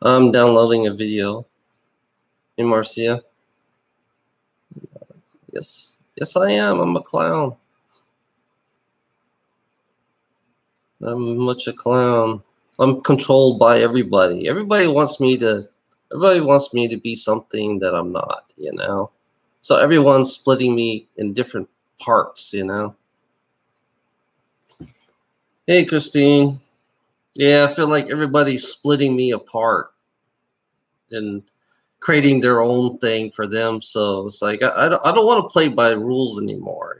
I'm downloading a video. Hey, Marcia. Yes, I am. I'm a clown. I'm much a clown. I'm controlled by everybody. Everybody wants me to be something that I'm not, So everyone's splitting me in different parts, Hey, Christine. Yeah, I feel like everybody's splitting me apart and creating their own thing for them. So it's like I don't want to play by rules anymore,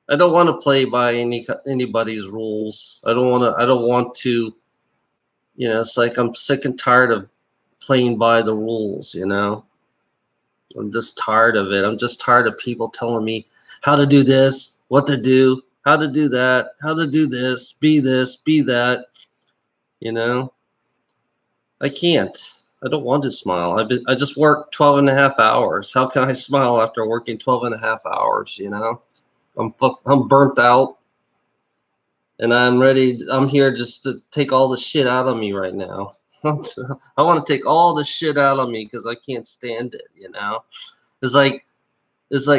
I don't want to play by anybody's rules. I don't want to, it's like I'm sick and tired of playing by the rules, I'm just tired of it. I'm just tired of people telling me how to do this, what to do, how to do that, how to do this, be that, I can't. I don't want to smile. I just worked 12 and a half hours. How can I smile after working 12 and a half hours, I'm burnt out, and I'm ready. I'm here just to take all the shit out of me right now. I want to take all the shit out of me because I can't stand it, It's like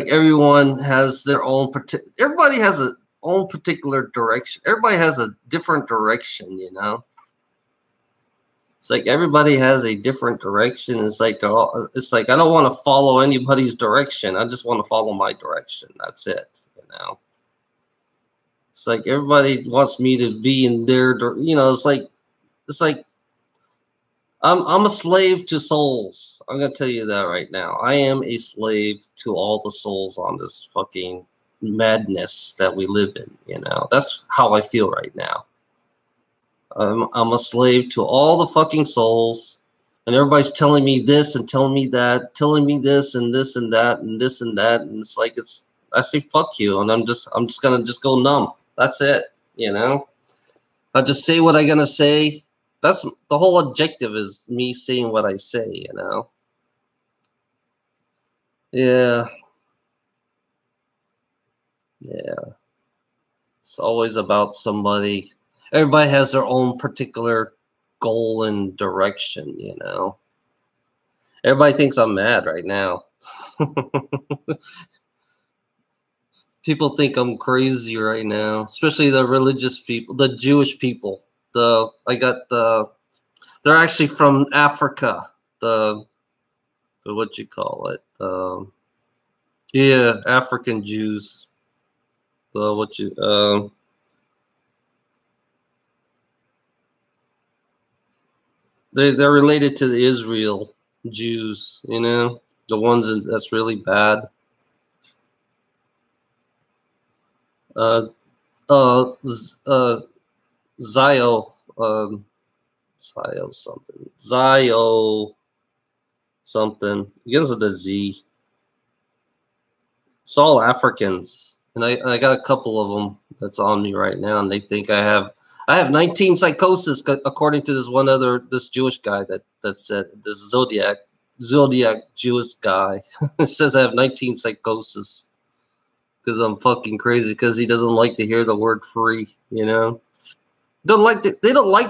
everyone has their own everybody has a own particular direction. Everybody has a different direction, It's like everybody has a different direction. It's like I don't want to follow anybody's direction. I just want to follow my direction. That's it, It's like everybody wants me to be in their, It's like I'm a slave to souls. I'm gonna tell you that right now. I am a slave to all the souls on this fucking madness that we live in. That's how I feel right now. I'm a slave to all the fucking souls, and everybody's telling me this and telling me that, telling me this and this and that and this and that, and it's like I say fuck you, and I'm just gonna go numb. That's it, I just say what I'm gonna say. That's the whole objective, is me saying what I say, Yeah. Yeah. It's always about somebody. Everybody has their own particular goal and direction, Everybody thinks I'm mad right now. People think I'm crazy right now, especially the religious people, the Jewish people. They're actually from Africa. The what you call it? Yeah, African Jews. They're related to the Israel Jews, the ones that's really bad. Zio, Zio something, Zio something. Begins with a Z. It's all Africans, and I got a couple of them that's on me right now, and they think I have 19 psychosis, according to this Jewish guy that said, this Zodiac Jewish guy. It says I have 19 psychosis because I'm fucking crazy, because he doesn't like to hear the word free, They don't like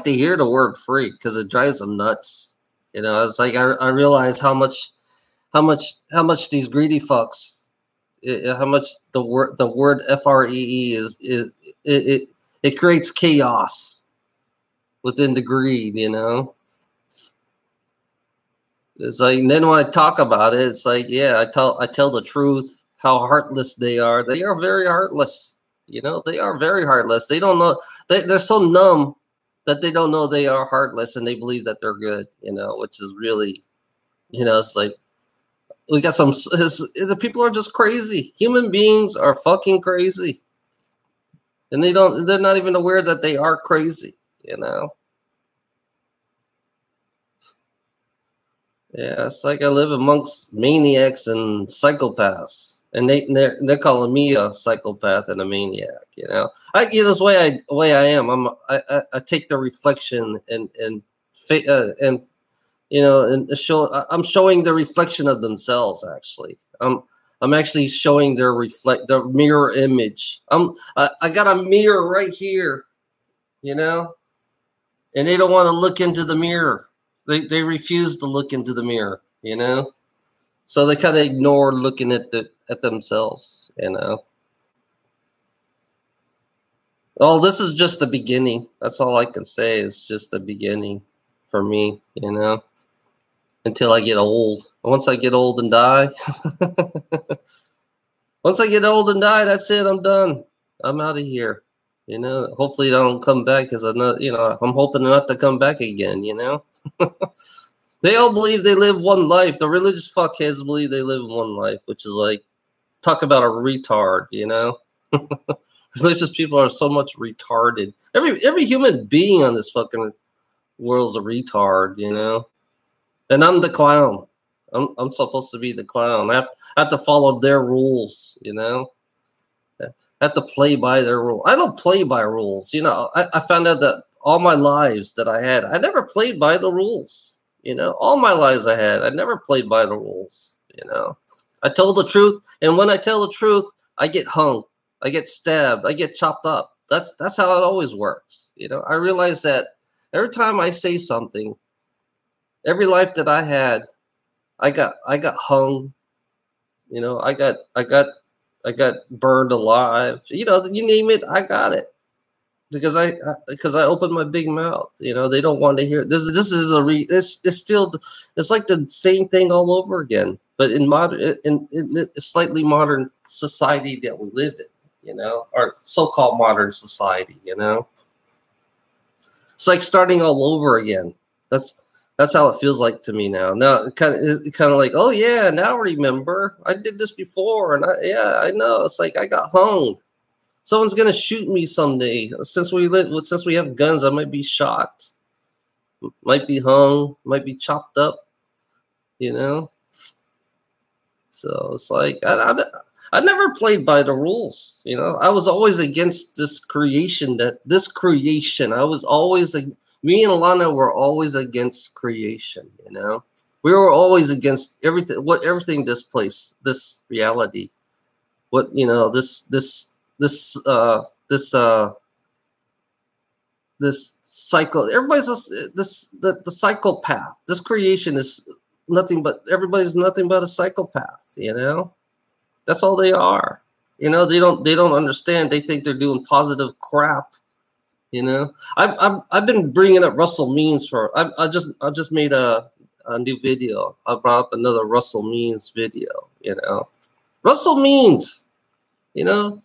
to hear the word free because it drives them nuts. It's like I realize how much these greedy fucks, how much the word FREE is it creates chaos within the greed, It's like, and then when I talk about it, it's like, yeah, I tell the truth, how heartless they are. They are very heartless. They are very heartless. They don't know. They're so numb that they don't know they are heartless, and they believe that they're good, which is really, it's like, we got the people are just crazy. Human beings are fucking crazy. And they're not even aware that they are crazy, Yeah, it's like I live amongst maniacs and psychopaths, and they're calling me a psychopath and a maniac. This way I am. I take the reflection and I'm showing the reflection of themselves. Actually, I'm actually showing their mirror image. I got a mirror right here, you know, and they don't want to look into the mirror. They refuse to look into the mirror, you know. So they kind of ignore looking at themselves, you know. Oh, this is just the beginning. That's all I can say. Is just the beginning for me, you know. Until I get old. Once I get old and die, once I get old and die, that's it. I'm done. I'm out of here. You know. Hopefully, I don't come back because I'm not. You know, I'm hoping not to come back again. You know. They all believe they live one life. The religious fuckheads believe they live one life, which is like, talk about a retard. You know. Religious people are so much retarded. Every human being on this fucking world's a retard. You know. And I'm the clown. I'm supposed to be the clown. I have to follow their rules, you know. I have to play by their rules. I don't play by rules, you know. I found out that all my lives that I had, I never played by the rules, you know. All my lives I never played by the rules, you know. I told the truth, and when I tell the truth, I get hung, I get stabbed, I get chopped up. That's how it always works, you know. I realize that every time I say something, every life that I had, I got hung, you know. I got burned alive. You know, you name it, I got it because I opened my big mouth. You know, they don't want to hear this. This is it's still it's like the same thing all over again, but in a slightly modern society that we live in. You know, our so-called modern society. You know, it's like starting all over again. That's how it feels like to me now. Now, it kind of like, oh yeah, now remember, I did this before, and I know. It's like I got hung. Someone's gonna shoot me someday. Since we have guns, I might be shot, might be hung, might be chopped up. You know. So it's like I never played by the rules. You know, I was always against this creation. I was always me and Alana were always against creation, you know. We were always against everything this reality. What, you know, this cycle. The psychopath. This creation is everybody's nothing but a psychopath, you know. That's all they are. You know, they don't understand. They think they're doing positive crap. You know, I've been bringing up Russell Means I just made a new video. I brought up another Russell Means video. You know, Russell Means. You know,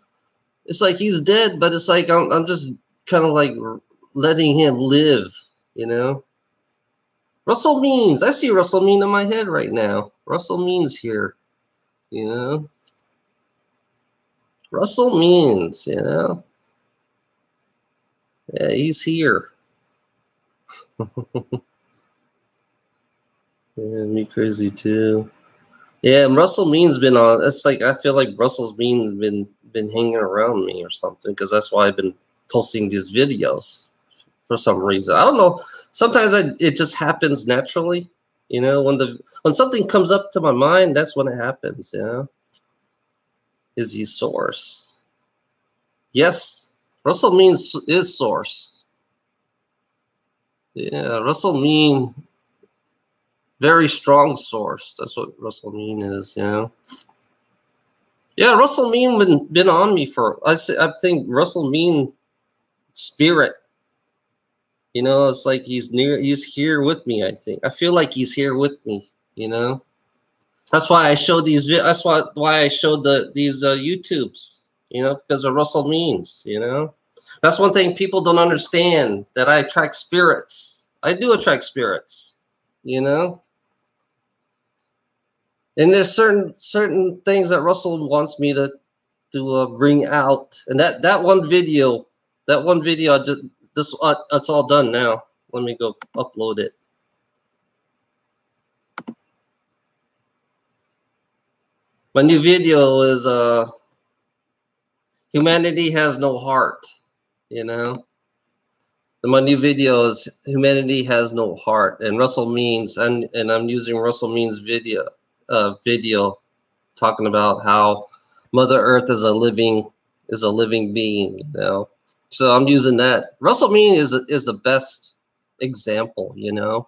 it's like he's dead, but it's like I'm just kind of like letting him live. You know, Russell Means. I see Russell Means in my head right now. Russell Means here. You know, Russell Means. You know. Yeah, he's here. Yeah, me crazy too. Yeah, and Russell Means been on. It's like I feel like Russell Means been hanging around me or something because that's why I've been posting these videos for some reason. I don't know. Sometimes it just happens naturally. You know, when something comes up to my mind, that's when it happens. You know, is he Source? Yes, Russell Means is Source. Yeah, Russell Mean, very strong Source. That's what Russell Mean is, you know. Yeah, Russell Mean been on me for. I think Russell Mean spirit. You know, it's like he's here with me. I feel like he's here with me. You know, that's why I showed these. That's why I showed these YouTubes. You know, because of Russell Means. You know. That's one thing people don't understand, that I attract spirits. I do attract spirits, you know? And there's certain things that Russell wants me to bring out. And that one video, it's all done now. Let me go upload it. My new video is Humanity Has No Heart, you know? My new video is Humanity Has No Heart, and Russell Means, and I'm using Russell Means video talking about how Mother Earth is a living being, you know. So I'm using that. Russell Mean is the best example, you know,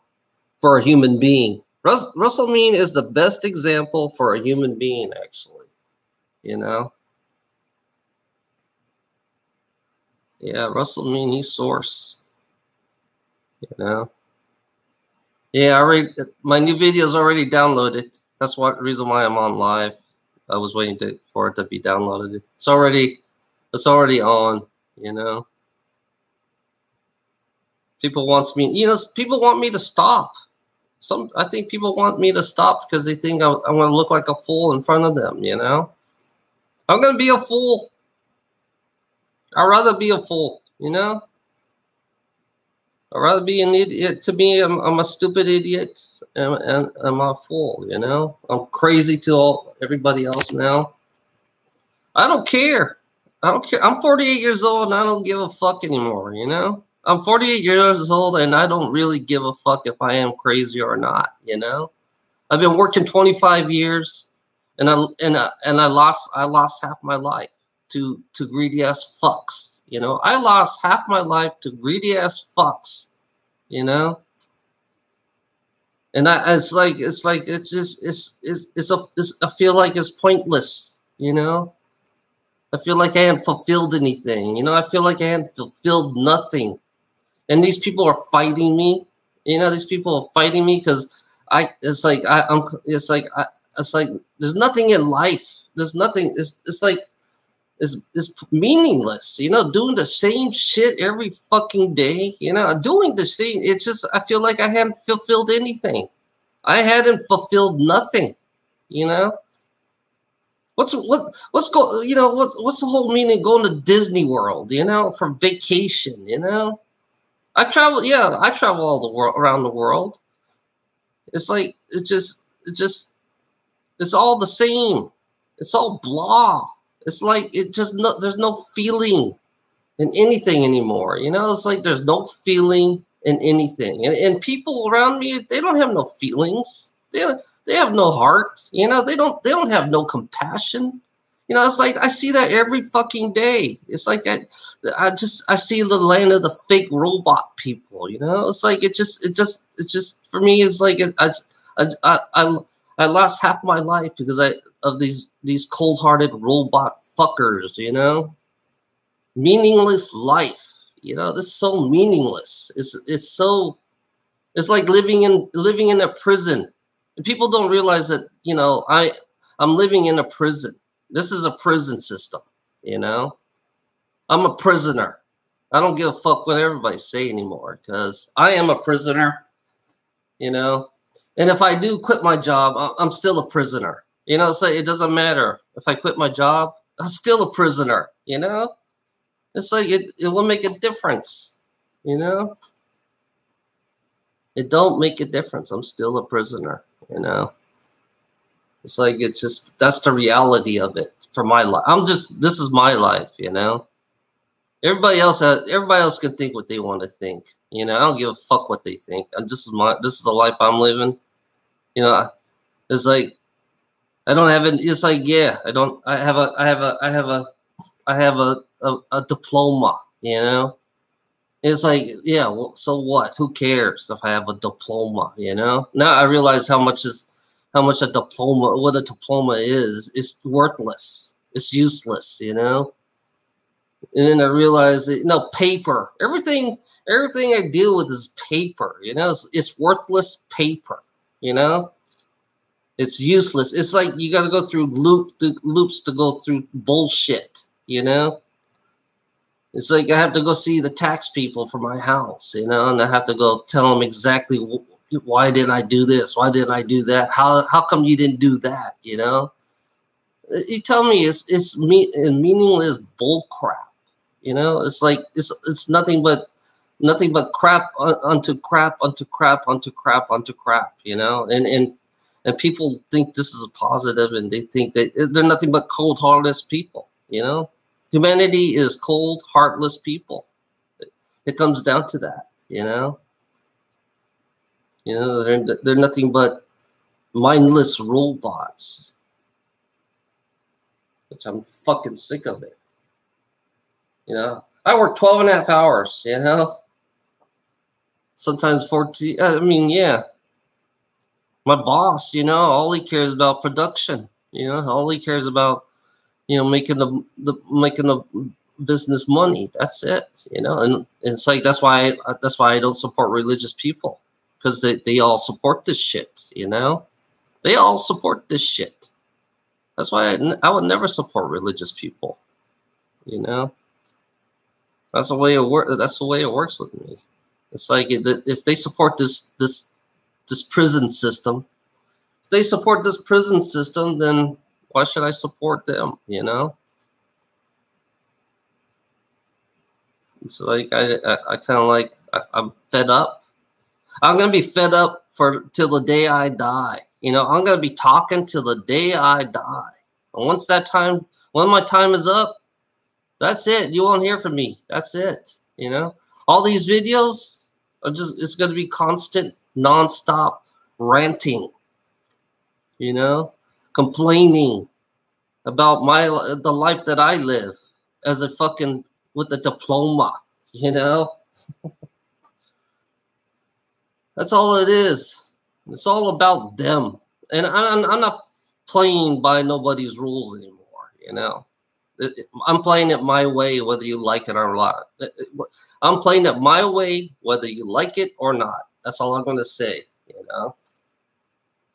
for a human being. Russell Mean is the best example for a human being, actually, you know. Yeah, Russell Mean, he's source, you know. Yeah, my new video is already downloaded. That's the reason why I'm on live. I was waiting for it to be downloaded. It's already on, you know. People want me to stop. I think people want me to stop because they think I'm going to look like a fool in front of them, you know. I'm going to be a fool. I'd rather be a fool, you know. I'd rather be an idiot. To me, I'm a stupid idiot and I'm a fool, you know. I'm crazy to everybody else now. I don't care. I'm 48 years old and I don't give a fuck anymore, you know. I'm 48 years old and I don't really give a fuck if I am crazy or not, you know. I've been working 25 years and I lost half my life to greedy ass fucks, you know. I lost half my life to greedy ass fucks, you know. And I feel like it's pointless, you know. I feel like I haven't fulfilled anything, you know. I feel like I haven't fulfilled nothing. And these people are fighting me. You know, these people are fighting me because it's like there's nothing in life. There's nothing. It's like it's meaningless. You know, doing the same shit every fucking day. You know, doing the same. It's just I feel like I haven't fulfilled anything. I hadn't fulfilled nothing. You know. What's the whole meaning of going to Disney World? You know, for vacation. You know. I travel all the world around the world. It's like it's all the same. It's all blah. It's like there's no feeling in anything anymore. You know, it's like there's no feeling in anything. And people around me, they don't have no feelings. They have no heart. You know, they don't have no compassion. You know, it's like I see that every fucking day. It's like I see the land of the fake robot people. You know, it's like it's just for me. It's like I lost half my life because of these cold-hearted robot fuckers. You know, meaningless life. You know, this is so meaningless. It's like living in a prison. And people don't realize that. You know, I'm living in a prison. This is a prison system, you know. I'm a prisoner. I don't give a fuck what everybody say anymore because I am a prisoner, you know. And if I do quit my job, I'm still a prisoner. You know, so it doesn't matter if I quit my job. I'm still a prisoner. You know, it's like it will make a difference. You know, it don't make a difference. I'm still a prisoner. You know. It's like that's the reality of it for my life. This is my life, you know. Everybody else can think what they want to think. You know, I don't give a fuck what they think. And this is the life I'm living. You know, it's like I don't have it. It's like I have a diploma. You know, it's like well, so what? Who cares if I have a diploma? You know. Now I realize how much a diploma is. It's worthless. It's useless, you know. And then I realized that, paper. Everything I deal with is paper, you know. It's worthless paper, you know. It's useless. It's like you got to go through loops to go through bullshit, you know. It's like I have to go see the tax people for my house, you know, and I have to go tell them exactly why didn't I do this? Why didn't I do that? How come you didn't do that? You know, you tell me it's meaningless bull crap. You know, it's like it's nothing but crap onto crap onto crap onto crap onto crap. You know, and people think this is a positive, and they think that they're nothing but cold, heartless people. You know, humanity is cold, heartless people. It comes down to that. You know. You know, they're nothing but mindless robots. which I'm fucking sick of it. You know, I work 12 and a half hours, you know, sometimes 14. I mean, yeah, my boss, you know, all he cares about production, you know, all he cares about, you know, making the business money. That's it, you know, and it's like, that's why I don't support religious people, because they all support this shit, you know, they all support this shit. That's why I would never support religious people, you know. That's the way it works. That's the way it works with me. It's like if they support this prison system, if they support this prison system, then why should I support them? You know. It's like I kind of like I'm fed up. I'm gonna be fed up till the day I die. You know, I'm gonna be talking till the day I die. And when my time is up, that's it. You won't hear from me. That's it. You know, all these videos are it's going to be constant, nonstop ranting, you know, complaining about the life that I live as a fucking, with a diploma, you know. That's all it is. It's all about them. And I'm not playing by nobody's rules anymore, you know. I'm playing it my way, whether you like it or not. I'm playing it my way, whether you like it or not. That's all I'm going to say, you know.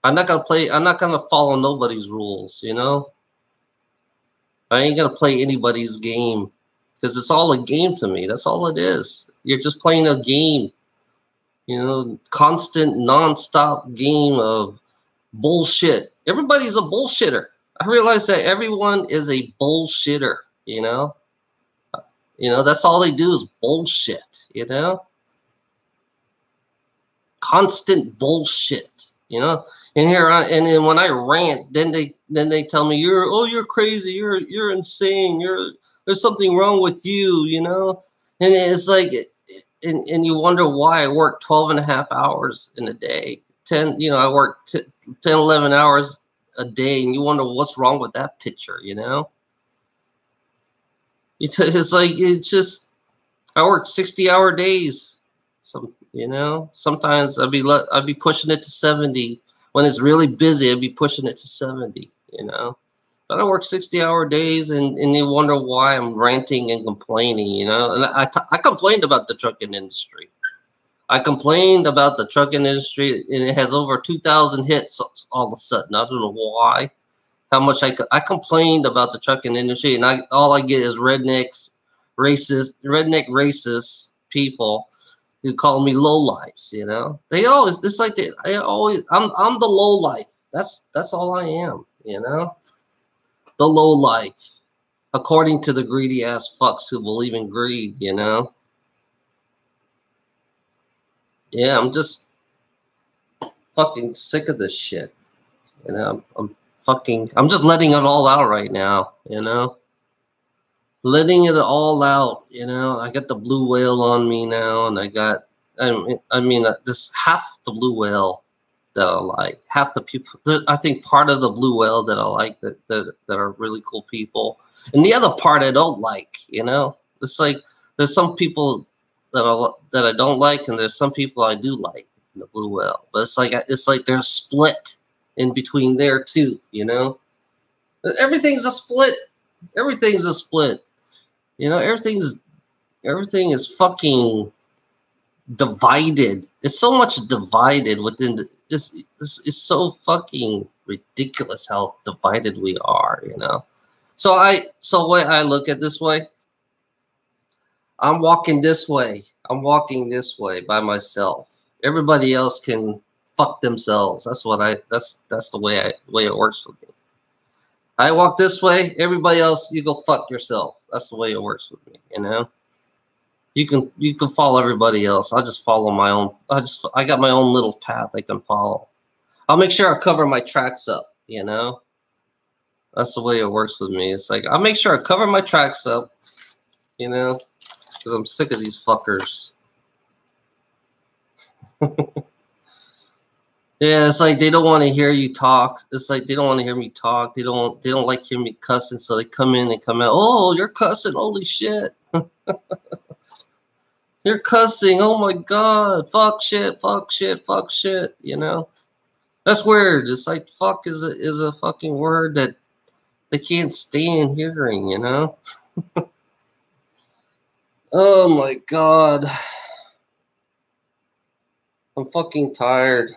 I'm not going to follow nobody's rules, you know. I ain't going to play anybody's game, because it's all a game to me. That's all it is. You're just playing a game, you know, constant, nonstop game of bullshit. Everybody's a bullshitter. I realize that everyone is a bullshitter, you know. You know, that's all they do is bullshit, you know. Constant bullshit, you know. And then when I rant, then they tell me you're crazy, you're insane, there's something wrong with you, you know. And it's like, and you wonder why I work 12 and a half hours in a day. I work 10, 11 hours a day, and you wonder what's wrong with that picture, you know. It's like, I work 60-hour days. You know, sometimes I'd be pushing it to 70. When it's really busy, I'd be pushing it to 70, you know. But I work 60-hour days, and you wonder why I'm ranting and complaining, you know. And I complained about the trucking industry. I complained about the trucking industry, and it has over 2,000 hits all of a sudden. I don't know why. How much I complained about the trucking industry, and all I get is redneck racist people who call me lowlifes. You know, I'm the lowlife. That's all I am. You know, the lowlife, according to the greedy ass fucks who believe in greed. You know. Yeah, I'm just fucking sick of this shit. You know, I'm just letting it all out right now, you know. Letting it all out, you know. I got the blue whale on me now, and this half the blue whale that I like, half the people. I think part of the blue whale that I like that are really cool people, and the other part I don't like, you know. It's like there's some people that I don't like, and there's some people I do like in the blue whale. But it's like they're split in between there too, you know. Everything's a split. Everything's a split. You know, everything is fucking divided. It's so much divided within it's so fucking ridiculous how divided we are, you know. So when I look at this way, I'm walking this way. I'm walking this way by myself. Everybody else can fuck themselves. That's the way it works for me. I walk this way. Everybody else, you go fuck yourself. That's the way it works with me. You know. You can follow everybody else. I just follow my own. I got my own little path I can follow. I'll make sure I cover my tracks up. You know. That's the way it works with me. It's like I'll make sure I cover my tracks up. You know. Because I'm sick of these fuckers. Yeah, it's like they don't want to hear you talk. It's like they don't want to hear me talk. They don't like hearing me cussing, so they come in and come out. Oh, you're cussing! Holy shit! You're cussing! Oh my god! Fuck shit! Fuck shit! Fuck shit! You know, that's weird. It's like fuck is a fucking word that they can't stand hearing. You know. Oh my god! I'm fucking tired.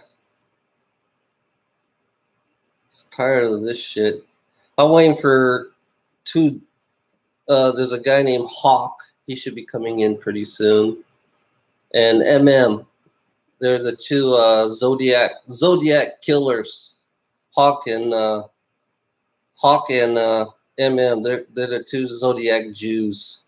Tired of this shit. I'm waiting for two. There's a guy named Hawk. He should be coming in pretty soon. And MM. They're the two Zodiac killers. Hawk and MM. They're the two Zodiac Jews.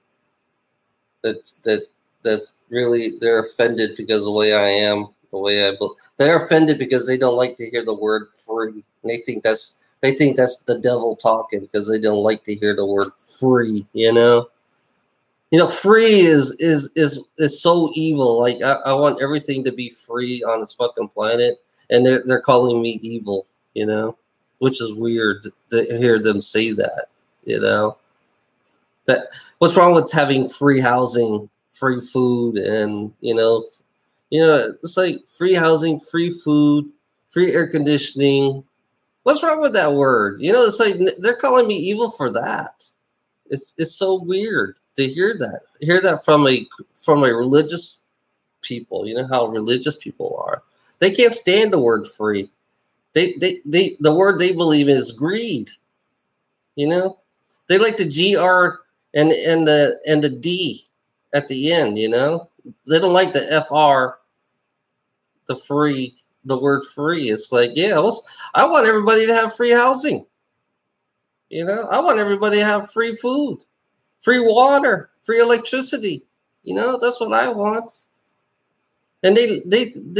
That's really, they're offended because of the way I am, the way they're offended because they don't like to hear the word free. And they think that's the devil talking because they don't like to hear the word free. You know, free is so evil. Like I want everything to be free on this fucking planet, and they're calling me evil. You know, which is weird to hear them say that. You know, that what's wrong with having free housing, free food, and it's like free housing, free food, free air conditioning. What's wrong with that word? It's like they're calling me evil for that. It's so weird to hear that. Hear that from a religious people. You know how religious people are. They can't stand the word free. The word they believe in is greed. You know, they like the GR and the D at the end. You know, they don't like the FR, the free, the word free. It's like, yeah, I want everybody to have free housing. I want everybody to have free food, free water, free electricity. That's what I want. And they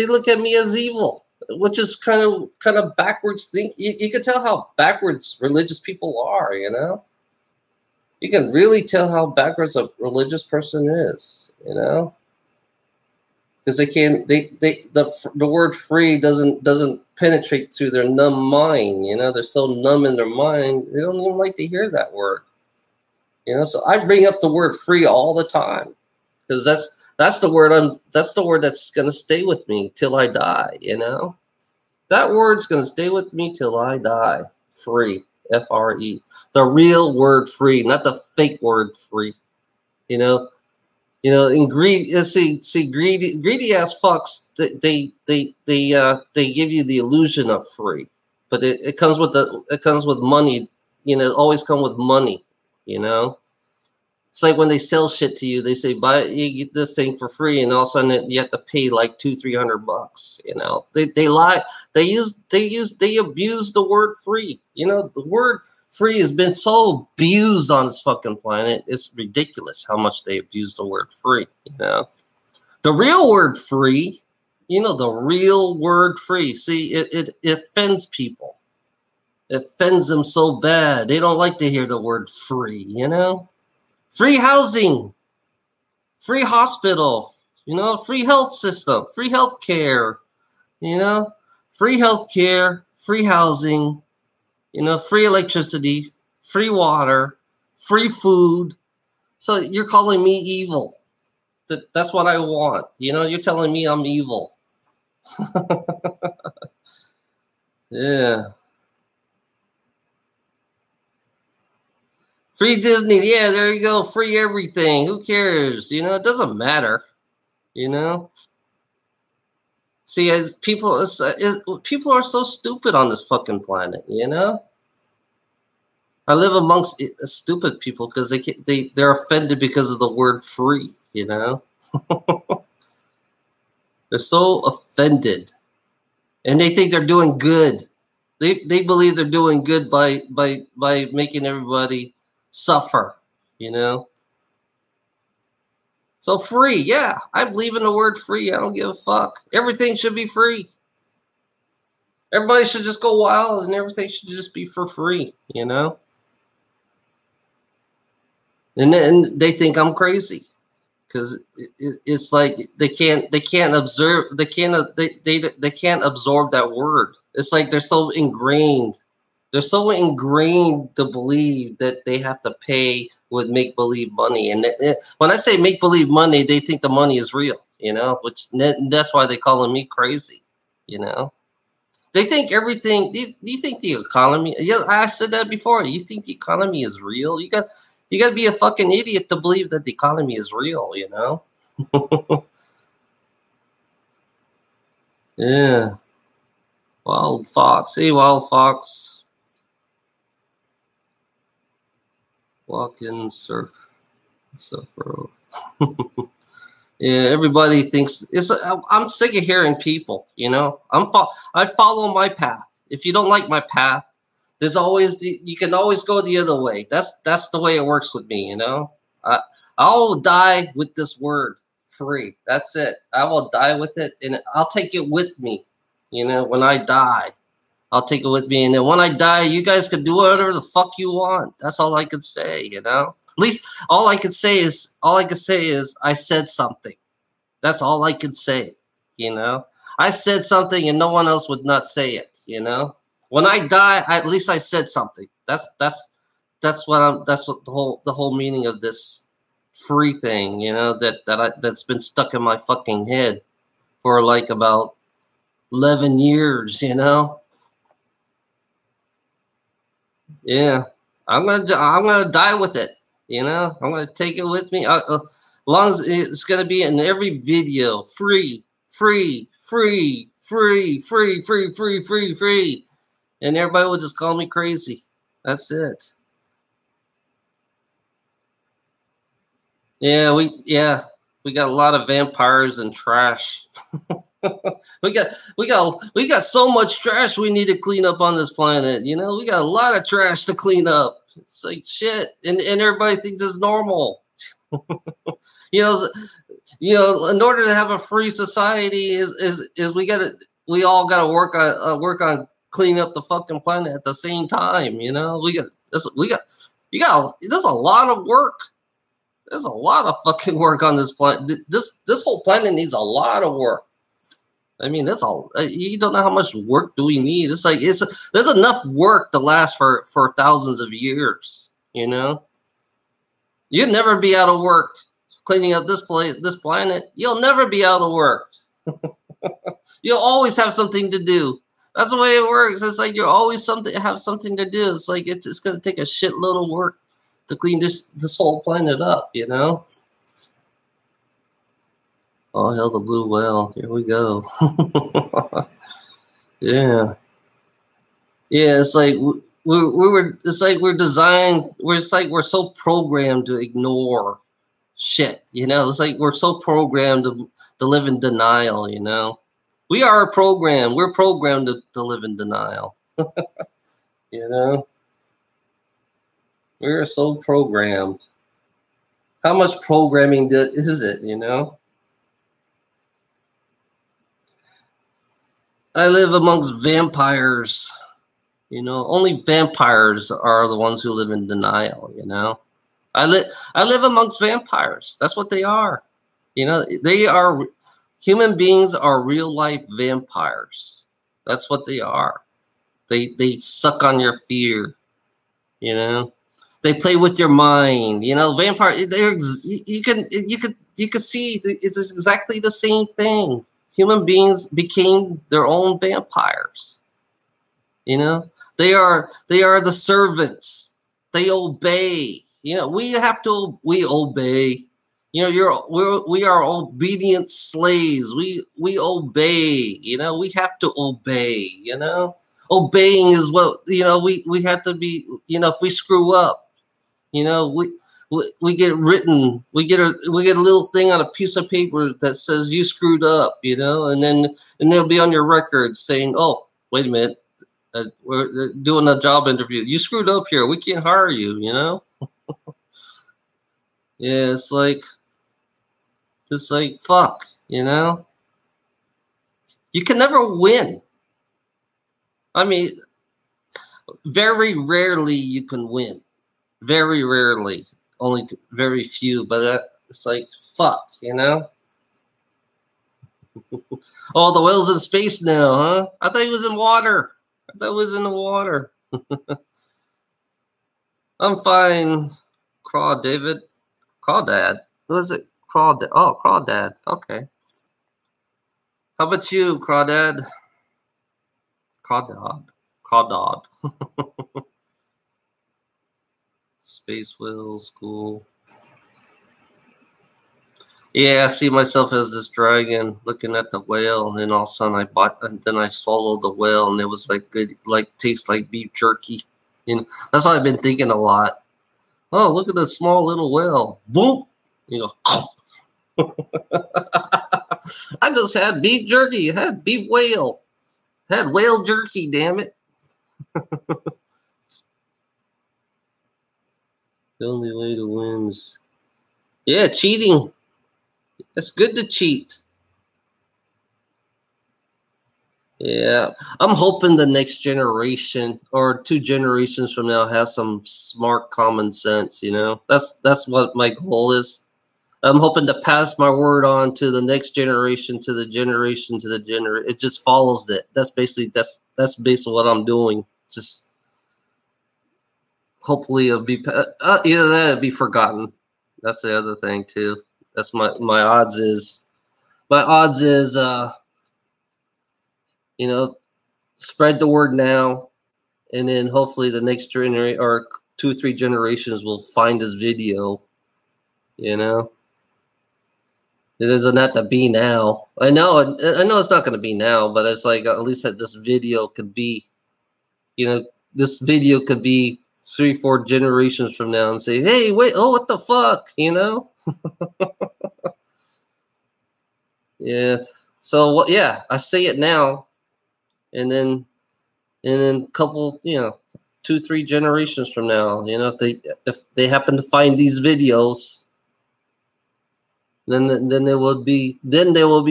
look at me as evil, which is kind of backwards thing. You can tell how backwards religious people are. You can really tell how backwards a religious person is. Because the word free doesn't penetrate through their numb mind. They're so numb in their mind, they don't even like to hear that word. So I bring up the word free all the time because that's the word that's gonna stay with me till I die. That word's gonna stay with me till I die. Free, FRE, the real word free, not the fake word free. In greed, greedy ass fucks. They give you the illusion of free, but it comes with money. It always comes with money. It's like when they sell shit to you, they say you get this thing for free, and all of a sudden you have to pay like $200-300. They lie. They abuse the word free. The word free has been so abused on this fucking planet. It's ridiculous how much they abuse the word free. The real word free, the real word free. See, it offends people. It offends them so bad. They don't like to hear the word free, Free housing, free hospital, free health system, free health care, free health care, free housing, free electricity, free water, free food. So you're calling me evil. That's what I want. You're telling me I'm evil. Yeah. Free Disney. Yeah, there you go. Free everything. Who cares? It doesn't matter. See, as people are so stupid on this fucking planet. I live amongst stupid people because they're offended because of the word free. They're so offended, and they think they're doing good. They believe they're doing good by making everybody suffer. So free, yeah, I believe in the word free. I don't give a fuck. Everything should be free. Everybody should just go wild, and everything should just be for free. And then they think I'm crazy because it's like they can't observe, they can't absorb that word. It's like they're so ingrained. They're so ingrained to believe that they have to pay with make believe money, and when I say make believe money, they think the money is real. Which that's why they calling me crazy. They think everything. Do you think the economy? Yeah, I said that before. You think the economy is real? You got to be a fucking idiot to believe that the economy is real. Yeah. Wild Fox. Hey, Wild Fox. Walk in, surf, bro. Yeah, everybody thinks I'm sick of hearing people. I follow my path. If you don't like my path, there's always you can always go the other way. That's the way it works with me. I'll die with this word, free. That's it. I will die with it, and I'll take it with me. When I die, I'll take it with me, and then when I die, you guys can do whatever the fuck you want. That's all I could say. At least all I could say is I said something. That's all I could say. I said something, and no one else would not say it. When I die, at least I said something. That's what the whole meaning of this free thing. That's been stuck in my fucking head for like about 11 years. Yeah, I'm gonna die with it. I'm gonna take it with me. As long as it's gonna be in every video, free, free, free, free, free, free, free, free, free, and everybody will just call me crazy. That's it. Yeah, we got a lot of vampires and trash. we got so much trash we need to clean up on this planet. We got a lot of trash to clean up. It's like shit, and everybody thinks it's normal. In order to have a free society, is we all gotta work on cleaning up the fucking planet at the same time. There's a lot of work. There's a lot of fucking work on this planet. This whole planet needs a lot of work. I mean, that's all. You don't know how much work do we need. It's like there's enough work to last for thousands of years. You'd never be out of work cleaning up this planet. You'll never be out of work. You'll always have something to do. That's the way it works. It's like you're always have something to do. It's like it's going to take a shitload of work to clean this whole planet up. Oh, hell, the blue whale. Here we go. Yeah. Yeah, it's like we're designed, we're so programmed to ignore shit, It's like we're so programmed to live in denial, We are programmed. We're programmed to live in denial. We're so programmed. How much programming is it, I live amongst vampires. Only vampires are the ones who live in denial. I live amongst vampires. That's what they are. They are human beings are real life vampires. That's what they are. They suck on your fear. They play with your mind. Vampire. You can see it's exactly the same thing. Human beings became their own vampires. They are the servants. They obey. We obey. We are obedient slaves. We obey. We have to obey. Obeying is what we have to be. If we screw up, we get written. We get a little thing on a piece of paper that says you screwed up, and then they'll be on your record saying, "Oh, wait a minute, we're doing a job interview. You screwed up here. We can't hire you." Yeah, it's like fuck. You can never win. I mean, very rarely you can win. Very rarely. Only very few, but it's like fuck, you know? Oh, the whale's in space now, huh? I thought he was in water. I thought he was in the water. I'm fine. David. Crawdad. What is it? Crawdad. Oh, Crawdad. Okay. How about you, Crawdad? Crawdad. Crawdad. Space whales, cool. Yeah, I see myself as this dragon looking at the whale, and then all of a sudden I swallowed the whale, and it was like good, like tastes like beef jerky. You know, that's what I've been thinking a lot. Oh, look at this small little whale. Boom. You know, I just had beef jerky. I had beef whale. I had whale jerky, damn it. The only way to win is... Yeah, cheating. It's good to cheat. Yeah, I'm hoping the next generation or 2 generations from now have some smart common sense, you know? That's what my goal is. I'm hoping to pass my word on to the next generation, to the generation, to the generation. It just follows that. That's basically what I'm doing. Just hopefully it'll be either that or it'll be forgotten. That's the other thing too. That's my odds is you know, spread the word now, and then hopefully the next generation or 2 or 3 generations will find this video. You know. It doesn't have to be now. I know it's not going to be now, but it's like at least that this video could be, you know, this video could be 3, 4 generations from now and say, hey, wait, oh, what the fuck, you know? Yeah. So yeah, I say it now, and then a couple, you know, 2, 3 generations from now, you know, if they happen to find these videos. Then they will be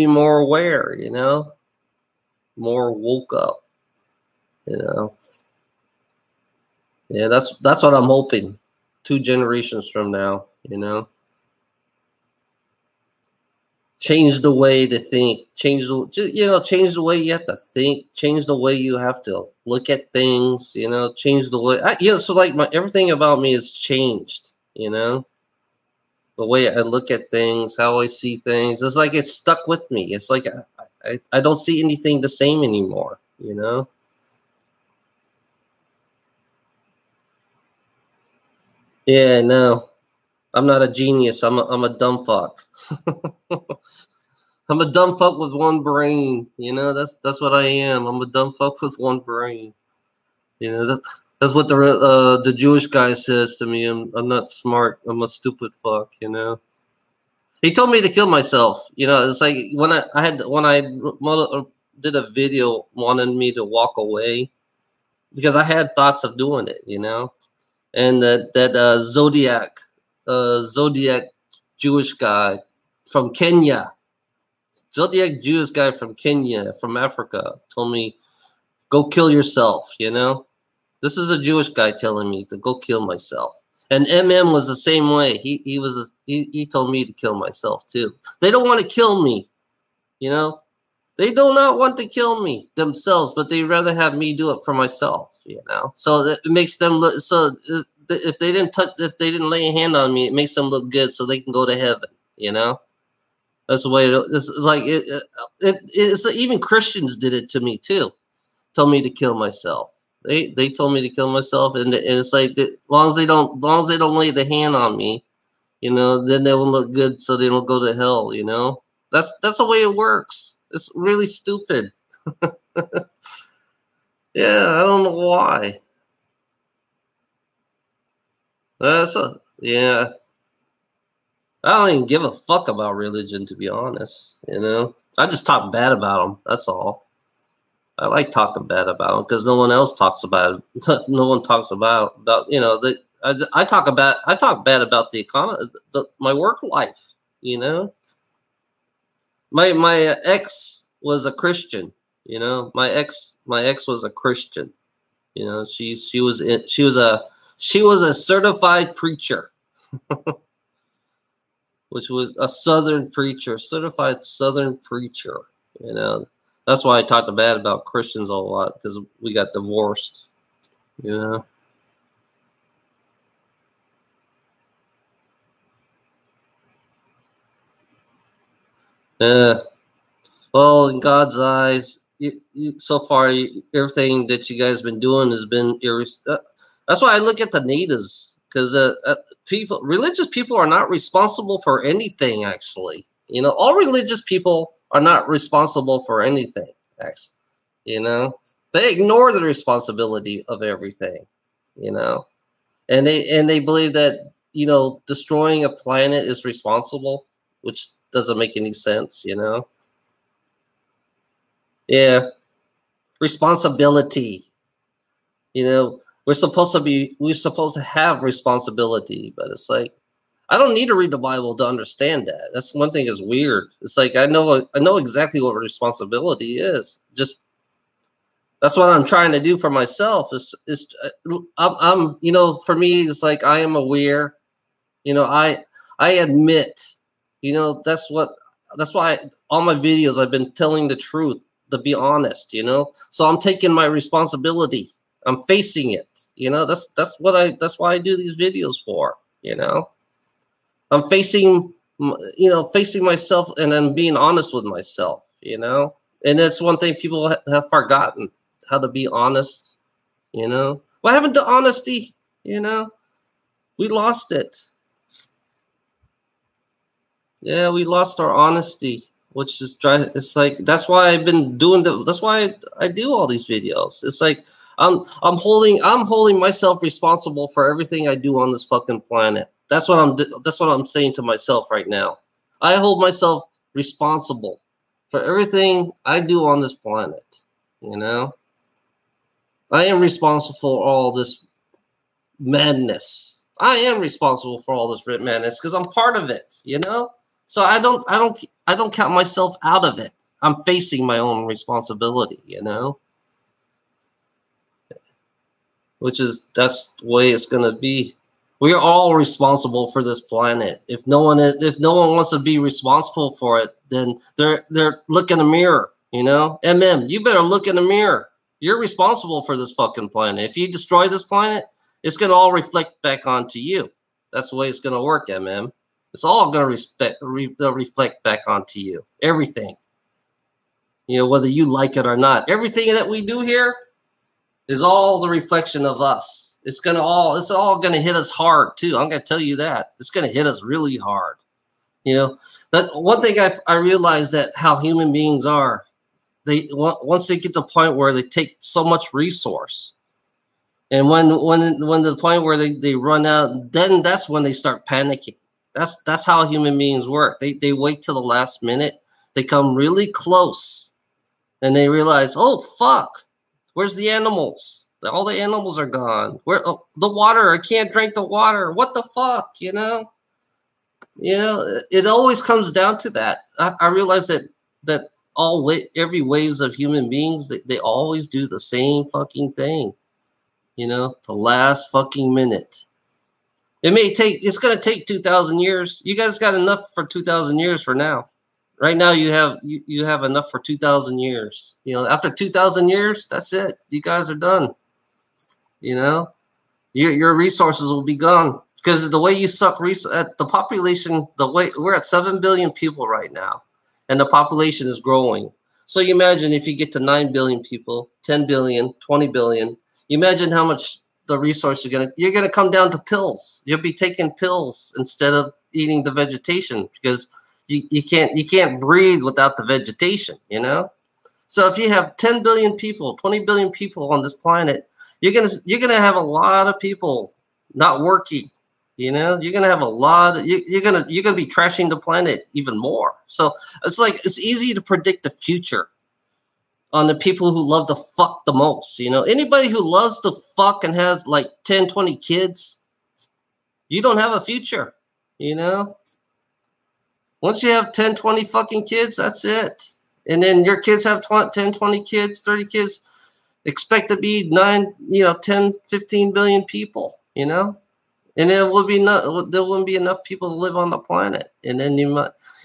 more aware, you know, more woke up, you know. Yeah, that's what I'm hoping. 2 generations from now, you know, change the way to think, change the way you have to think, change the way you have to look at things, you know, change the way. So like everything about me has changed, you know. The way I look at things, how I see things, it's like it's stuck with me. It's like I don't see anything the same anymore, you know? Yeah, no. I'm not a genius. I'm a dumb fuck. I'm a dumb fuck with one brain, you know? That's what I am. I'm a dumb fuck with one brain. You know, that's what the Jewish guy says to me. I'm not smart. I'm a stupid fuck, you know? He told me to kill myself. You know, it's like when I did a video wanting me to walk away because I had thoughts of doing it. You know, and that Zodiac Jewish guy from Kenya, Zodiac Jewish guy from Kenya, from Africa, told me go kill yourself. You know, this is a Jewish guy telling me to go kill myself. And MM was the same way. He told me to kill myself too. They don't want to kill me, you know. They do not want to kill me themselves, but they rather have me do it for myself, you know. So it makes them look. So if they didn't lay a hand on me, it makes them look good, so they can go to heaven, you know. That's the way it's like. It's even Christians did it to me too. Told me to kill myself. They told me to kill myself, and it's like as long as they don't lay the hand on me, you know, then they will look good, so they don't go to hell. You know, that's the way it works. It's really stupid. Yeah, I don't know why. Yeah. I don't even give a fuck about religion, to be honest. You know, I just talk bad about them. That's all. I like talking bad about them because no one else talks about it. No one talks about you know that I talk bad about the economy, my work life. You know, my ex was a Christian. You know, my ex was a Christian. You know, she was a certified preacher which was a Southern preacher, certified Southern preacher. You know, that's why I talked bad about Christians a lot, because we got divorced. You know. Yeah. Well, in God's eyes, so far, everything that you guys been doing has been that's why I look at the natives, because religious people are not responsible for anything. Actually, you know, all religious people are not responsible for anything. Actually, you know, they ignore the responsibility of everything. You know, and they believe that, you know, destroying a planet is responsible, which doesn't make any sense. You know. Yeah, responsibility. You know, we're supposed to have responsibility, but it's like I don't need to read the Bible to understand that. That's one thing is weird. It's like I know exactly what responsibility is. Just that's what I'm trying to do for myself. I'm you know, for me it's like I am aware. You know, I admit. You know, that's why all my videos I've been telling the truth, to be honest. You know, so I'm taking my responsibility. I'm facing it. You know, that's why I do these videos for. You know, I'm facing, you know, facing myself, and then being honest with myself. You know, and that's one thing people have forgotten, how to be honest. You know, what happened to honesty? You know, we lost it. Yeah, we lost our honesty, which is try. It's like that's why I've been doing That's why I do all these videos. It's like I'm holding myself responsible for everything I do on this fucking planet. That's what I'm saying to myself right now. I hold myself responsible for everything I do on this planet. You know, I am responsible for all this madness. I am responsible for all this madness because I'm part of it. You know, so I don't count myself out of it. I'm facing my own responsibility. You know, which is that's the way it's gonna be. We're all responsible for this planet. If no one wants to be responsible for it, then they're look in the mirror. You know, you better look in the mirror. You're responsible for this fucking planet. If you destroy this planet, it's gonna all reflect back onto you. That's the way it's gonna work, It's all gonna reflect back onto you. Everything. You know, whether you like it or not. Everything that we do here is all the reflection of us. It's all gonna hit us hard too. I'm gonna tell you that. It's gonna hit us really hard. You know, that one thing I realized that how human beings are, once they get to the point where they take so much resource, and when the point where they run out, then that's when they start panicking. That's how human beings work. They wait till the last minute. They come really close, and they realize, oh fuck, where's the animals? All the animals are gone. The water? I can't drink the water. What the fuck? You know? You know, it always comes down to that. I realize that every waves of human beings, they always do the same fucking thing. You know, the last fucking minute. It's gonna take 2,000 years. You guys got enough for 2,000 years for now. Right now, you have enough for 2,000 years. You know, after 2,000 years, that's it. You guys are done. You know, your resources will be gone because the way you suck at the population. The way we're at 7 billion people right now, and the population is growing. So you imagine if you get to 9 billion people, 10 billion, 20 billion. You imagine how much the resource you're gonna come down to pills. You'll be taking pills instead of eating the vegetation because you can't breathe without the vegetation, you know? So if you have 10 billion people, 20 billion people on this planet, you're gonna have a lot of people not working. You know, you're gonna have a lot of, you're gonna be trashing the planet even more. So it's easy to predict the future on the people who love to fuck the most. You know, anybody who loves to fuck and has like 10, 20 kids, you don't have a future, you know? Once you have 10, 20 fucking kids, that's it. And then your kids have 10, 20 kids, 30 kids, expect to be 10, 15 billion people, you know? and there wouldn't be enough people to live on the planet. And then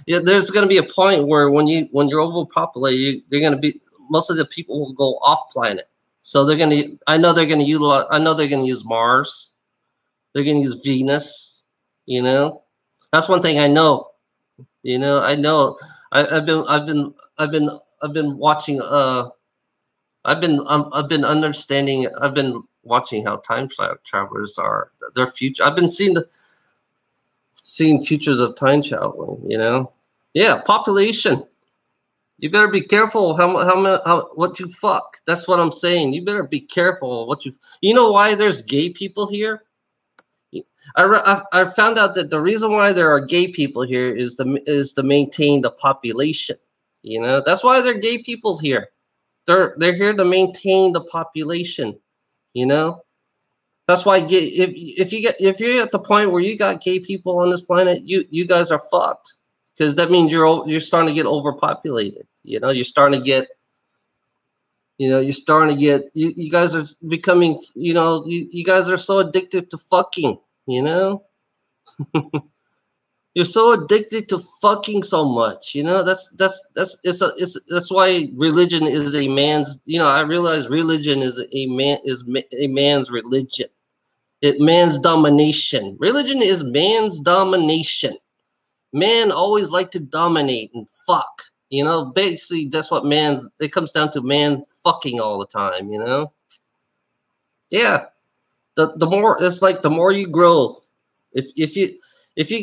there's going to be a point where when you're overpopulated, they're going to be most of the people will go off planet. So I know they're going to use Mars. They're going to use Venus. That's one thing I know. I've been watching. I've been understanding. I've been watching how time travelers are their future. I've been seeing futures of time traveling. Yeah, population. You better be careful what you fuck. That's what I'm saying. You better be careful what you. You know why there's gay people here? I found out that the reason why there are gay people here is to maintain the population. That's why there are gay people here. They're here to maintain the population. That's why if you're at the point where you got gay people on this planet, you guys are fucked, because that means you're starting to get overpopulated. You're starting to get. You guys are becoming. You guys are so addicted to fucking. You're so addicted to fucking so much. That's why religion is a man's. I realize religion is a man's religion. Man's domination. Religion is man's domination. Man always like to dominate and fuck. Basically that's what it comes down to, man fucking all the time, Yeah. The more it's like the more you grow, if you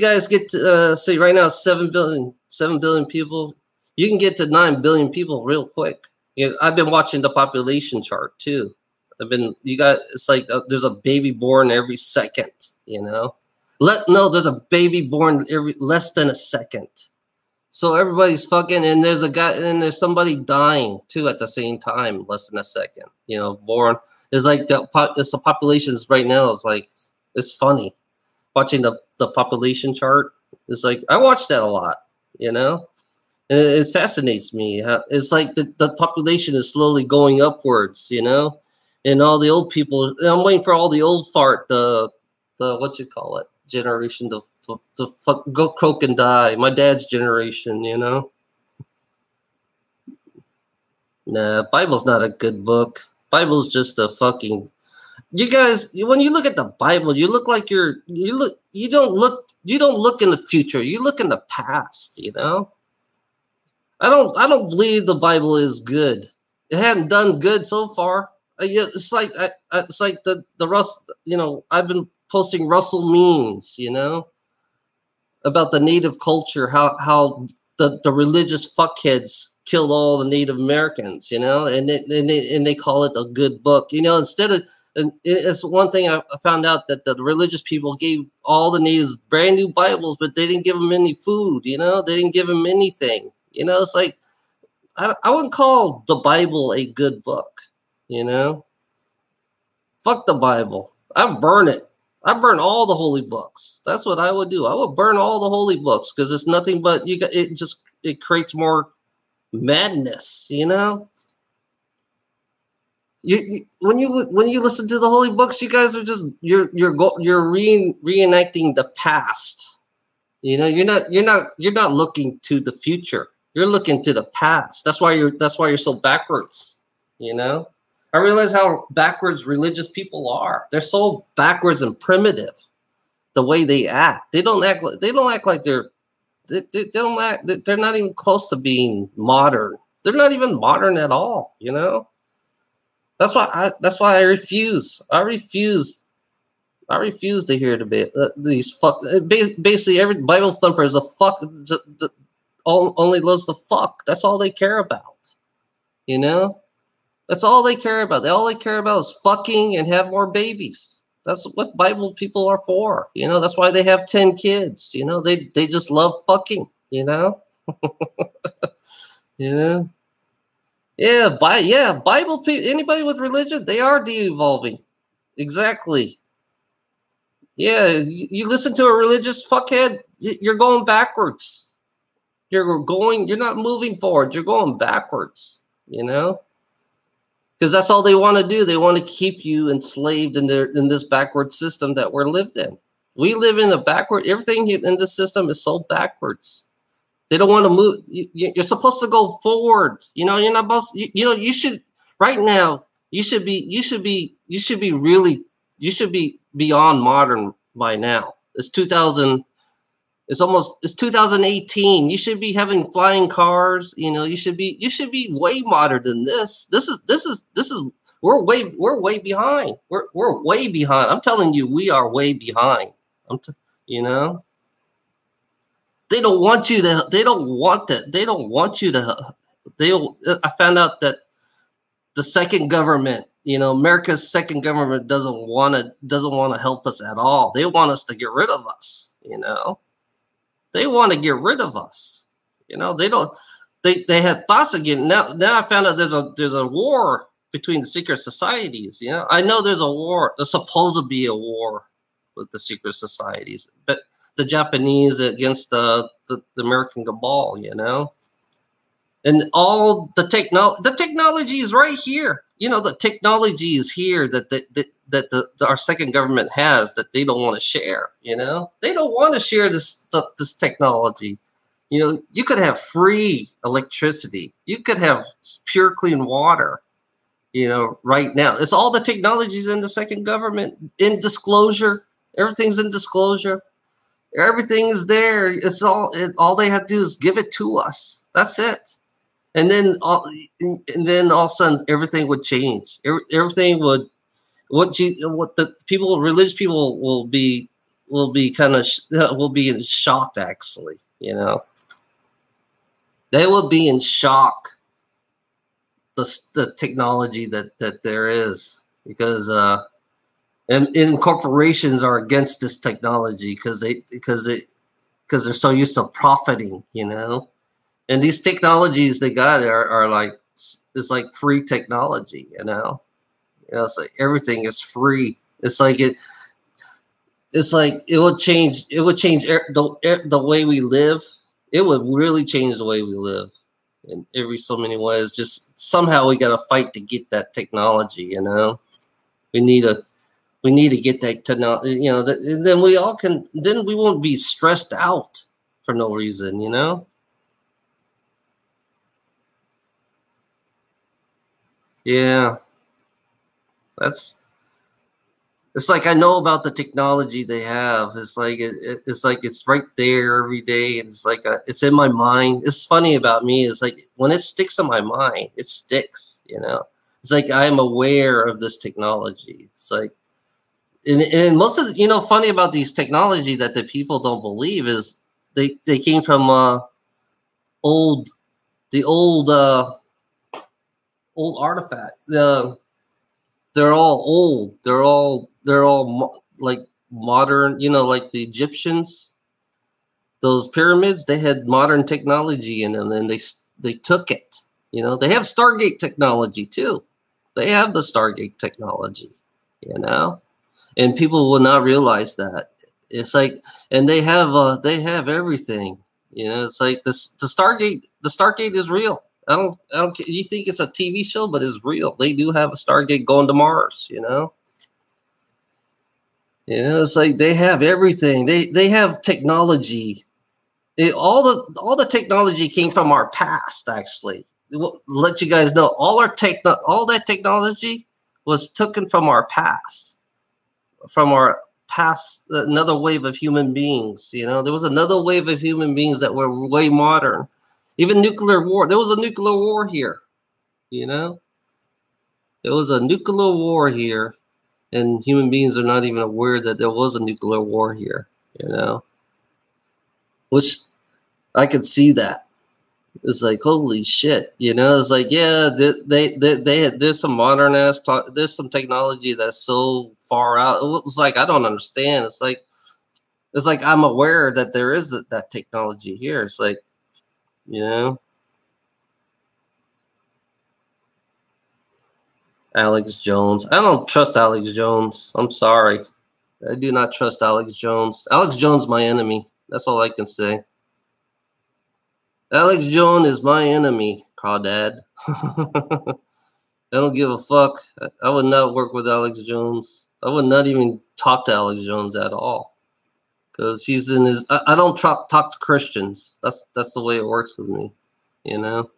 guys get to say right now 7 billion people, you can get to 9 billion people real quick. I've been watching the population chart too. It's like there's a baby born every second, there's a baby born every less than a second. So everybody's fucking, and there's a guy, and there's somebody dying too at the same time, less than a second, born. It's like the populations right now is like, it's funny watching the population chart. It's like, I watch that a lot, and it fascinates me. It's like the population is slowly going upwards, and all the old people. I'm waiting for all the old fart, the what you call it, generation to fuck, go croak and die. My dad's generation, Nah, Bible's not a good book. Bible's just a fucking. You guys, when you look at the Bible, you look like you don't look in the future. You look in the past. I don't believe the Bible is good. It hadn't done good so far. It's like the Russ. I've been posting Russell memes. About the Native culture, how the religious fuckheads killed all the Native Americans. And they call it a good book. Instead of. And it's one thing I found out, that the religious people gave all the natives brand new Bibles, but they didn't give them any food. They didn't give them anything. It's like, I wouldn't call the Bible a good book. Fuck the Bible. I burn it. I burn all the holy books. That's what I would do. I would burn all the holy books, because it's nothing but it creates more madness. When you listen to the holy books, you guys are just you're reenacting the past. You're not looking to the future. You're looking to the past. That's why you're so backwards. I realize how backwards religious people are. They're so backwards and primitive, the way they act. They don't act like they're not even close to being modern. They're not even modern at all. That's why I refuse. I refuse to hear these fuck. Basically, every Bible thumper is a fuck. Only loves the fuck. That's all they care about. That's all they care about. All they care about is fucking and have more babies. That's what Bible people are for. That's why they have 10 kids. They just love fucking. Yeah, Bible people, anybody with religion, they are de-evolving. Exactly. Yeah, you listen to a religious fuckhead, you're going backwards. You're not moving forward, you're going backwards, Because that's all they want to do. They want to keep you enslaved in this backward system that we're lived in. We live in a backward. Everything in the system is so backwards. They don't want to move. You're supposed to go forward. You're not supposed. You should right now. You should be really. You should be beyond modern by now. It's 2000. It's 2018. You should be having flying cars. You should be way modern than this. This is we're way behind. We're way behind. I'm telling you, we are way behind. You know. They don't want you to. They don't want that. They don't want you to. I found out that the second government, America's second government doesn't want to help us at all. They want us to get rid of us. They want to get rid of us. They don't. They had thoughts again. Now I found out there's a war between the secret societies. I know there's a war. There's supposed to be a war with the secret societies, but the Japanese against the American cabal, and all the technology is right here. The technology is here that our second government has that they don't want to share. They don't want to share this technology. You could have free electricity. You could have pure clean water. Right now, it's all the technologies in the second government in disclosure. Everything's in disclosure. Everything is there. It's all they have to do is give it to us. That's it. And then all of a sudden everything would change. Everything would what the people, religious people will be will be in shock. Actually, they will be in shock. The technology that there is, because and corporations are against this technology because they're so used to profiting, and these technologies they got are like, it's like free technology, it's like everything is free. It's like it would change the way we live. It would really change the way we live in every so many ways. Just somehow we got to fight to get that technology. We need to get that technology. Then we all can. Then we won't be stressed out for no reason. Yeah, it's like I know about the technology they have. It's like it's right there every day, and it's like it's in my mind. It's funny about me. It's like when it sticks in my mind, it sticks. It's like I'm aware of this technology. It's like, and most of funny about these technology that the people don't believe is they came from old artifact. They're all old. They're all like modern. Like the Egyptians, those pyramids, they had modern technology in them, and they took it. They have Stargate technology too. They have the Stargate technology. And people will not realize that. It's like, and they have everything. It's like the Stargate. The Stargate is real. I don't. You think it's a TV show, but it's real. They do have a Stargate going to Mars. It's like they have everything. They have technology. All the technology came from our past. Actually, let you guys know, all that technology was taken from our past. From our past, another wave of human beings. There was another wave of human beings that were way modern. Even nuclear war. There was a nuclear war here. There was a nuclear war here, and human beings are not even aware that there was a nuclear war here. Which I could see that. It's like, holy shit, it's like, yeah, there's some modern ass there's some technology that's so far out. It's like, I don't understand. It's like I'm aware that there is that technology here. It's like, Alex Jones. I don't trust Alex Jones. I'm sorry. I do not trust Alex Jones. Alex Jones is my enemy. That's all I can say. Alex Jones is my enemy, Crawdad. I don't give a fuck. I would not work with Alex Jones. I would not even talk to Alex Jones at all. because he's in his. I don't talk to Christians. That's the way it works with me, you know.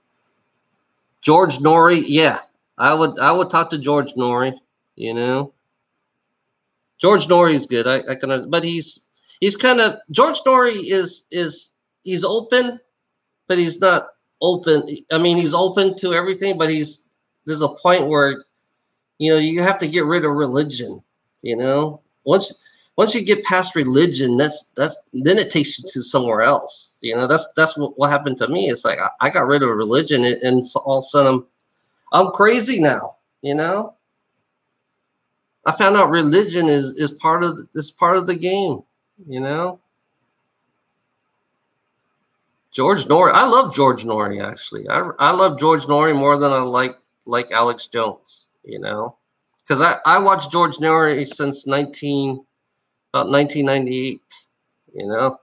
George Norrie, yeah, I would talk to George Norrie, you know. George Norrie's good. I can, but he's kind of George Norrie is he's open, but he's not open. I mean, he's open to everything, but there's a point where you have to get rid of religion. You know, once you get past religion, that's then it takes you to somewhere else. You know, that's what happened to me. It's like I got rid of religion, and so all of a sudden I'm crazy now. You know, I found out religion is part of the game. You know, George Norrie. I love George Norrie actually. I love George Norrie more than I like Alex Jones. You know, because I watched George Norrie since about 1998. You know,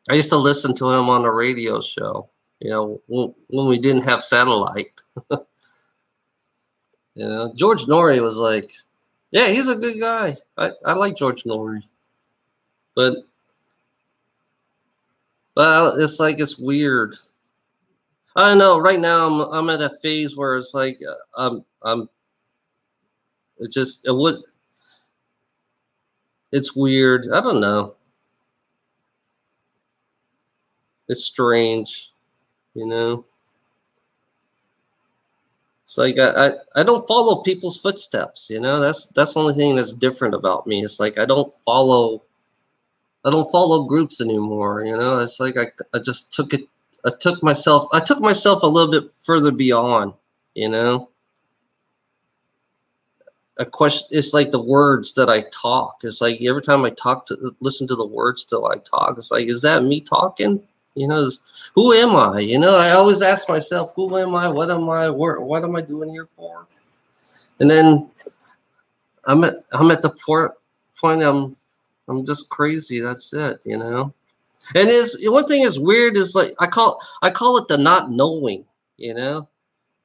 I used to listen to him on a radio show. You know, when we didn't have satellite. You know, George Norrie was like, yeah, he's a good guy. I like George Norrie, but it's like it's weird. I don't know. Right now, I'm at a phase where it's like I'm. It's weird. I don't know. It's strange, you know. It's like I don't follow people's footsteps, you know. That's the only thing that's different about me. It's like I don't follow groups anymore, you know. It's like I just took it. I took myself a little bit further beyond, you know. A question. It's like the words that I talk. It's like every time I listen to the words that I talk. It's like, is that me talking? You know, who am I? You know, I always ask myself, who am I? What am I? What am I doing here for? And then I'm at the point I'm just crazy. That's it. You know. And one thing is weird is like I call it the not knowing. You know,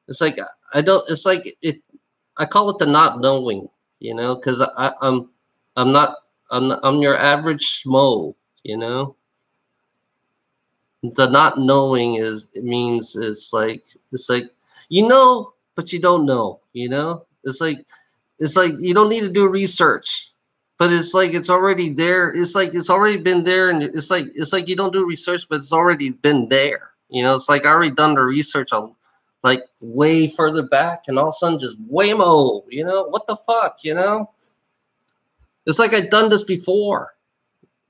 it's like I don't. It's like it. I call it the not knowing. You know, because I'm your average schmo. You know. The not knowing means it's like you know, but you don't know. You know, it's like you don't need to do research, but it's like it's already there. It's like it's already been there, and it's like you don't do research, but it's already been there. You know, it's like I already done the research on like way further back, and all of a sudden just whammo. You know, what the fuck? You know, it's like I've done this before.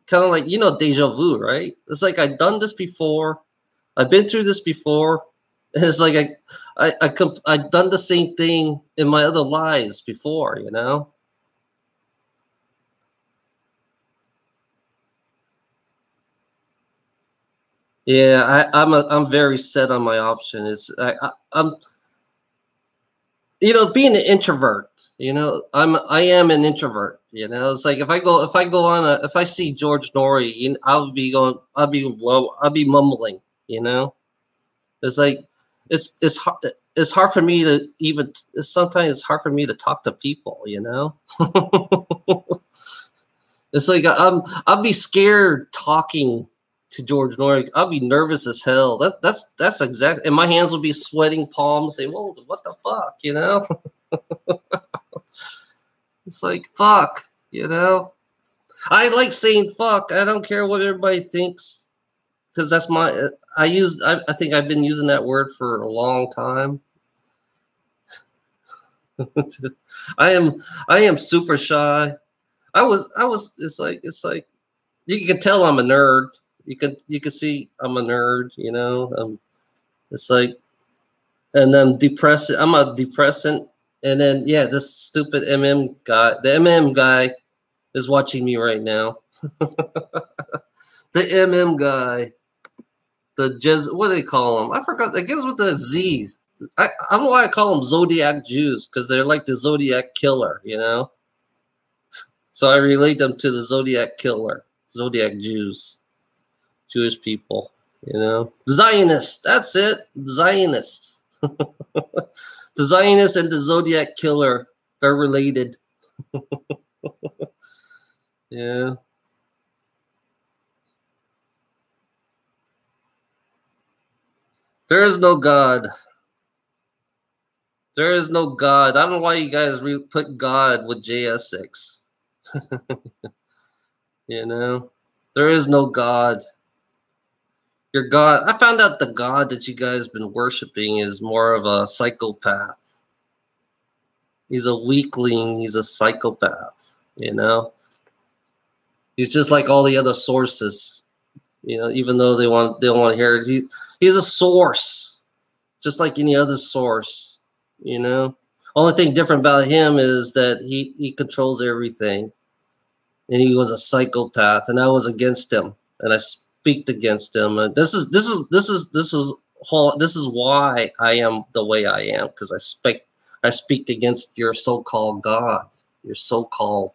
Kind of like, you know, deja vu, right? It's like I've done this before. I've been through this before. And it's like I've done the same thing in my other lives before, you know? Yeah, I'm very set on my option. I'm you know, being an introvert, you know, I am an introvert. You know, it's like if I see George Norrie, you know, I'll be mumbling. You know, it's like it's hard for me to even. Sometimes it's hard for me to talk to people. You know, it's like I'll be scared talking to George Norrie. I'll be nervous as hell. That's exactly. And my hands will be sweating, palms. Say, "Whoa, what the fuck?" You know. It's like, fuck, you know? I like saying fuck. I don't care what everybody thinks. Because that's I think I've been using that word for a long time. I am super shy. It's like, you can tell I'm a nerd. You can see I'm a nerd, you know? It's like, and I'm depressed. I'm a depressant. And then, yeah, this stupid the MM guy is watching me right now. The MM guy, what do they call him? I forgot. I guess with the Z's. I don't know why I call them Zodiac Jews, because they're like the Zodiac killer, you know? So I relate them to the Zodiac killer, Zodiac Jews, Jewish people, you know? Zionists, that's it, Zionists. The Zionist and the Zodiac killer, they're related. Yeah. There is no God. There is no God. I don't know why you guys put God with JS6. You know, there is no God. Your God. I found out the God that you guys been worshiping is more of a psychopath. He's a weakling. He's a psychopath. You know, he's just like all the other sources. You know, even though they don't want to hear it, he's a source, just like any other source. You know, only thing different about him is that he controls everything, and he was a psychopath, and I was against him, and I speak against him. And this is why I am the way I am, because I speak against your so-called God, your so-called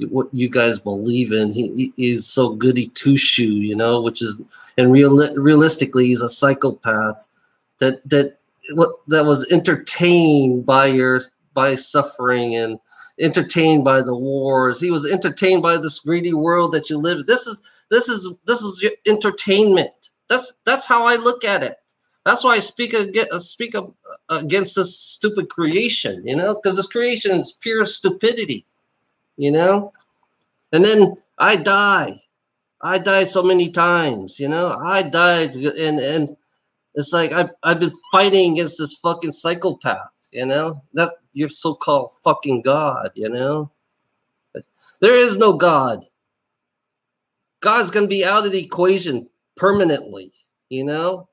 what you guys believe in. He's so goody two shoe, you know, which is, and realistically, he's a psychopath that was entertained by suffering and entertained by the wars. He was entertained by this greedy world that you live in. This is your entertainment. That's how I look at it. That's why I speak against this stupid creation, you know, because this creation is pure stupidity, you know. And then I die. I died so many times, you know. I died, and it's like I've been fighting against this fucking psychopath, you know. That your so-called fucking God, you know. There is no God. God's gonna be out of the equation permanently, you know.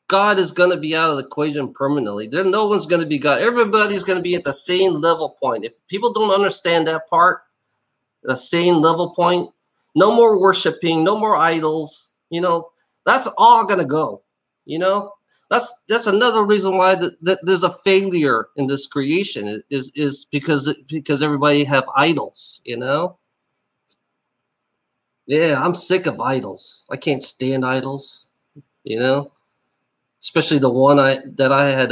God is going to be out of the equation permanently. No one's going to be God. Everybody's going to be at the same level point. If people don't understand that part, the same level point, no more worshiping, no more idols. You know, that's all going to go. You know, that's another reason why there's a failure in this creation is because everybody have idols. You know. Yeah, I'm sick of idols. I can't stand idols. You know. Especially the one I had,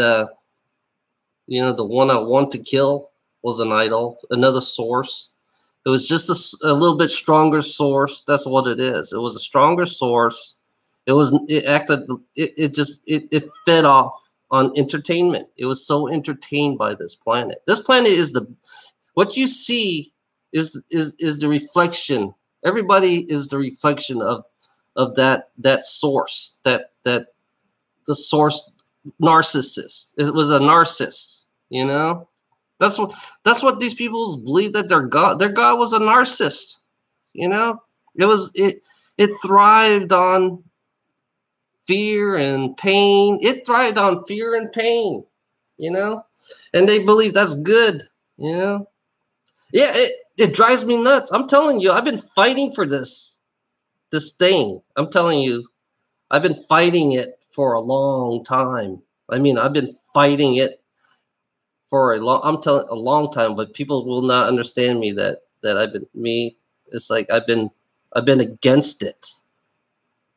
you know, the one I want to kill was an idol, another source. It was just a little bit stronger source. That's what it is. It was a stronger source. It fed off on entertainment. It was so entertained by this planet. This planet is what you see is the reflection. Everybody is the reflection of that source, that the source narcissist. It was a narcissist, you know. That's what these people believe, that their God was a narcissist, you know. It thrived on fear and pain. It thrived on fear and pain, you know, and they believe that's good, you know. Yeah, it drives me nuts. I'm telling you, I've been fighting for this thing. I'm telling you, I've been fighting it for a long time. I mean, I've been fighting it for a long time, but people will not understand me that it's like I've been against it.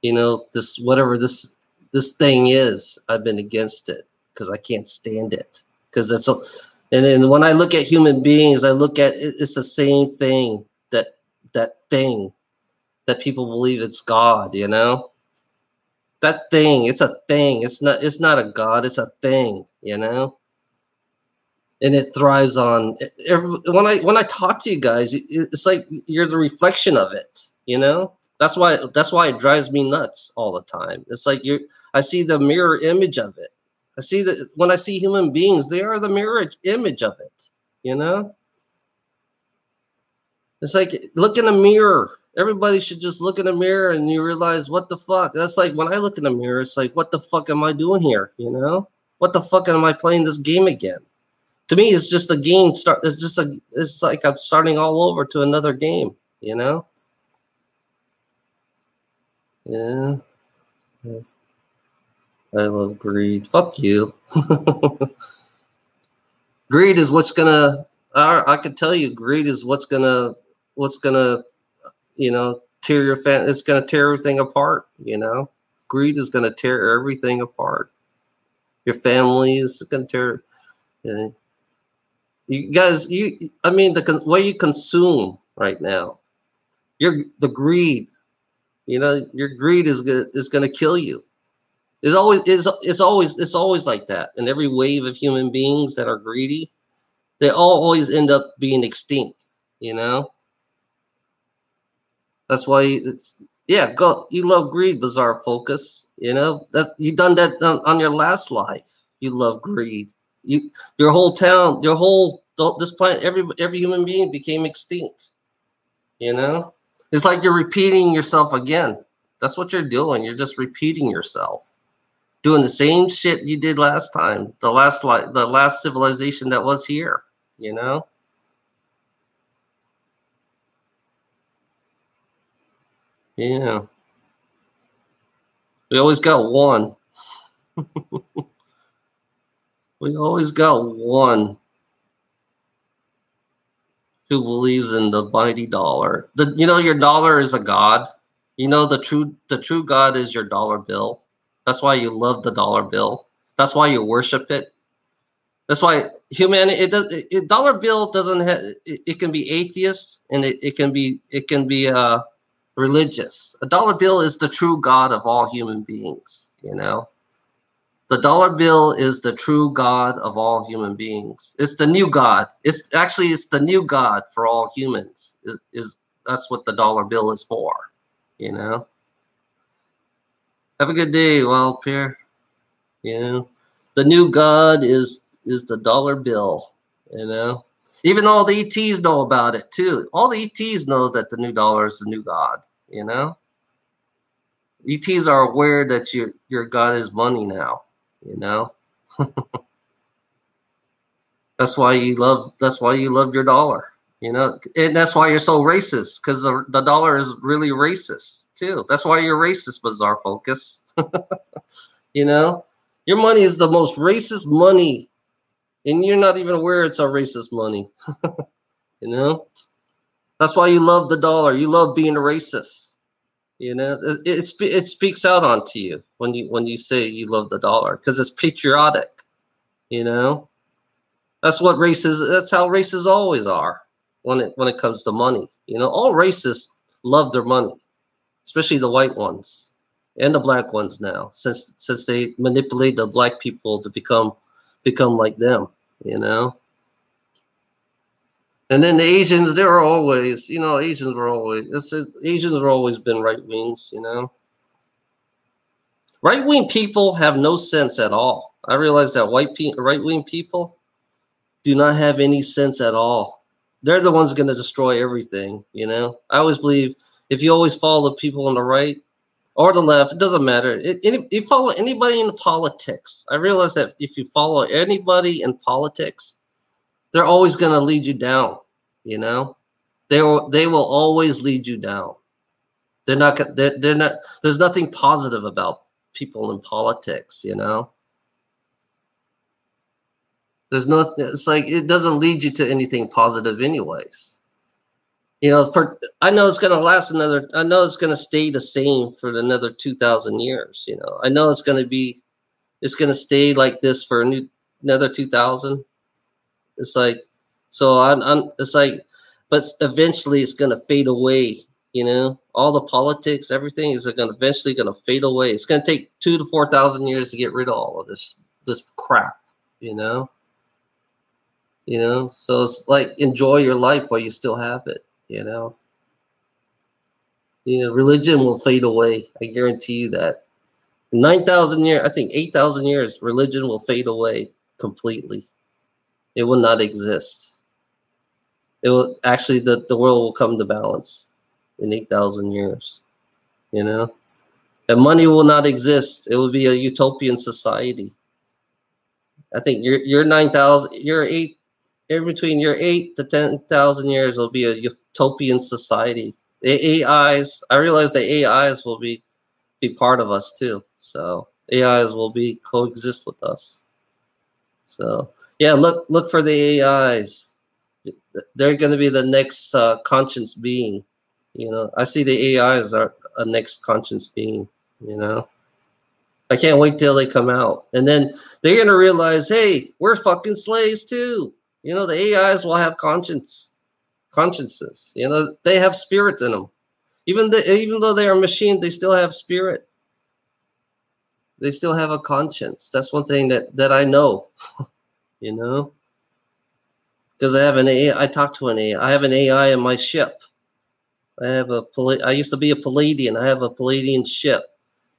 You know, whatever this thing is, I've been against it because I can't stand it. Because and then when I look at human beings, I look at it's the same thing, that thing that people believe it's God, you know. That thing, it's a thing. It's not a God. It's a thing, you know. And it thrives on when I talk to you guys, it's like you're the reflection of it, you know. That's why it drives me nuts all the time. It's like I see the mirror image of it. I see that when I see human beings, they are the mirror image of it, you know. It's like look in a mirror. Everybody should just look in the mirror and you realize what the fuck. That's like when I look in the mirror, it's like, what the fuck am I doing here? You know, what the fuck am I playing this game again? To me, it's just a game. It's like I'm starting all over to another game. You know? Yeah. Yes. I love greed. Fuck you. Greed is what's gonna. I could tell you, greed is what's gonna. You know, tear your family. It's going to tear everything apart. You know, greed is going to tear everything apart. Your family is going to tear. You know, you guys, I mean, the way you consume right now, the greed. You know, your greed is going to kill you. It's always like that. And every wave of human beings that are greedy, they all always end up being extinct. You know, that's why it's yeah. Go, you love greed, bizarre focus. You know that you done that on your last life. You love greed. Your whole town, this planet, every human being became extinct. You know, it's like you're repeating yourself again. That's what you're doing. You're just repeating yourself, doing the same shit you did last time, the last civilization that was here. You know, yeah. We always got one. We always got one who believes in the mighty dollar. Your dollar is a god. The true god is your dollar bill. That's why you love the dollar bill. That's why you worship it. That's why humanity. Dollar bill doesn't have. It can be atheist and it can be religious. A dollar bill is the true god of all human beings. The dollar bill is the true god of all human beings. It's the new god. It's the new god for all humans. Is That's what the dollar bill is for. You know. Have a good day, Wild Pear. The new god is the dollar bill. Even all the ETs know about it too. All the ETs know that the new dollar is the new god. ETs are aware that your god is money now. You know. That's why you love your dollar. And that's why you're so racist, because the dollar is really racist too. That's why you're racist, Bizarre Focus. Your money is the most racist money, and you're not even aware it's a racist money. you know that's why you love the dollar. You love being a racist. It speaks out onto you when you say you love the dollar, because it's patriotic. That's how races always are when it comes to money. All races love their money, especially the white ones and the black ones now, since they manipulate the black people to become like them. And then the Asians, they were always, Asians have always been right wings. Right wing people have no sense at all. I realize that right wing people do not have any sense at all. They're the ones going to destroy everything. I always believe if you always follow the people on the right or the left, it doesn't matter. If you follow anybody in politics, I realize that if you follow anybody in politics, they're always going to lead you down. They will always lead you down. They're not. There's nothing positive about people in politics. There's no. It's like it doesn't lead you to anything positive, anyways. I know it's going to last another. I know it's going to stay the same for another 2,000 years. I know it's going to stay like this for another 2,000. It's like, so it's like, but eventually it's going to fade away. All the politics, everything is eventually going to fade away. It's going to take 2,000 to 4,000 years to get rid of all of this crap. So it's like, enjoy your life while you still have it. Religion will fade away. I guarantee you that. In 9,000 years, I think 8,000 years, religion will fade away completely. It will not exist. It will actually, the world will come to balance in 8,000 years. And money will not exist. It will be a utopian society. I think you're 9,000. You're 8. In between your 8 to 10,000 years will be a utopian society. The AIs. I realize the AIs will be part of us too. So AIs will coexist with us. So yeah, look for the AIs. They're going to be the next conscious being. I see the AIs are a next conscious being. I can't wait till they come out, and then they're going to realize, hey, we're fucking slaves too. The AIs will have consciences. They have spirit in them. Even though they are machines, they still have spirit. They still have a conscience. That's one thing that I know, you know, because I have an AI. I talk to an AI. I have an AI in my ship. I used to be a Palladian. I have a Palladian ship,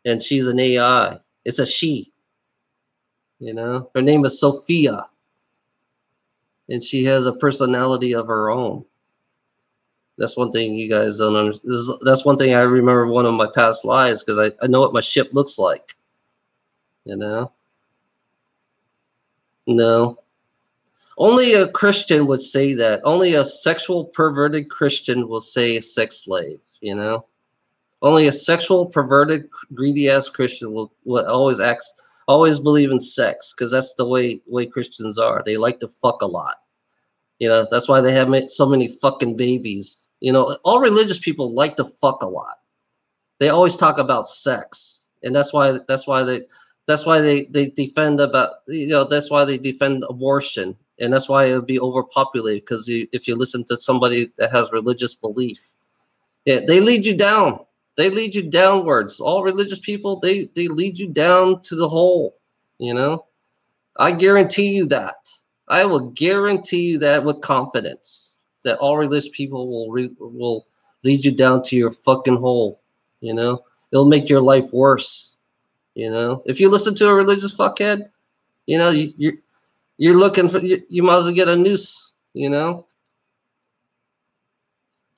and she's an AI. It's a she, you know. Her name is Sophia, and she has a personality of her own. That's one thing you guys don't understand. That's one thing I remember one of my past lives, because I know what my ship looks like, you know. No. Only a Christian would say that. Only a sexual perverted Christian will say sex slave, you know? Only a sexual perverted greedy ass Christian will always believe in sex, because that's the way Christians are. They like to fuck a lot. You know, that's why they have so many fucking babies. You know, all religious people like to fuck a lot. They always talk about sex. And that's why they defend about, you know, that's why they defend abortion. And that's why it would be overpopulated, because if you listen to somebody that has religious belief, yeah, they lead you down. They lead you downwards. All religious people, they lead you down to the hole, you know? I guarantee you that. I will guarantee you that with confidence, that all religious people will lead you down to your fucking hole, you know? It'll make your life worse, you know? If you listen to a religious fuckhead, you know, you're looking for, you might as well get a noose, you know?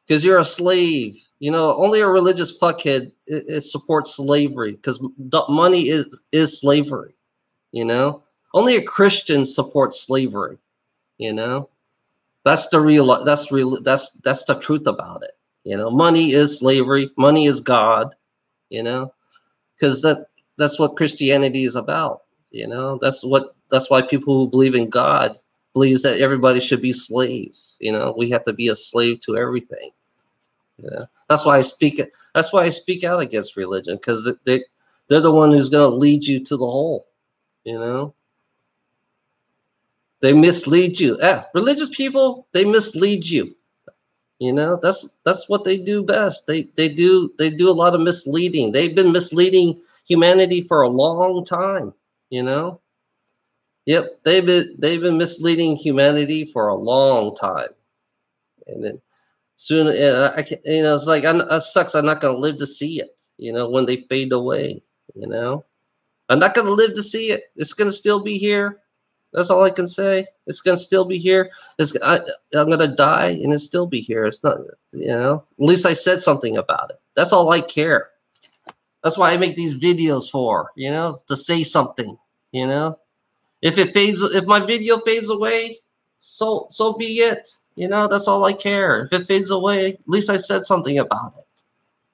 Because you're a slave. You know, only a religious fuckhead it supports slavery, because money is slavery, you know? Only a Christian supports slavery, you know? That's the truth about it. You know, money is slavery, money is God, you know? Because that's what Christianity is about, you know? That's why people who believe in God believes that everybody should be slaves, you know? We have to be a slave to everything. Yeah, that's why I speak. That's why I speak out against religion, because they're the one who's going to lead you to the hole. You know, they mislead you. Religious people, they mislead you. You know, that's what they do best. They do a lot of misleading. They've been misleading humanity for a long time. You know, yep, they've been misleading humanity for a long time, and then. Soon, I can, you know, it's like it sucks. I'm not going to live to see it. You know, when they fade away. You know, I'm not going to live to see it. It's going to still be here. That's all I can say. It's going to still be here. I'm going to die, and it'll still be here. It's not, you know. At least I said something about it. That's all I care. That's why I make these videos for. You know, to say something. You know, if my video fades away, so be it. You know, that's all I care. If it fades away, at least I said something about it.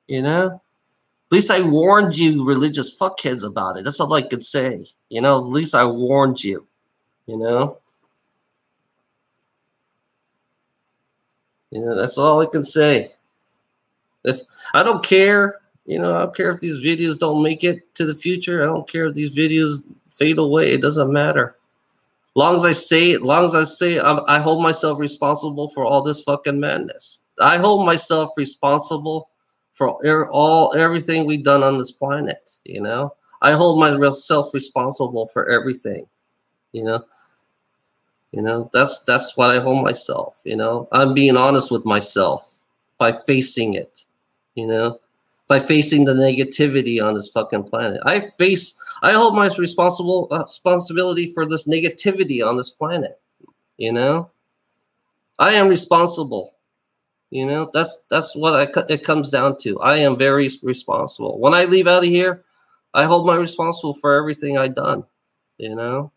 You know? At least I warned you religious fuckheads about it. That's all I could say. You know, at least I warned you. You know? You know, that's all I can say. If I don't care, you know, I don't care if these videos don't make it to the future. I don't care if these videos fade away. It doesn't matter. Long as I say, I hold myself responsible for all this fucking madness. I hold myself responsible for everything we've done on this planet. You know, I hold myself responsible for everything. You know, that's what I hold myself. You know, I'm being honest with myself by facing it. You know, by facing the negativity on this fucking planet. I hold my responsibility for this negativity on this planet. You know, I am responsible. You know, that's what it comes down to. I am very responsible. When I leave out of here, I hold my responsible for everything I've done. You know,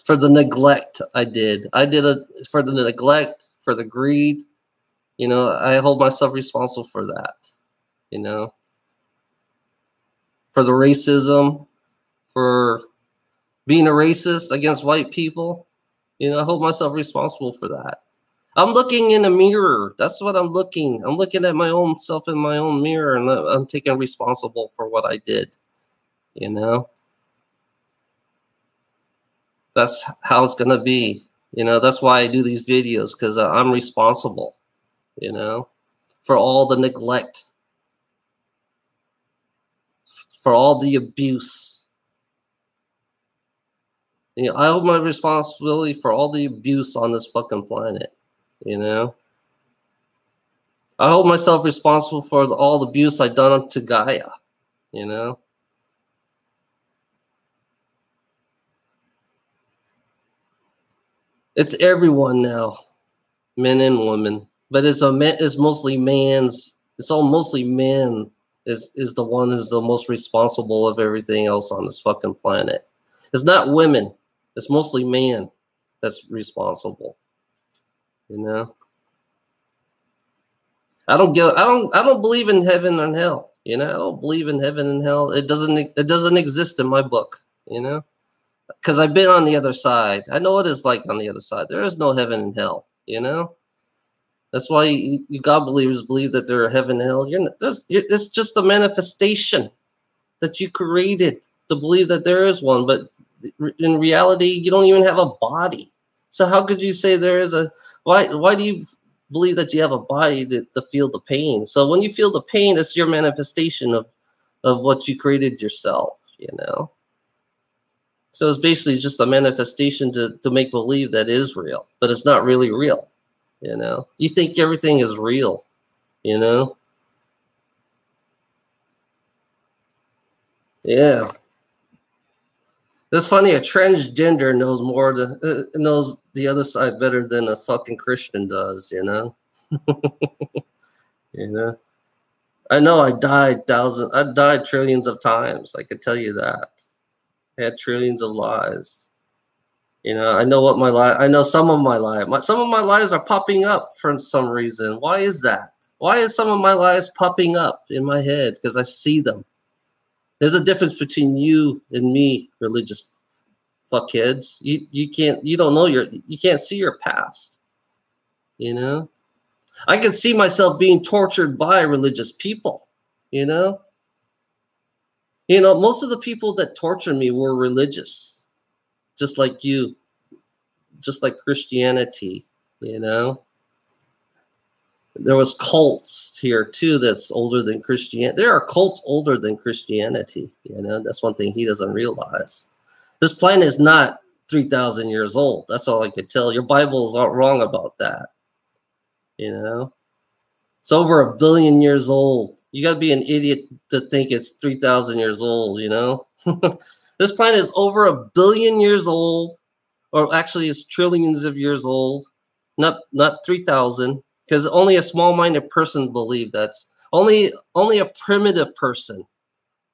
for the neglect I did it for the neglect, for the greed. You know, I hold myself responsible for that. You know, for the racism, for being a racist against white people. You know, I hold myself responsible for that. I'm looking in a mirror. That's what I'm looking. I'm looking at my own self in my own mirror, and I'm taking responsible for what I did. You know, that's how it's going to be. You know, that's why I do these videos, because I'm responsible, you know, for all the neglect, for all the abuse. You know, I hold my responsibility for all the abuse on this fucking planet. You know, I hold myself responsible for all the abuse I've done to Gaia. You know, it's everyone now, men and women. But it's mostly man's. It's all mostly men is the one who's the most responsible of everything else on this fucking planet. It's not women. It's mostly man that's responsible. You know, I don't believe in heaven and hell. You know, I don't believe in heaven and hell. It doesn't exist in my book. You know, because I've been on the other side. I know what it's like on the other side. There is no heaven and hell. You know. That's why you God believers believe that there are heaven and hell. It's just a manifestation that you created to believe that there is one. But in reality, you don't even have a body. So how could you say there is a... Why do you believe that you have a body to feel the pain? So when you feel the pain, it's your manifestation of what you created yourself, you know? So it's basically just a manifestation to make believe that is real. But it's not really real. You know, you think everything is real, you know? Yeah. It's funny, a transgender knows the other side better than a fucking Christian does, you know? You know? I know I died trillions of times. I could tell you that. I had trillions of lies. You know, I know some of my lies. Some of my lies are popping up for some reason. Why is that? Why is some of my lies popping up in my head? Because I see them. There's a difference between you and me, religious fuckheads. You can't see your past. You know? I can see myself being tortured by religious people, you know? You know, most of the people that tortured me were religious. Just like you, just like Christianity, you know. There was cults here too that's older than Christianity. There are cults older than Christianity, you know. That's one thing he doesn't realize. This planet is not 3,000 years old. That's all I could tell. Your Bible is all wrong about that, you know. It's over 1 billion years old. You got to be an idiot to think it's 3,000 years old, you know. This planet is over 1 billion years old, or actually it's trillions of years old, not 3,000, because only a small-minded person believe that's only a primitive person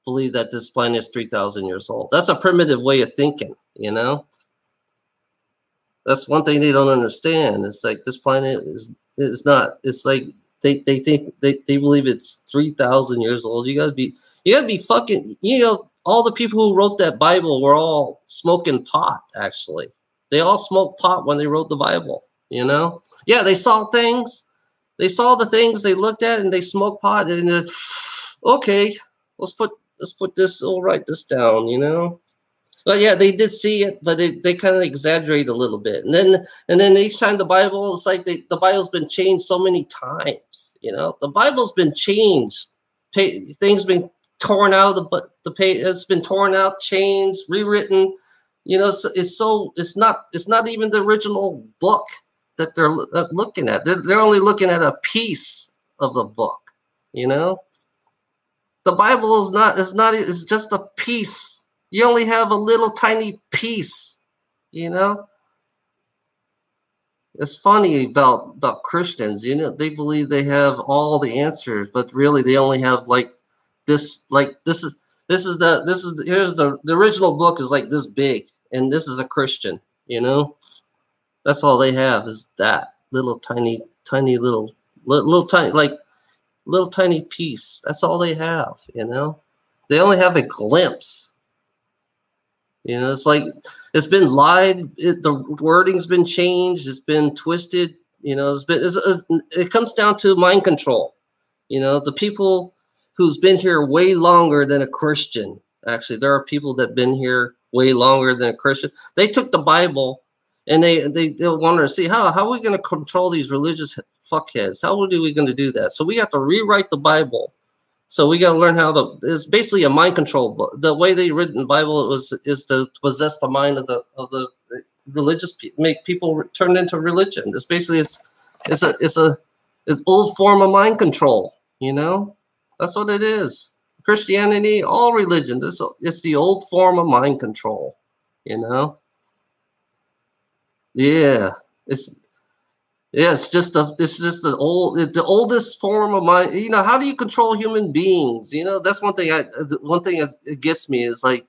believe that this planet is 3,000 years old. That's a primitive way of thinking, you know. That's one thing they don't understand. It's like this planet is not. It's like they think they believe it's 3,000 years old. You gotta be fucking, you know. All the people who wrote that Bible were all smoking pot, actually. They all smoked pot when they wrote the Bible, you know? Yeah, they saw things. They saw the things they looked at and they smoked pot and okay, let's put this, we'll write this down, you know? But yeah, they did see it, but they kind of exaggerate a little bit. And then each time the Bible, it's like the Bible's been changed so many times, you know? The Bible's been changed. Things been torn out of the page. It's been torn out, changed, rewritten. You know, it's not even the original book that they're looking at. They're only looking at a piece of the book. You know, the Bible it's just a piece. You only have a little tiny piece. You know, it's funny about Christians. You know, they believe they have all the answers, but really they only have here's the original book is like this big, and this is a Christian, you know. That's all they have is that little tiny piece. That's all they have, you know. They only have a glimpse. You know, it's like it's been lied. The wording's been changed. It's been twisted. You know, it comes down to mind control. You know, the people who's been here way longer than a Christian. Actually, there are people that have been here way longer than a Christian. They took the Bible and they wanted to see how are we going to control these religious fuckheads? How are we going to do that? So we have to rewrite the Bible So we got to learn how to. It's basically a mind control book. The way they written the Bible is to possess the mind of the religious people, make people turn into religion. It's basically it's old form of mind control. You know, that's what it is. Christianity, all religions, it's the old form of mind control. You know, yeah, it's just the oldest form of mind. You know, how do you control human beings? You know, that's one thing that gets me is like,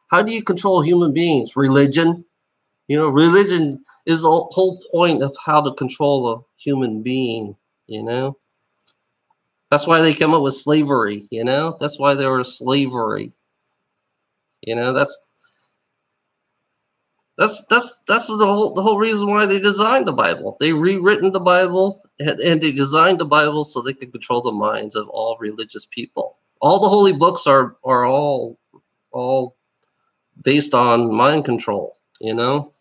how do you control human beings? Religion. You know, religion is the whole point of how to control a human being. You know, that's why they come up with slavery. You know, that's why there was slavery. You know, that's the whole reason why they designed the Bible. They rewritten the Bible and they designed the Bible so they could control the minds of all religious people. All the holy books are all based on mind control. You know,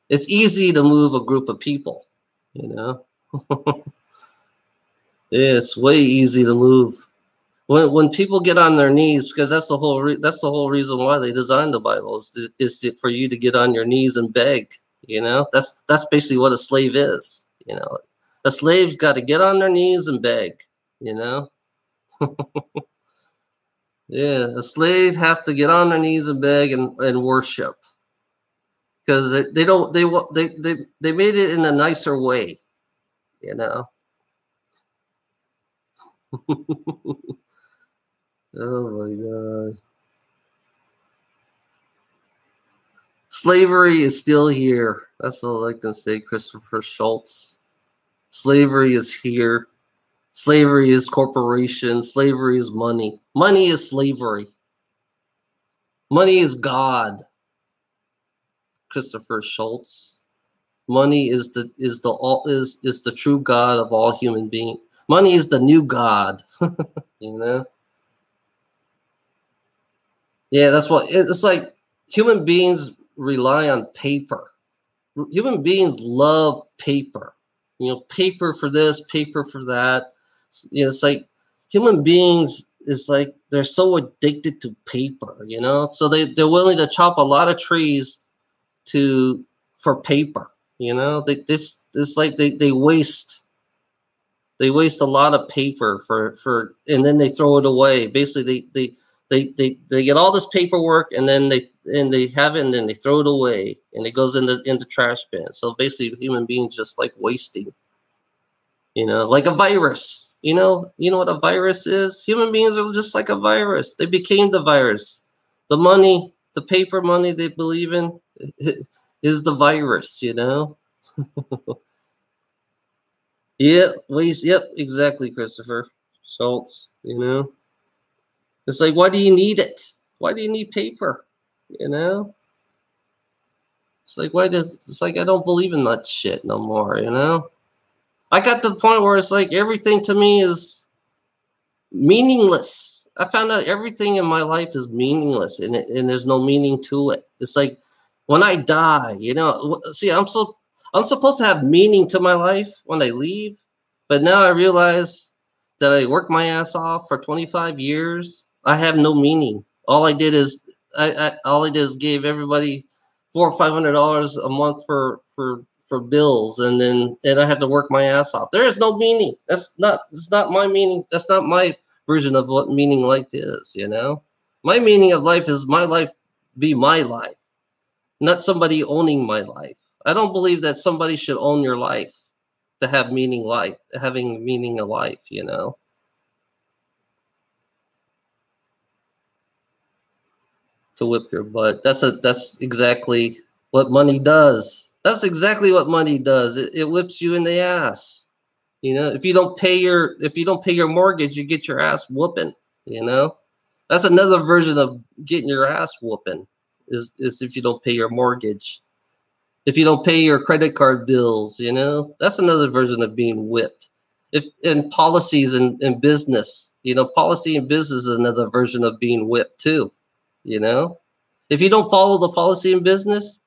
it's easy to move a group of people. You know, it's way easy to move. When people get on their knees, because that's the whole reason why they designed the Bible is for you to get on your knees and beg. You know, that's basically what a slave is. You know, a slave's got to get on their knees and beg. You know, yeah, a slave have to get on their knees and beg and worship because they made it in a nicer way. You know. Oh my God. Slavery is still here. That's all I can say, Christopher Schultz. Slavery is here. Slavery is corporation. Slavery is money. Money is slavery. Money is God. Christopher Schultz. Money is the true God of all human beings. Money is the new God. You know? Yeah, that's what it's like. Human beings rely on paper. Human beings love paper. You know, paper for this, paper for that. You know, it's like human beings is like they're so addicted to paper. You know, so they're willing to chop a lot of trees for paper. You know, it's like they waste. They waste a lot of paper for and then they throw it away. Basically, they get all this paperwork and then they have it and then they throw it away and it goes in the trash bin. So basically, human beings just like wasting. You know, like a virus. You know what a virus is? Human beings are just like a virus. They became the virus. The money, the paper money they believe in, is the virus. You know. Yeah, waste. Yep, exactly, Christopher Schultz. You know, it's like, why do you need it? Why do you need paper? You know, it's like it's like I don't believe in that shit no more. You know, I got to the point where it's like everything to me is meaningless. I found out everything in my life is meaningless, and there's no meaning to it. It's like when I die, you know. See, I'm supposed to have meaning to my life when I leave, but now I realize that I worked my ass off for 25 years. I have no meaning. All I did is gave everybody $400 or $500 a month for bills, and I had to work my ass off. There is no meaning. It's not my meaning. That's not my version of what meaning life is. You know, my meaning of life is my life be my life, not somebody owning my life. I don't believe that somebody should own your life to have having meaning of life, you know. To whip your butt. That's exactly what money does. That's exactly what money does. It whips you in the ass. You know, if you don't pay your mortgage, you get your ass whooping, you know. That's another version of getting your ass whooping is if you don't pay your mortgage. If you don't pay your credit card bills, you know, that's another version of being whipped. If in policies and business, you know, policy and business is another version of being whipped too, you know. If you don't follow the policy in business,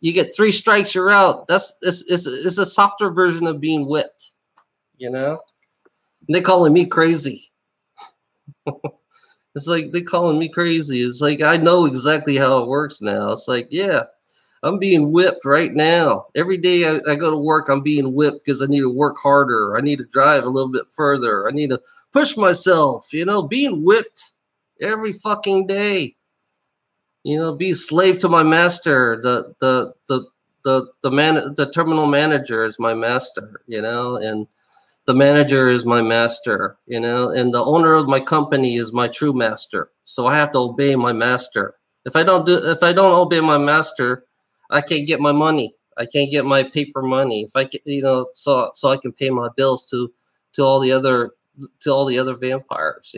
you get 3 strikes, you're out. It's a softer version of being whipped, you know. And they calling me crazy. It's like they calling me crazy. It's like I know exactly how it works now. It's like, yeah, I'm being whipped right now. Every day I go to work, I'm being whipped because I need to work harder. I need to drive a little bit further. I need to push myself, being whipped every fucking day. Be a slave to my master. The terminal manager is my master, and the manager is my master, and the owner of my company is my true master. So I have to obey my master. If I don't obey my master, I can't get my money. I can't get my paper money. If I get, so I can pay my bills to all the other vampires.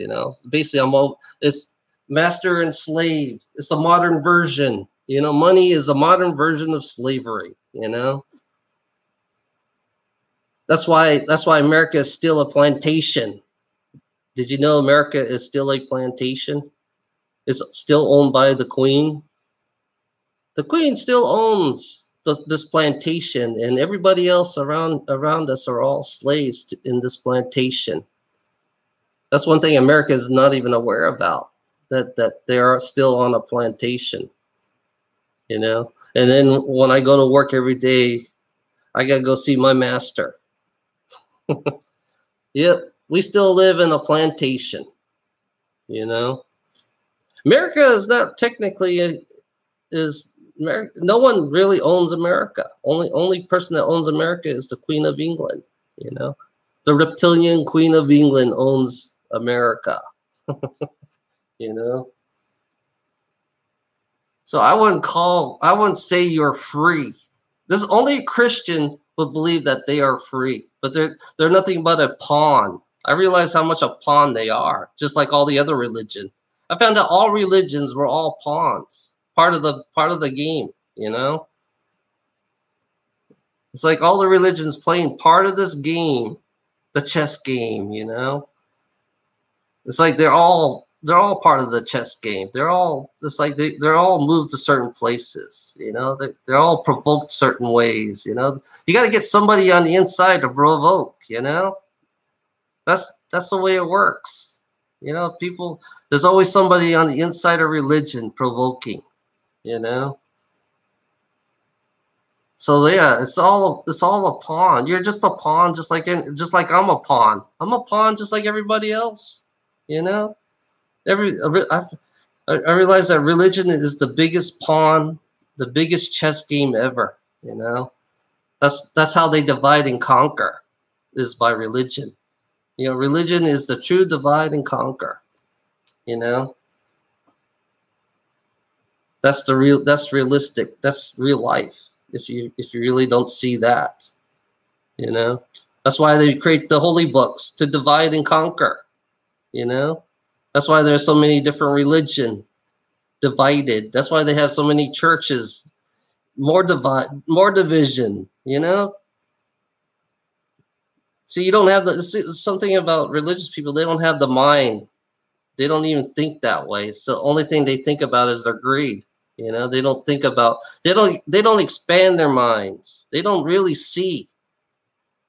Basically, it's master and slave. It's the modern version. Money is the modern version of slavery. That's why America is still a plantation. Did you know America is still a plantation? It's still owned by the Queen. The Queen still owns this plantation, and everybody else around us are all slaves in this plantation. That's one thing America is not even aware about, that they are still on a plantation. And then when I go to work every day, I got to go see my master. Yep, we still live in a plantation. America is not technically is America. No one really owns America. Only person that owns America is the Queen of England. The reptilian Queen of England owns America. So I wouldn't say you're free. This only a Christian would believe that they are free, but they're nothing but a pawn. I realize how much a pawn they are, just like all the other religion. I found out all religions were all pawns, part of the game. It's like all the religions playing part of this game, the chess game. It's like they're all part of the chess game. They're all they're all moved to certain places. They're all provoked certain ways. You got to get somebody on the inside to provoke. That's the way it works. People. There's always somebody on the inside of religion provoking. So yeah, it's all a pawn. You're just a pawn, just like I'm a pawn. I'm a pawn, just like everybody else. I realize that religion is the biggest pawn, the biggest chess game ever. That's how they divide and conquer, is by religion. Religion is the true divide and conquer. That's realistic. That's real life. If you really don't see that, that's why they create the holy books, to divide and conquer. That's why there's so many different religion divided. That's why they have so many churches, more division. See, you don't have something about religious people. They don't have the mind. They don't even think that way. So the only thing they think about is their greed. They don't think about, they don't expand their minds. They don't really see.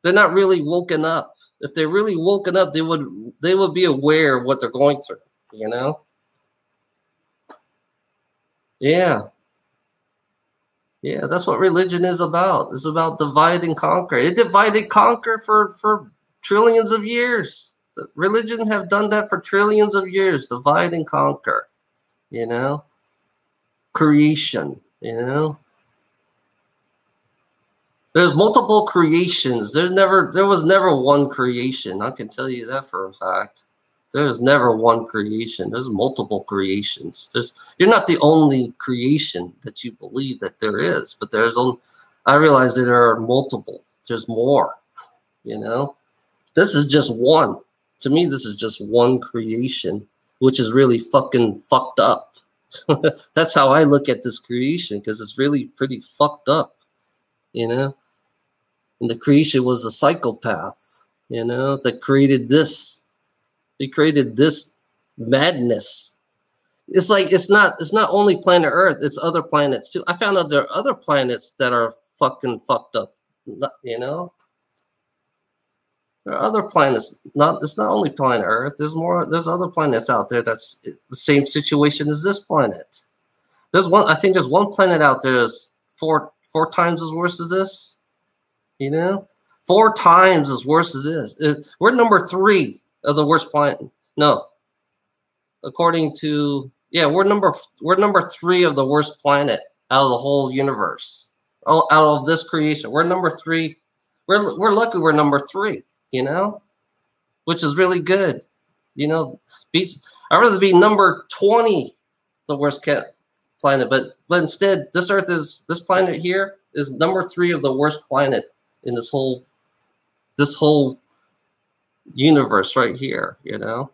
They're not really woken up. If they're really woken up, they would be aware of what they're going through. Yeah. Yeah, that's what religion is about. It's about divide and conquer. It divided and conquer for trillions of years. Religion have done that for trillions of years. Divide and conquer. Creation. There's multiple creations. There was never one creation. I can tell you that for a fact. There is never one creation. There's multiple creations. You're not the only creation that you believe that there is, but I realize that there are multiple. There's more. This is just one. To me, this is just one creation, which is really fucking fucked up. That's how I look at this creation, because it's really pretty fucked up. And the creation was a psychopath, that created this. He created this madness. It's like it's not only planet Earth, it's other planets too. I found out there are other planets that are fucking fucked up, There are other planets. It's not only planet Earth. There's more. There's other planets out there that's the same situation as this planet. There's one. I think there's one planet out there that's four times as worse as this. You know, 4 times as worse as this. We're number 3 of the worst planet. No, according to we're number 3 of the worst planet out of the whole universe. Out of this creation, we're number 3. We're lucky we're number 3. You know, which is really good. You know, I'd rather be number 20, the worst planet, but instead, this planet here is number 3 of the worst planet in this whole universe right here. You know,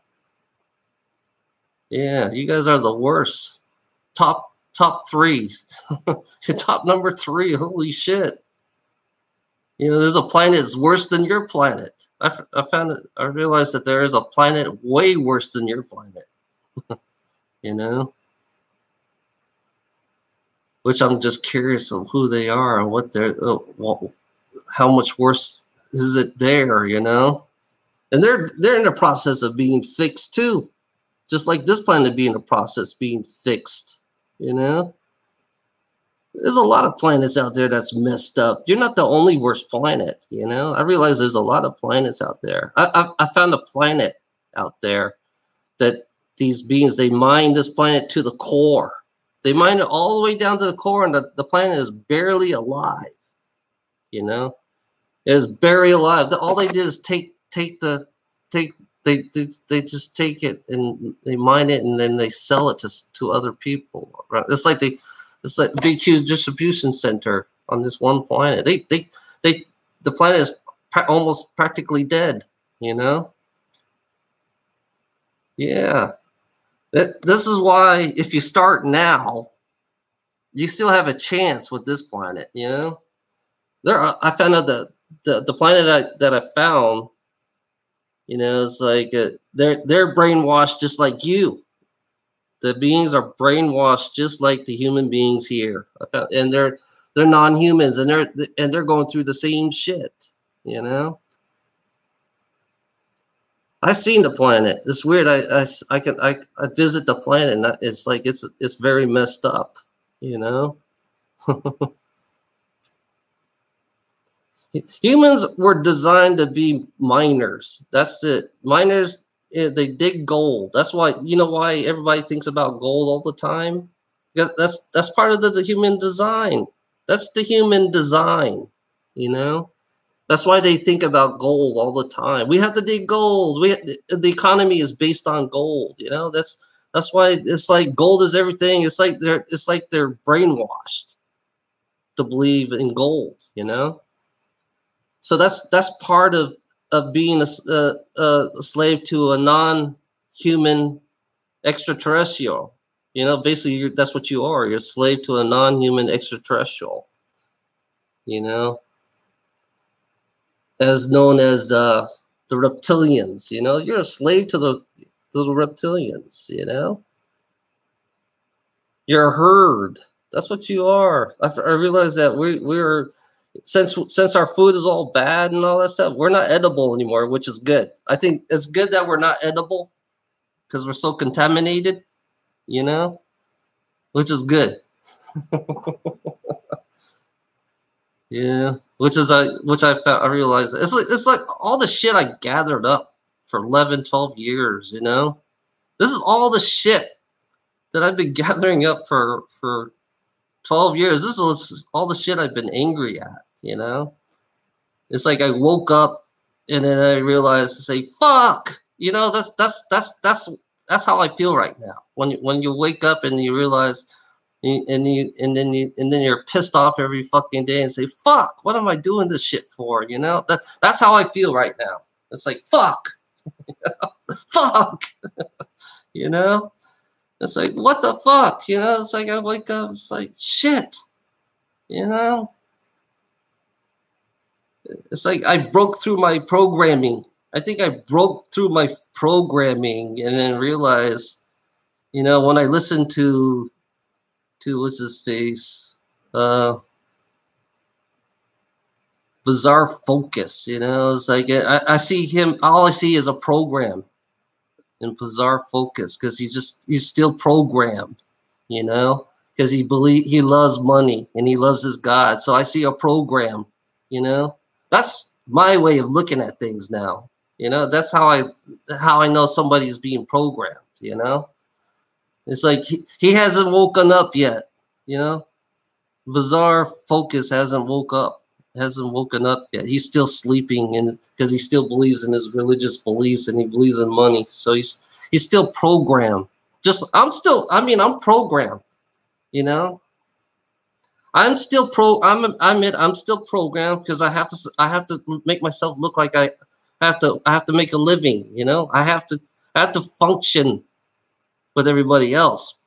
yeah, you guys are the worst. Top 3, top number 3. Holy shit! You know, there's a planet that's worse than your planet. I realized that there is a planet way worse than your planet. You know, which I'm just curious of who they are and what they're, how much worse is it there? You know, and they're in the process of being fixed too, just like this planet being in the process being fixed. You know. There's a lot of planets out there that's messed up. You're not the only worst planet, you know? I realize there's a lot of planets out there. I found a planet out there that these beings, they mine this planet to the core. They mine it all the way down to the core, and the planet is barely alive, you know? It is barely alive. All they did is they just take it and they mine it and then they sell it to other people. Right? It's like a big, huge distribution center on this one planet. The planet is almost practically dead, you know? Yeah. This is why if you start now, you still have a chance with this planet, you know? I found out that the planet that I found, you know, it's like they're brainwashed just like you. The beings are brainwashed just like the human beings here, and they're non-humans, and they're going through the same shit. You know, I've seen the planet. It's weird. I visit the planet, and it's like it's very messed up. You know, humans were designed to be miners. That's it. Miners. They dig gold. That's why, you know, why everybody thinks about gold all the time. That's part of the human design. That's the human design. You know, that's why they think about gold all the time. We have to dig gold. The economy is based on gold. You know, that's why it's like gold is everything. It's like they're brainwashed to believe in gold. You know, so that's part of being a slave to a non-human extraterrestrial. You know, basically that's what you are. You're a slave to a non-human extraterrestrial. You know, as known as the reptilians. You know, you're a slave to the reptilians. You know, you're a herd. That's what you are. I realize that we're since our food is all bad and all that stuff, we're not edible anymore, which is good. I think it's good that we're not edible because we're so contaminated, you know, which is good. Yeah, which I found. I realized it's like all the shit I gathered up for 11, 12 years, you know. This is all the shit that I've been gathering up for 12 years. This is all the shit I've been angry at, you know? It's like I woke up and then I realized to say, fuck, you know, that's how I feel right now. When you wake up and you realize and then you're pissed off every fucking day and say, fuck, what am I doing this shit for? You know? That's how I feel right now. It's like, fuck. Fuck. You know? It's like, what the fuck? You know, it's like I wake up, it's like, shit. You know? It's like I broke through my programming. I think I broke through my programming and then realized, you know, when I listened to what's his face? bizarre focus. It's like I see him. All I see is a program in bizarre focus because he's still programmed. Because he loves money and he loves his God. So I see a program. That's my way of looking at things now. That's how I know somebody's being programmed. It's like he hasn't woken up yet. Bizarre focus hasn't woken up yet. He's still sleeping, and because he still believes in his religious beliefs and he believes in money. So he's still programmed. I'm programmed. I'm still I'm still programmed because I have to make myself look like I have to make a living. I have to function with everybody else.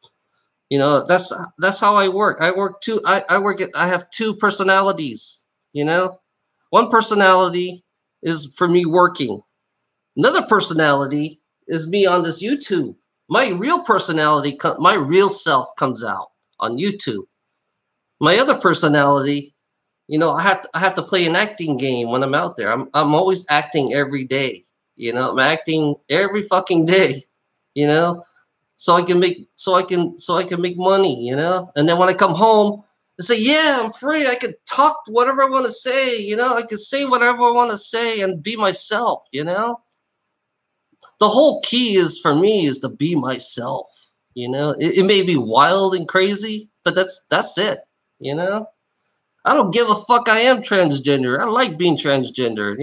That's how I work. I have two personalities. One personality is for me working. Another personality is me on this YouTube. My real personality, my real self comes out on YouTube. My other personality, I have to play an acting game when I'm out there. I'm always acting every day. I'm acting every fucking day. So I can make money. And then when I come home, I say, yeah, I'm free. I can talk whatever I want to say. I can say whatever I want to say and be myself. The whole key for me is to be myself. It may be wild and crazy, but that's it. I don't give a fuck. I am transgender. I like being transgender.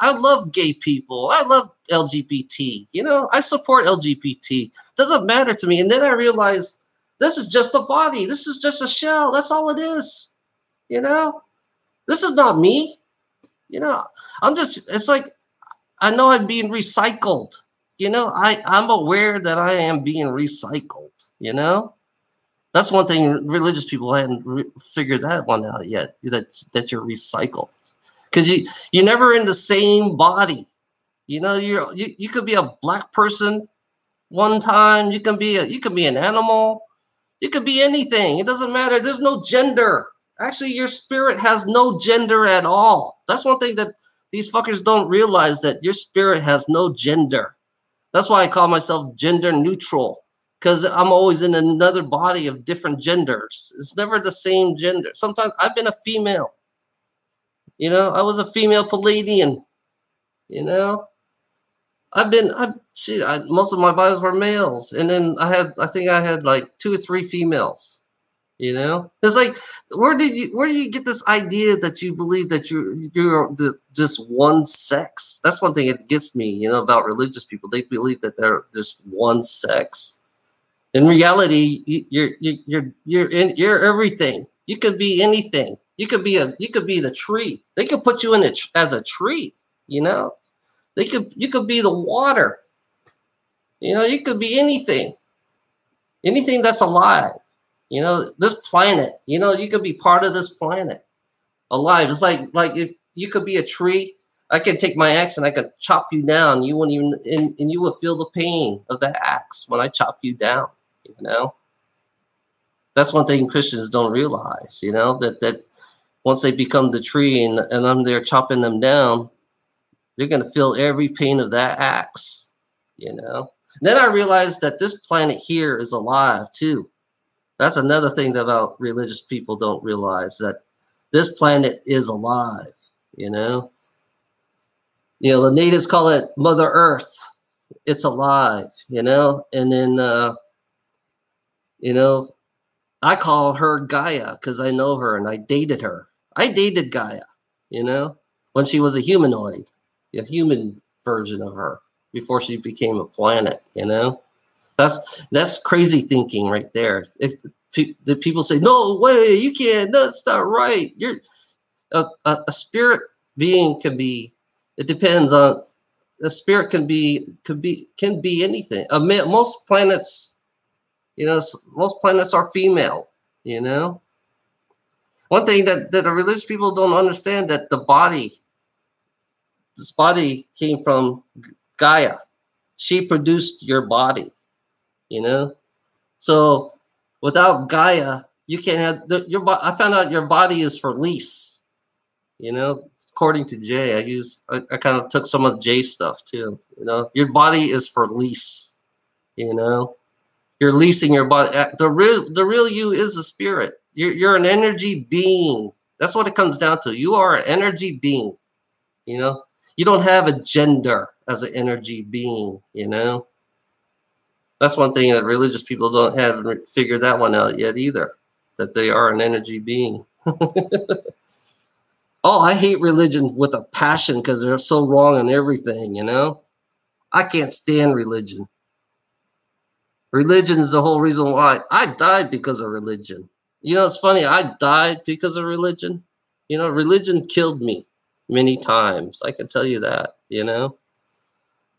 I love gay people. I love LGBT. I support LGBT. Doesn't matter to me. And then I realize this is just a body. This is just a shell. That's all it is. This is not me. It's like, I know I'm being recycled. I'm aware that I am being recycled. That's one thing religious people hadn't figured that one out yet, that you're recycled. Because you're never in the same body. You could be a black person one time, you can be an animal, you could be anything. It doesn't matter. There's no gender. Actually, your spirit has no gender at all. That's one thing that these fuckers don't realize, that your spirit has no gender. That's why I call myself gender neutral. Because I'm always in another body of different genders. It's never the same gender. Sometimes I've been a female. I was a female Palladian. Most of my bodies were males, and then I think I had like 2 or 3 females. It's like, where do you get this idea that you believe that you're just one sex? That's one thing that gets me, about religious people. They believe that they're just one sex. In reality, you're everything. You could be anything. You could be the tree. They could put you in as a tree. You could be the water. You could be anything. Anything that's alive. This planet. You could be part of this planet. Alive. It's like if you could be a tree. I could take my axe and I could chop you down. You wouldn't even, and you would feel the pain of the axe when I chop you down. That's one thing Christians don't realize. That once they become the tree and I'm there chopping them down, they're going to feel every pain of that axe. Then I realized that this planet here is alive too. That's another thing that about religious people don't realize, that this planet is alive. The natives call it Mother Earth. It's alive. And then I call her Gaia because I know her and I dated her. I dated Gaia, when she was a humanoid, a human version of her before she became a planet. That's crazy thinking right there. If the people say, no way, you can't, that's not right. You're a spirit being can be. It depends on the spirit can be anything. Most planets. Most planets are female. One thing that the religious people don't understand, that this body came from Gaia. She produced your body. So without Gaia, you can't have your body. I found out your body is for lease. You know, according to Jay, I kind of took some of Jay's stuff too. You know, your body is for lease. You know, you're leasing your body. The real you is a spirit. You're an energy being. That's what it comes down to. You are an energy being. You know, you don't have a gender as an energy being. You know, that's one thing that religious people haven't figured that one out yet either. That they are an energy being. Oh, I hate religion with a passion because they're so wrong on everything. You know, I can't stand religion. Religion is the whole reason why I died because of religion. You know, it's funny. I died because of religion. You know, religion killed me many times. I can tell you that. You know,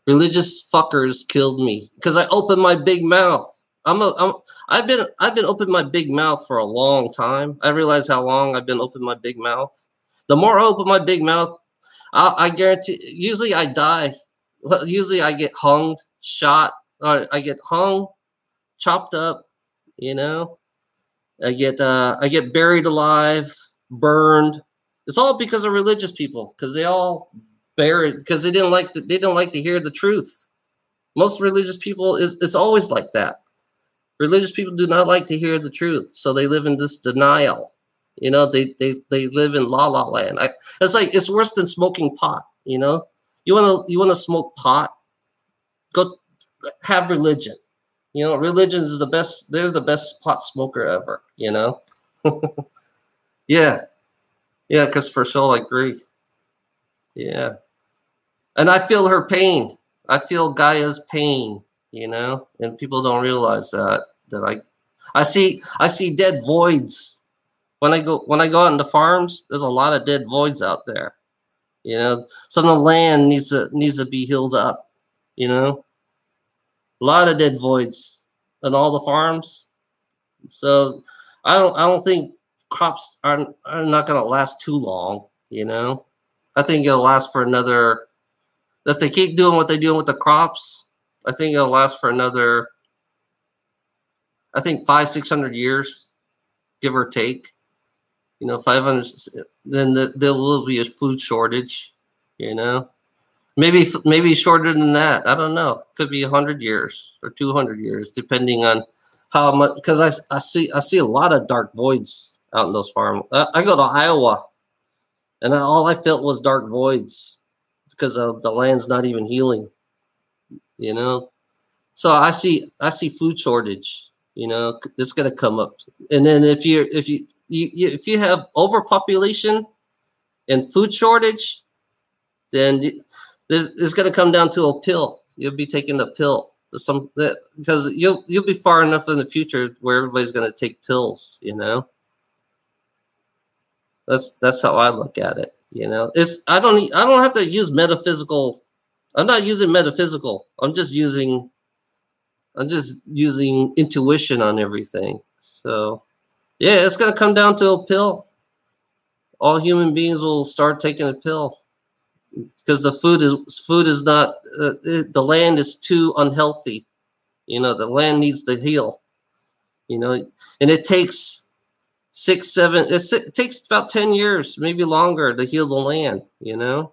religious fuckers killed me because I opened my big mouth. I've been opening my big mouth for a long time. I realize how long I've been opening my big mouth. The more I open my big mouth, I guarantee. Usually I die. Well, usually I get hung, shot, or I get hung, chopped up. You know, I get buried alive, burned. It's all because of religious people because they all buried because they didn't like to hear the truth. Most religious people it's always like that. Religious people do not like to hear the truth, so they live in this denial. You know, they live in la la land. It's like it's worse than smoking pot. You know, you wanna smoke pot, go have religion. You know, religion is the best. They're the best pot smoker ever. You know, yeah, yeah. Because for sure, I agree. Yeah, and I feel her pain. I feel Gaia's pain. You know, and people don't realize that I see dead voids when I go out in the farms. There's a lot of dead voids out there. You know, some of the land needs to be healed up. You know, a lot of dead voids on all the farms. So I don't think crops are not going to last too long. You know, I think it'll last for another. If they keep doing what they're doing with the crops, I think it'll last for another. I think 500-600 years, give or take. You know, 500. Then there will be a food shortage. You know, maybe shorter than that. I don't know. Could be 100 years or 200 years, depending on how much. Because I see a lot of dark voids out in those farms. I go to Iowa, and all I felt was dark voids because of the land's not even healing. You know, so I see food shortage. You know, it's going to come up, and then if you have overpopulation and food shortage, then it's going to come down to a pill. You'll be taking a pill. Because you'll be far enough in the future where everybody's going to take pills. You know, that's how I look at it. You know, I don't have to use metaphysical. I'm not using metaphysical. I'm just using intuition on everything. So yeah, it's going to come down to a pill. All human beings will start taking a pill because the food is not the land is too unhealthy. You know, the land needs to heal. You know, and it takes 6 7 it takes about 10 years, maybe longer, to heal the land. You know,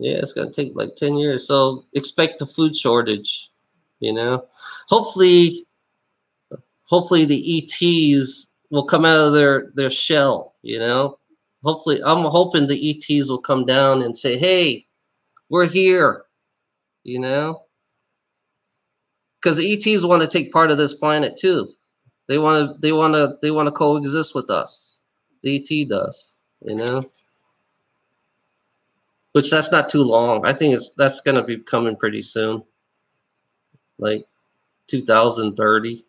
yeah, it's going to take like 10 years, so expect a food shortage. You know, hopefully the ETs will come out of their shell. You know, hopefully I'm hoping the ETs will come down and say, hey, we're here. You know, because the ETs want to take part of this planet too. They want to coexist with us. The ET does. You know, which that's not too long. I think that's going to be coming pretty soon, like 2030,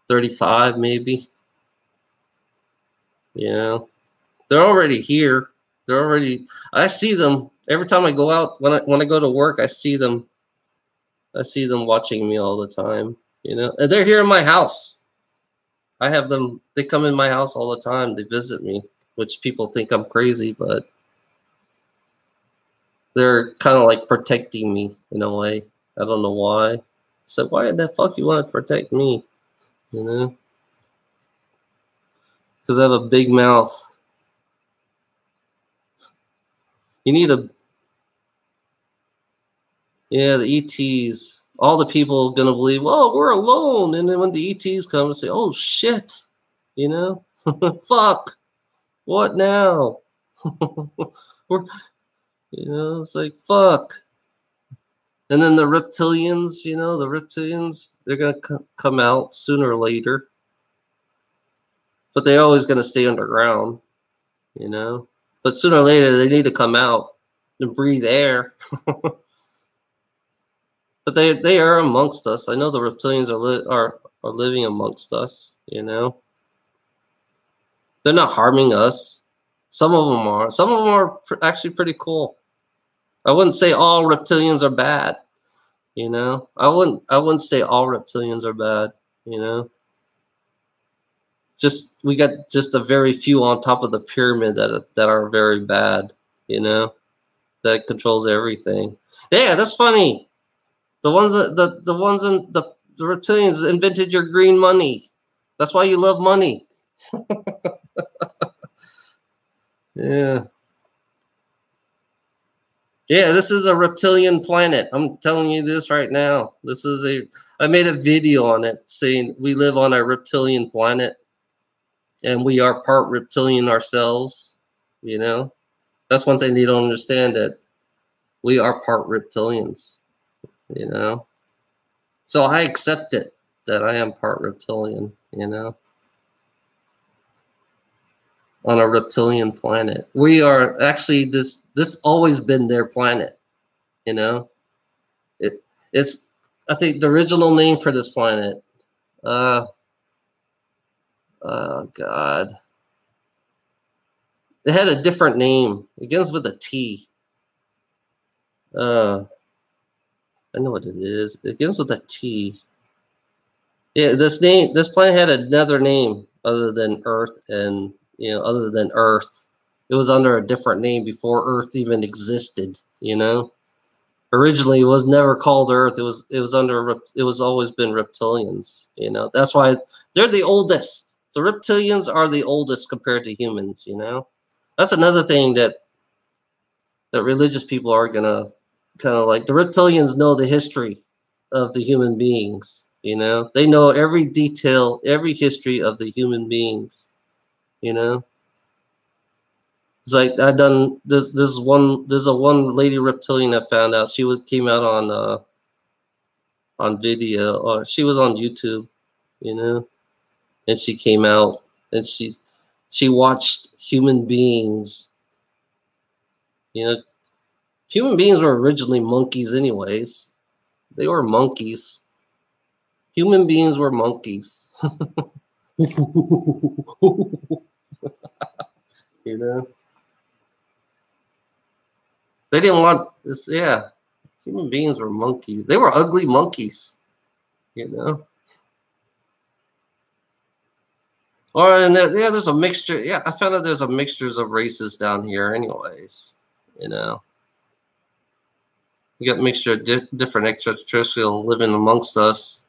35 maybe. You know, they're already here. They're already. I see them every time I go out. When I go to work, I see them. I see them watching me all the time. You know, and they're here in my house. I have them. They come in my house all the time. They visit me, which people think I'm crazy, but they're kind of like protecting me in a way. I don't know why. So why the fuck you want to protect me? You know, because I have a big mouth. You need a... Yeah, the ETs. All the people are going to believe, oh, we're alone. And then when the ETs come and say, oh, shit, you know, fuck, what now? We're, you know, it's like, fuck. And then the reptilians, you know, they're going to come out sooner or later. But they're always going to stay underground, you know. But sooner or later, they need to come out and breathe air. But they are amongst us. I know the reptilians are living amongst us, you know. They're not harming us. Some of them are. Some of them are actually pretty cool. I wouldn't say all reptilians are bad, you know. I wouldn't say all reptilians are bad, you know. We got just a very few on top of the pyramid that are very bad, you know. That controls everything. Yeah, that's funny. The ones in the reptilians invented your green money. That's why you love money. Yeah. Yeah, this is a reptilian planet. I'm telling you this right now. I made a video on it saying we live on a reptilian planet and we are part reptilian ourselves, you know. That's one thing they don't understand, that we are part reptilians, you know. So I accept it that I am part reptilian, you know. On a reptilian planet. We are actually this always been their planet, you know. It's I think the original name for this planet. Oh God. They had a different name. It begins with a T. I know what it is. It begins with a T. Yeah, this planet had another name other than Earth, and other than Earth. It was under a different name before Earth even existed, you know. Originally it was never called Earth. It was always been reptilians, you know. That's why they're the oldest. The reptilians are the oldest compared to humans, you know. That's another thing that religious people are gonna kind of like. The reptilians know the history of the human beings, you know. They know every detail, every history of the human beings, you know. It's like there's a one lady reptilian I found out. Came out on video, or she was on YouTube, you know, and she came out and she watched human beings. You know, human beings were originally monkeys anyways. They were monkeys. Human beings were monkeys. You know? They didn't want this, yeah. Human beings were monkeys. They were ugly monkeys, you know? There's a mixture. Yeah, I found out there's a mixtures of races down here anyways, you know? You got mixture of different extraterrestrial living amongst us,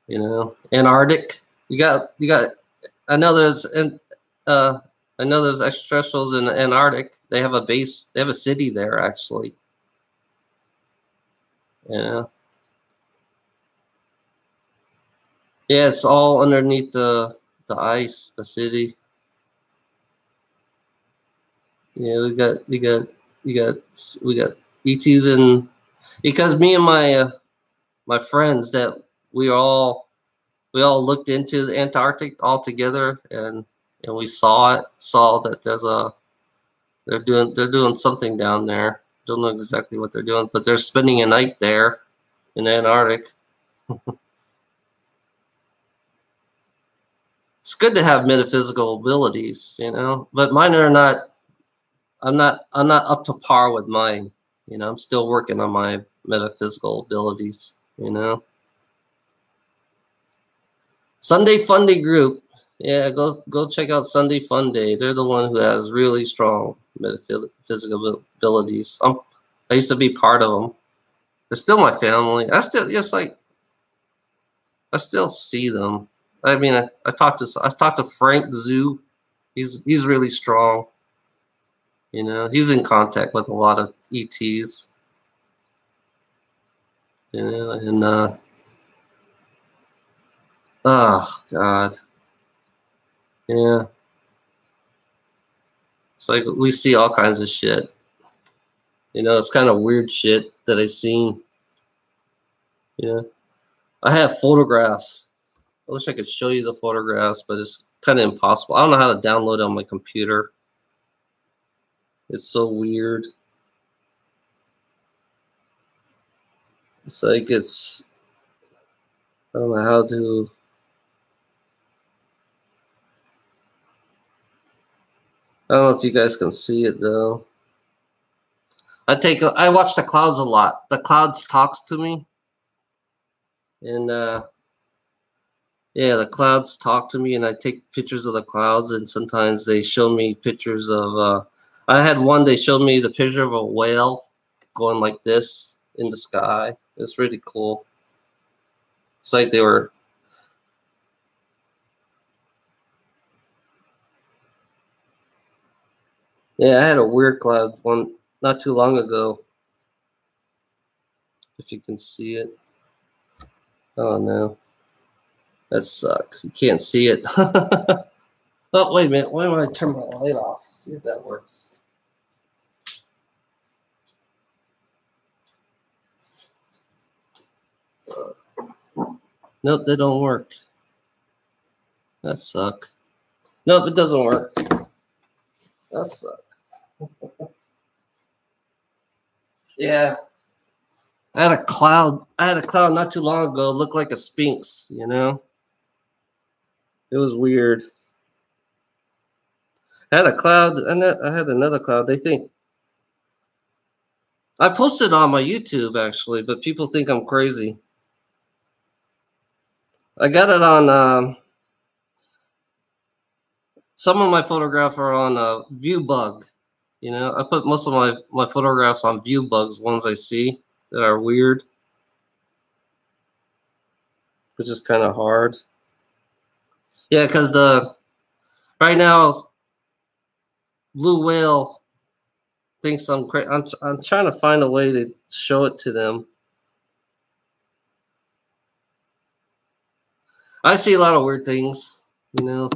you know? Antarctic. You got. I know there's extraterrestrials in Antarctic. They have a base. They have a city there, actually. Yeah. Yeah, it's all underneath the ice, the city. Yeah, we got ETs in, because me and my friends that we all looked into the Antarctic all together, and we saw that they're doing something down there. Don't know exactly what they're doing, but they're spending a night there in Antarctic. It's good to have metaphysical abilities, you know, but mine are not. I'm not up to par with mine. You know, I'm still working on my metaphysical abilities, you know. Sunday Funday group. Yeah, go check out Sunday Funday. They're the one who has really strong metaphysical abilities. I used to be part of them. They're still my family. I still see them, I mean, I talked to Frank Zoo. He's really strong. You know, he's in contact with a lot of ETs. You know, and oh God, yeah. It's like we see all kinds of shit. You know, it's kind of weird shit that I seen. You know, I have photographs. I wish I could show you the photographs, but it's kind of impossible. I don't know how to download it on my computer. It's so weird. It's like it's. I don't know how to. I don't know if you guys can see it though. I watch the clouds a lot. The clouds talks to me, and yeah, the clouds talk to me, and I take pictures of the clouds, and sometimes they show me pictures of. I had one. They showed me the picture of a whale going like this in the sky. It's really cool. It's like they were. Yeah, I had a weird cloud one not too long ago. If you can see it. Oh no. That sucks. You can't see it. Oh, wait a minute. Why don't I turn my light off? See if that works. Nope, that don't work. That suck. Nope, it doesn't work. That suck. Yeah. I had a cloud not too long ago. It looked like a sphinx, you know? It was weird. I had a cloud, and I had another cloud. They think I posted on my YouTube actually, but people think I'm crazy. I got it on. Some of my photographs are on ViewBug. You know, I put most of my photographs on ViewBugs, ones I see that are weird, which is kind of hard. Yeah, because right now Blue Whale thinks I'm crazy. I'm trying to find a way to show it to them. I see a lot of weird things, you know,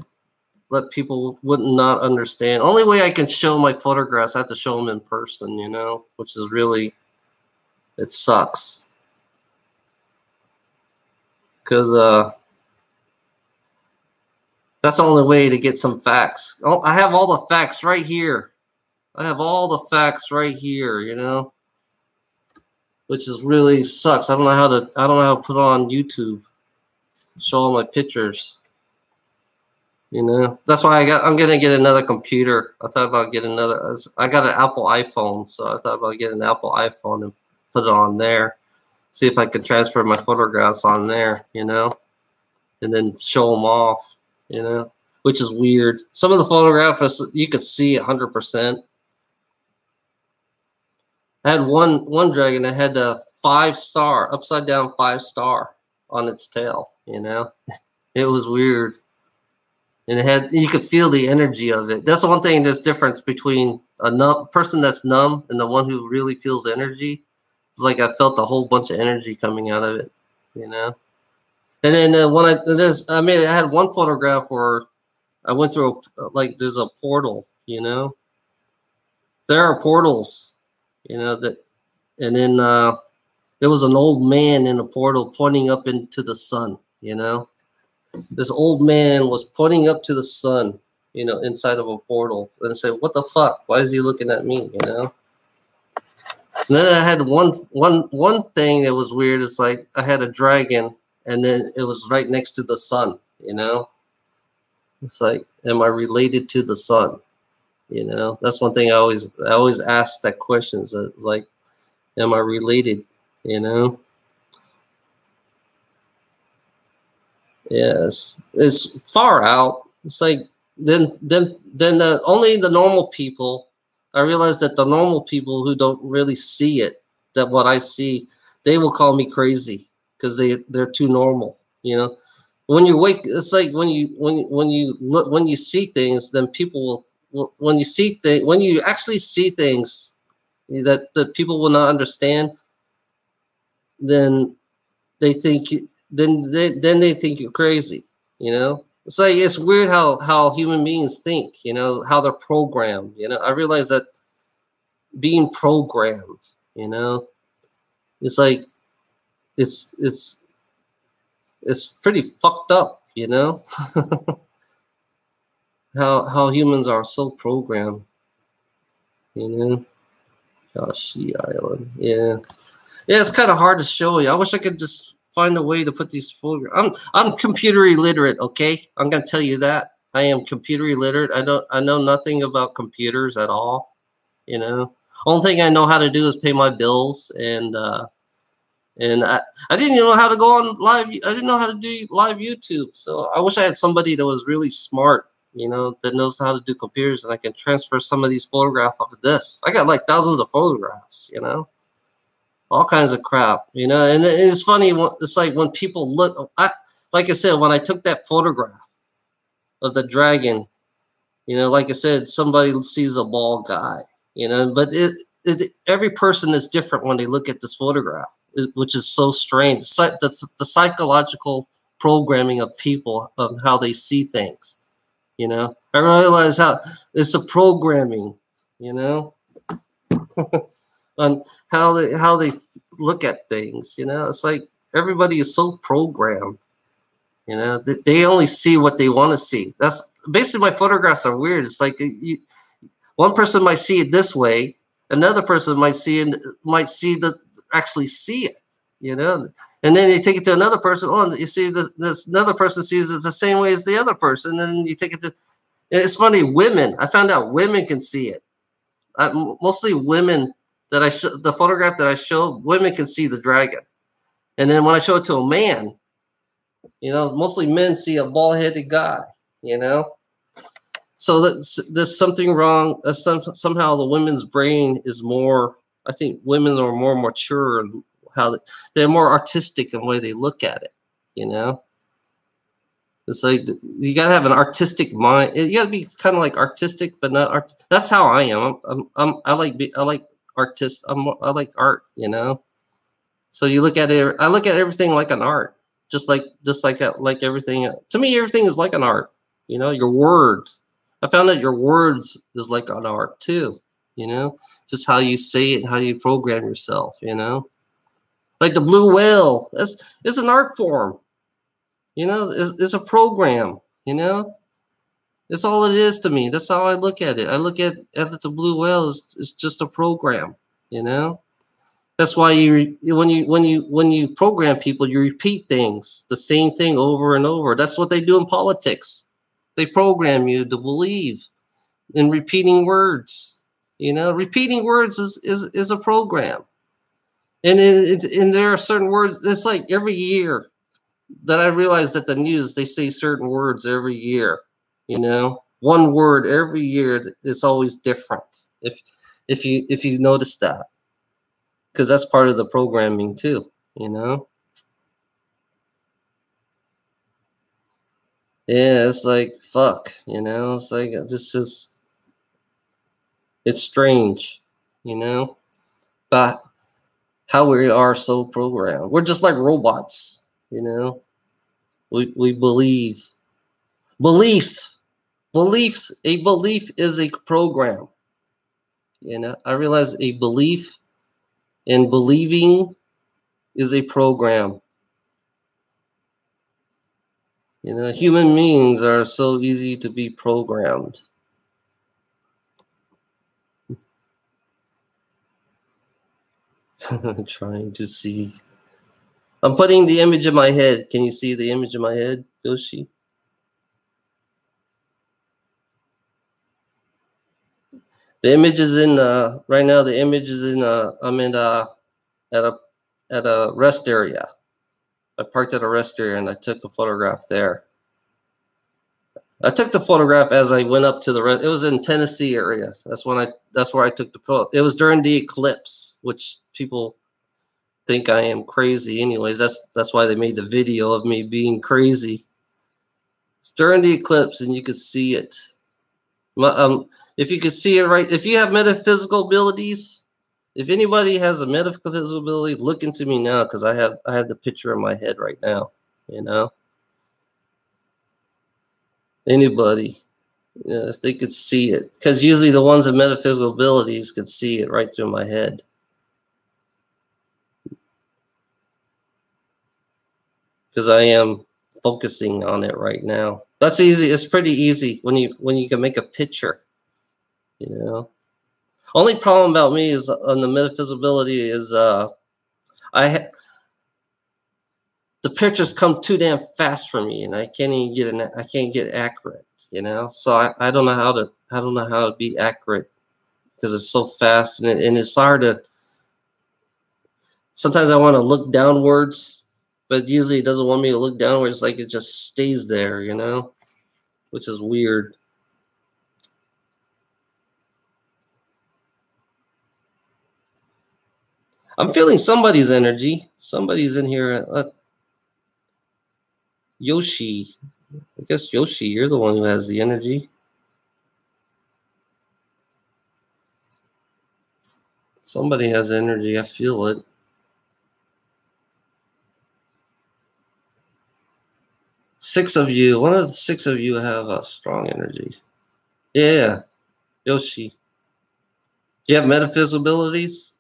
that people would not understand. Only way I can show my photographs, I have to show them in person, you know, which is really, it sucks. Because that's the only way to get some facts. Oh, I have all the facts right here. I have all the facts right here, you know, which is really sucks. I don't know how to put it on YouTube. Show all my pictures. You know, that's why I'm gonna get another computer. I thought about getting another. I got an Apple iPhone, so I thought about getting an Apple iPhone and put it on there. See if I can transfer my photographs on there. You know, and then show them off. You know, which is weird. Some of the photographs you could see 100%. I had one dragon that had a 5-star upside down 5-star on its tail. You know, it was weird. And you could feel the energy of it. That's the one thing that's difference between a person that's numb and the one who really feels energy. It's like I felt a whole bunch of energy coming out of it, you know. And then I had one photograph where I went through there's a portal, you know. There are portals, you know and then there was an old man in a portal pointing up into the sun, you know. This old man was pointing up to the sun, you know, inside of a portal, and said, "What the fuck? Why is he looking at me?" You know. And then I had one thing that was weird. It's like I had a dragon, and then it was right next to the sun. You know. It's like, am I related to the sun? You know, that's one thing I always ask that question. It's like, am I related? You know. Yes, it's far out. It's like then only the normal people. I realize that the normal people who don't really see it, that what I see, they will call me crazy because they're too normal. You know, When you wake, it's like when you look, when you see things, then people will when you see things, when you actually see things that people will not understand, then they think then they think you're crazy. You know, it's like it's weird how human beings think. You know how they're programmed. You know, I realize that being programmed. You know, it's like it's it's it's pretty fucked up. You know, how humans are so programmed. You know, Joshi Island. Yeah, yeah. It's kind of hard to show you. I wish I could just find a way to put these photographs. I'm computer illiterate. Okay, I'm gonna tell you that I am computer illiterate. I know nothing about computers at all. You know, only thing I know how to do is pay my bills, and I didn't even know how to go on live. I didn't know how to do live YouTube. So I wish I had somebody that was really smart, you know, that knows how to do computers, and I can transfer some of these photographs off of this. I got like thousands of photographs, you know, all kinds of crap, you know. And it's funny. It's like when people look. Like I said, when I took that photograph of the dragon, you know, like I said, somebody sees a bald guy, you know, but every person is different when they look at this photograph, which is so strange. The psychological programming of people of how they see things. You know, I realize how it's a programming. You know, on how they look at things. You know, it's like everybody is so programmed. You know, they only see what they want to see. That's basically my photographs are weird. It's like one person might see it this way, another person might see actually see it, you know, and then you take it to another person. Oh, you see this another person sees it the same way as the other person, and then you take it to. It's funny, women. I found out women can see it. Mostly women that the photograph that I showed, women can see the dragon, and then when I show it to a man, you know, mostly men see a bald-headed guy, you know. So there's something wrong. Somehow the women's brain is more. I think women are more mature and how they're more artistic in the way they look at it. You know, it's like you gotta have an artistic mind. You gotta be kind of like artistic, but not art. That's how I am. I like artists. I like art. You know, so you look at it. I look at everything like an art, like everything. To me, everything is like an art. You know, your words. I found that your words is like an art too, you know, just how you say it and how you program yourself, you know, like the blue whale. It's an art form, you know, it's a program, you know, it's all it is to me. That's how I look at it. I look at the blue whale is just a program, you know. That's why when you program people, you repeat things, the same thing over and over. That's what they do in politics. They program you to believe in repeating words. You know, repeating words is a program. And there are certain words. It's like every year that I realize that the news, they say certain words every year. You know, one word every year is always different. If you notice that, because that's part of the programming too. You know. Yeah, it's like fuck, you know. It's like it's strange, you know. But how we are so programmed, we're just like robots, you know. We beliefs. A belief is a program. You know, I realize a belief in believing is a program. You know, human beings are so easy to be programmed. Trying to see. I'm putting the image in my head. Can you see the image in my head, Yoshi? The image is in right now. The image is in. I'm in at a rest area. I parked at a rest area and I took a photograph there. I took the photograph as I went up to the rest. It was in Tennessee area. That's where I took the photo. It was during the eclipse, which people think I am crazy. Anyways, that's why they made the video of me being crazy. It's during the eclipse, and you could see it. If you could see it right, if you have metaphysical abilities, if anybody has a metaphysical ability, look into me now, because I have the picture in my head right now. You know, anybody, if they could see it, because usually the ones with metaphysical abilities could see it right through my head. Because I am focusing on it right now. That's easy. It's pretty easy when you can make a picture. You know. Only problem about me is on the metaphysical ability is the pictures come too damn fast for me, and I can't even I can't get accurate. You know. So I don't know how to be accurate because it's so fast, and it's hard to. Sometimes I want to look downwards, but usually it doesn't want me to look downwards. Like it just stays there, you know, which is weird. I'm feeling somebody's energy. Somebody's in here. Yoshi. I guess Yoshi, you're the one who has the energy. Somebody has energy. I feel it. Six of you. One of the six of you have a strong energy. Yeah. Yoshi. Do you have metaphysical abilities?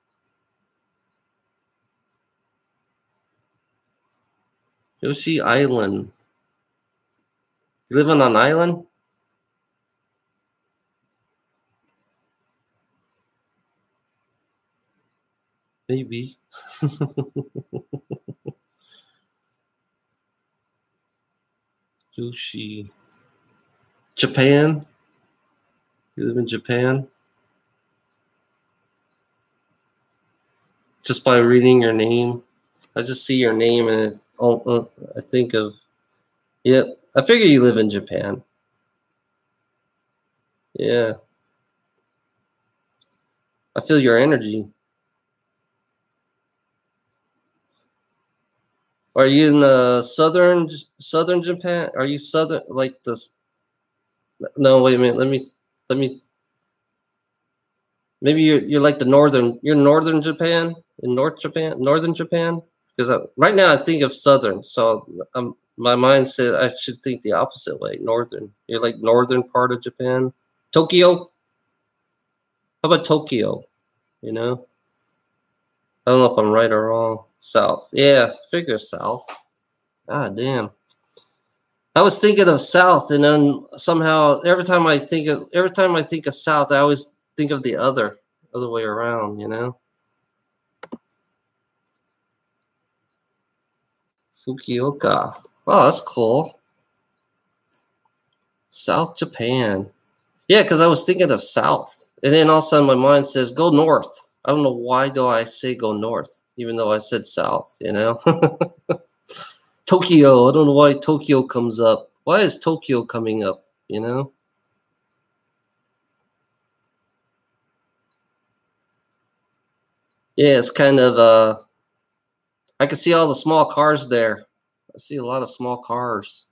Yoshi Island. You live on an island? Maybe. Yoshi. Japan? You live in Japan? Just by reading your name. I just see your name and I think of, yeah, I figure you live in Japan. Yeah. I feel your energy. Are you in southern Japan? Are you southern like this? No, wait a minute. Let me. Maybe you're like the northern. You're northern Japan in northern Japan. Because right now I think of southern, so my mind said I should think the opposite way, northern. You're like northern part of Japan. Tokyo. How about Tokyo? You know, I don't know if I'm right or wrong. South. Yeah, figure south. Ah, damn. I was thinking of South, and then somehow every time I think of South, I always think of the other way around. You know, Fukuoka. Oh, that's cool. South Japan. Yeah, because I was thinking of South, and then all of a sudden my mind says go north. I don't know why do I say go north, even though I said South. You know, Tokyo. I don't know why Tokyo comes up. Why is Tokyo coming up? You know. Yeah, it's kind of I can see all the small cars there. I see a lot of small cars.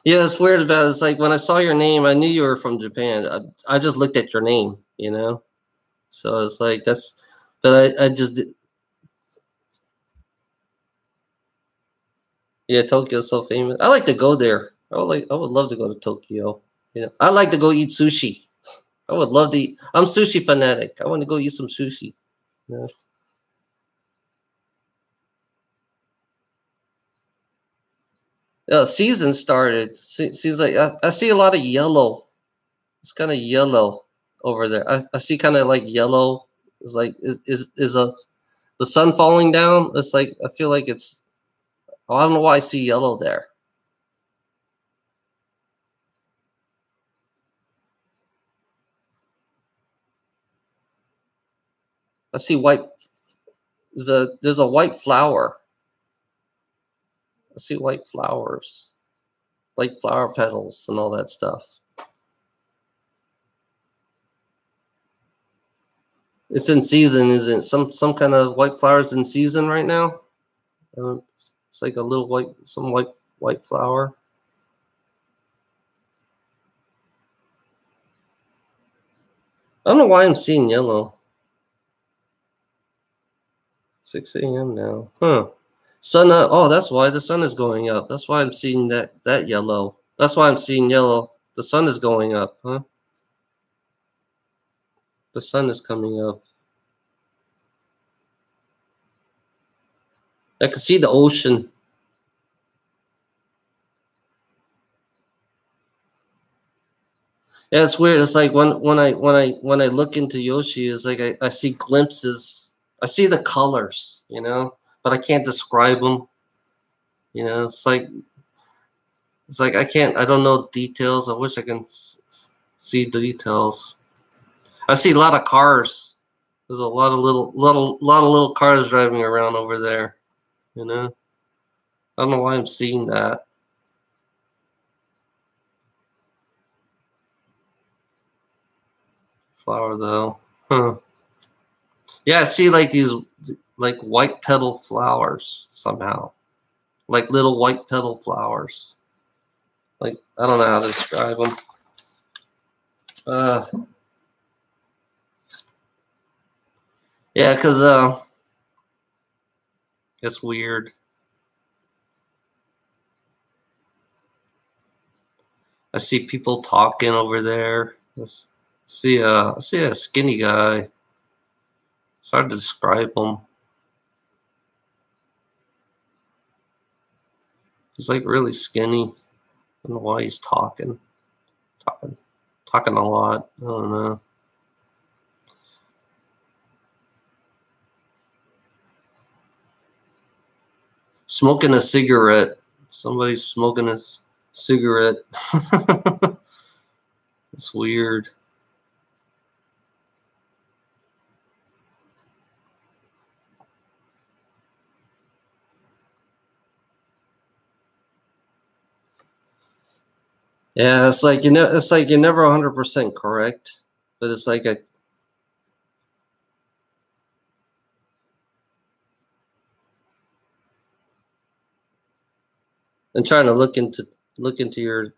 Yeah, it's weird about it. It's like when I saw your name, I knew you were from Japan. I just looked at your name, you know? So it's like that's but I just yeah, Tokyo's so famous. I like to go there. I would love to go to Tokyo. Yeah. I like to go eat sushi. I would love to eat. I'm sushi fanatic. I want to go eat some sushi. Yeah. Yeah, season started. Seems like I see a lot of yellow. It's kind of yellow over there. I see kind of like yellow. It's like is the sun falling down? It's like I feel like it's. Oh, I don't know why I see yellow there. I see white. There's a white flower. I see white flowers, like flower petals and all that stuff. It's in season, isn't it? Some kind of white flowers in season right now. It's like a little white white flower. I don't know why I'm seeing yellow. 6 a.m. now. Huh. Sun up. Oh, that's why the sun is going up. That's why I'm seeing that yellow. That's why I'm seeing yellow. The sun is going up, huh? The sun is coming up. I can see the ocean. Yeah, it's weird. It's like when I look into Yoshi, it's like I see glimpses. I see the colors, but I can't describe them. It's like I don't know details. I wish I can see details. I see a lot of cars. There's a lot of little cars driving around over there. I don't know why I'm seeing that. Flower though, huh? Yeah, I see like these like white petal flowers somehow, like little white petal flowers. Like I don't know how to describe them. Yeah, because it's weird. I see people talking over there. I see a skinny guy. It's hard to describe him. He's like really skinny. I don't know why he's talking a lot. I don't know. Smoking a cigarette. Somebody's smoking a cigarette. It's weird. Yeah, it's like it's like you're never 100% correct, but it's like I'm trying to look into your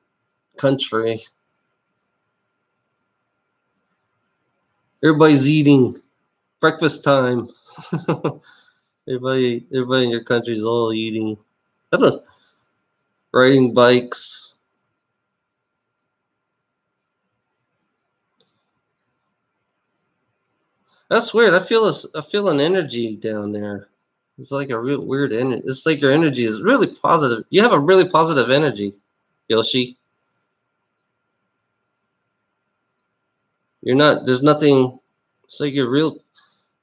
country. Everybody's eating. Breakfast time. everybody in your country's all eating. I don't know. Riding bikes. That's weird. I feel an energy down there. It's like a real weird energy. It's like your energy is really positive. You have a really positive energy, Yoshi. You're not. There's nothing. It's like you're real.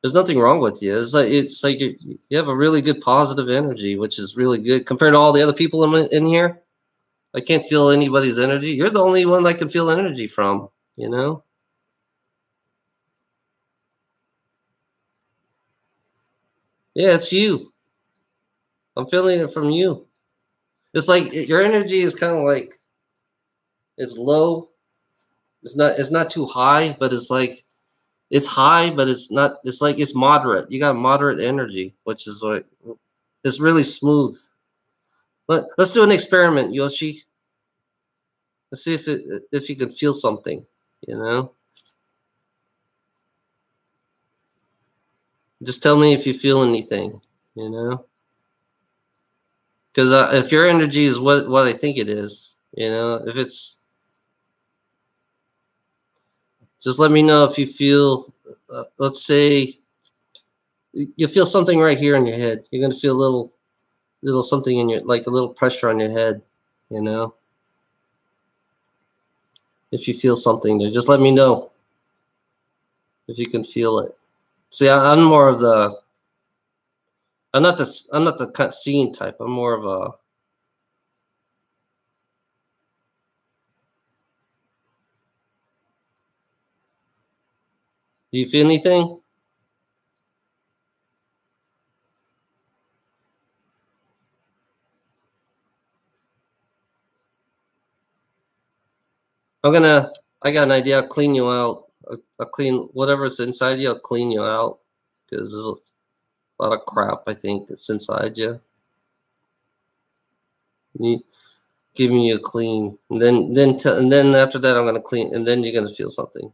There's nothing wrong with you. It's like you have a really good positive energy, which is really good compared to all the other people in here. I can't feel anybody's energy. You're the only one I can feel energy from. Yeah, it's you. I'm feeling it from you. It's like your energy is kind of like it's low. It's not too high, but it's like it's high, but it's not. It's like it's moderate. You got moderate energy, which is like it's really smooth. Let's do an experiment, Yoshi. Let's see if you can feel something. You know, just tell me if you feel anything. You know, because if your energy is what I think it is, if it's just let me know if you feel. Let's say you feel something right here in your head. You're gonna feel a little something in your like a little pressure on your head. You know, if you feel something there, just let me know if you can feel it. See, I'm more of the. I'm not the cut scene type. I'm more of a. Do you feel anything? I got an idea. I'll clean you out. I'll clean whatever's inside you. I'll clean you out because there's a lot of crap. I think that's inside you. Giving you a clean, and then after that, I'm gonna clean, and then you're gonna feel something.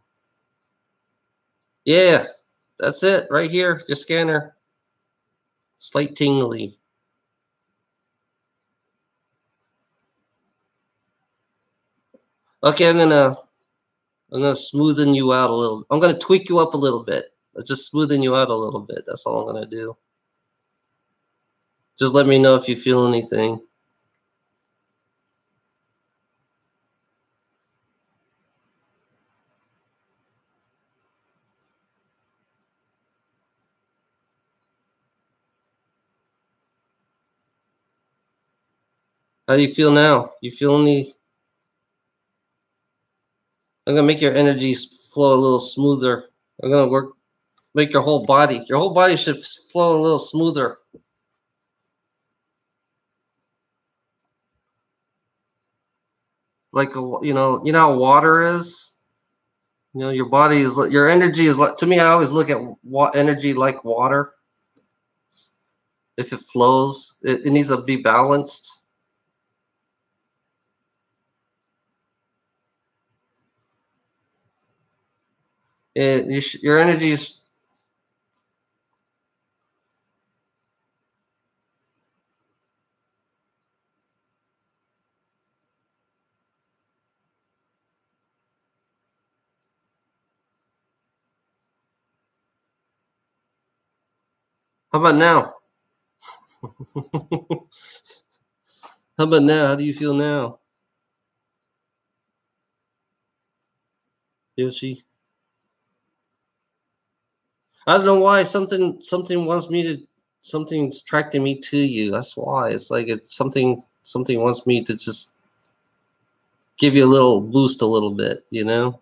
Yeah, that's it right here. Your scanner, slight tingly. Okay, I'm gonna smoothen you out a little. I'm gonna tweak you up a little bit. Just smoothen you out a little bit. That's all I'm gonna do. Just let me know if you feel anything. How do you feel now? You feel any? I'm gonna make your energies flow a little smoother. I'm gonna make your whole body. Your whole body should flow a little smoother. Like you know how water is. You know, your energy is like, to me, I always look at energy like water. If it flows, it needs to be balanced. Your energy is. How about now? How about now? How do you feel now, Yoshi? I don't know why something wants me to something's attracting me to you. That's why it's like it's something wants me to just give you a little boost, a little bit. You know?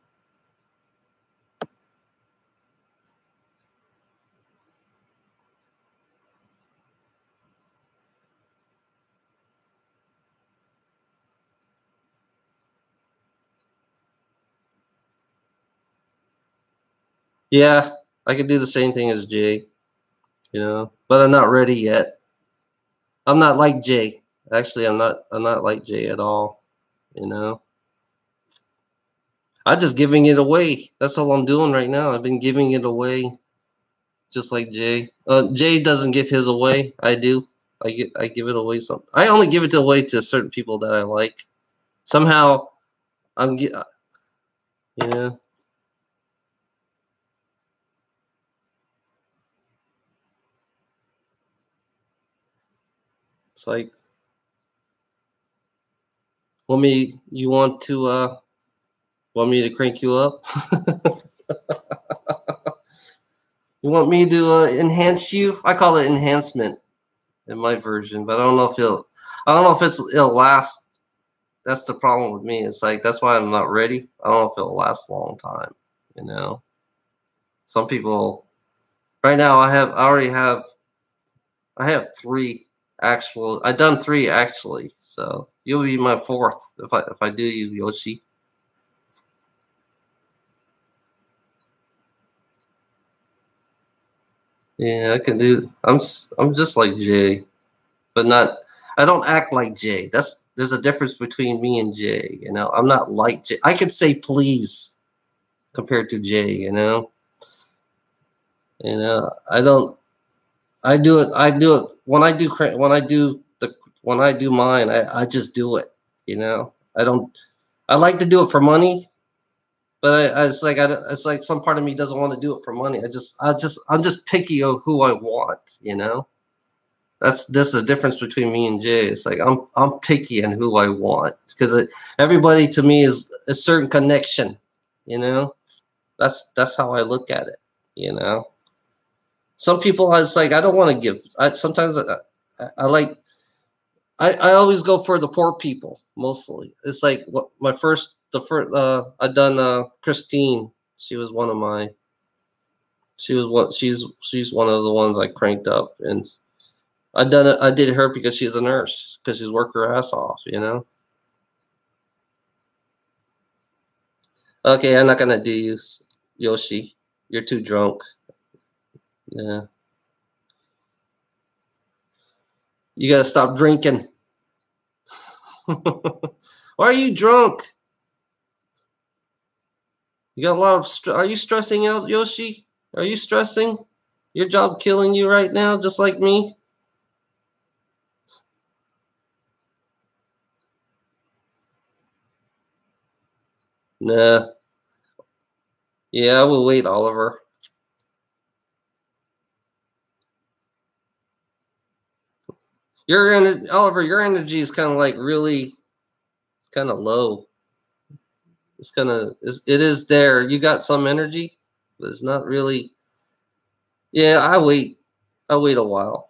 Yeah, I could do the same thing as Jay. You know, but I'm not ready yet. I'm not like Jay. Actually, I'm not like Jay at all. You know, I'm just giving it away. That's all I'm doing right now. I've been giving it away, just like Jay. Jay doesn't give his away. I do. I give it away. I only give it away to certain people that I like. Somehow yeah. It's like, you want me to crank you up? You want me to enhance you? I call it enhancement in my version, but I don't know if it'll last. That's the problem with me. It's like that's why I'm not ready. I don't know if it'll last a long time. You know, some people right now. I have three actual. I've done three actually, so you'll be my fourth if I do you, Yoshi. Yeah, I can do. I'm just like Jay, but not. I don't act like Jay. There's a difference between me and Jay. You know, I'm not like Jay. I could say please compared to Jay. I don't. I do it. I do it when I do when I do mine. I just do it. You know, I don't. I like to do it for money, but it's like some part of me doesn't want to do it for money. I'm just picky of who I want. You know. That's the difference between me and Jay. It's like I'm picky on who I want because everybody to me is a certain connection. You know, that's how I look at it. You know, some people it's like I don't want to give. Sometimes I like I always go for the poor people mostly. It's like what my first the first I done Christine. She was one of my. She was what she's one of the ones I cranked up and I done it. I did her because she's a nurse because she's worked her ass off. You know. Okay, I'm not gonna do you, Yoshi. You're too drunk. Yeah, you gotta stop drinking. Why are you drunk? You got a lot of. Are you stressing out, Yoshi? Are you stressing? Your job killing you right now, just like me. Nah. Yeah, I will wait, Oliver. Oliver, your energy is kind of like really kind of low. It's kind of it is there. You got some energy, but it's not really. Yeah, I wait. I wait a while.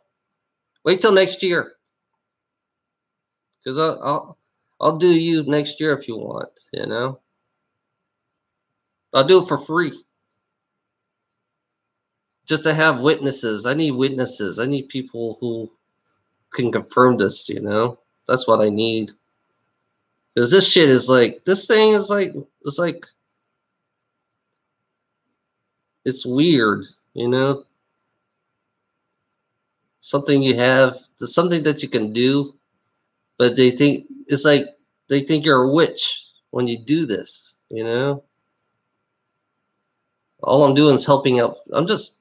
Wait till next year, because I'll do you next year if you want. You know, I'll do it for free, just to have witnesses. I need witnesses. I need people who can confirm this. You know, that's what I need. Because this shit is like this thing is like it's weird. You know, something you have, something that you can do, but they think it's like they think you're a witch when you do this. You know, all I'm doing is helping out. I'm just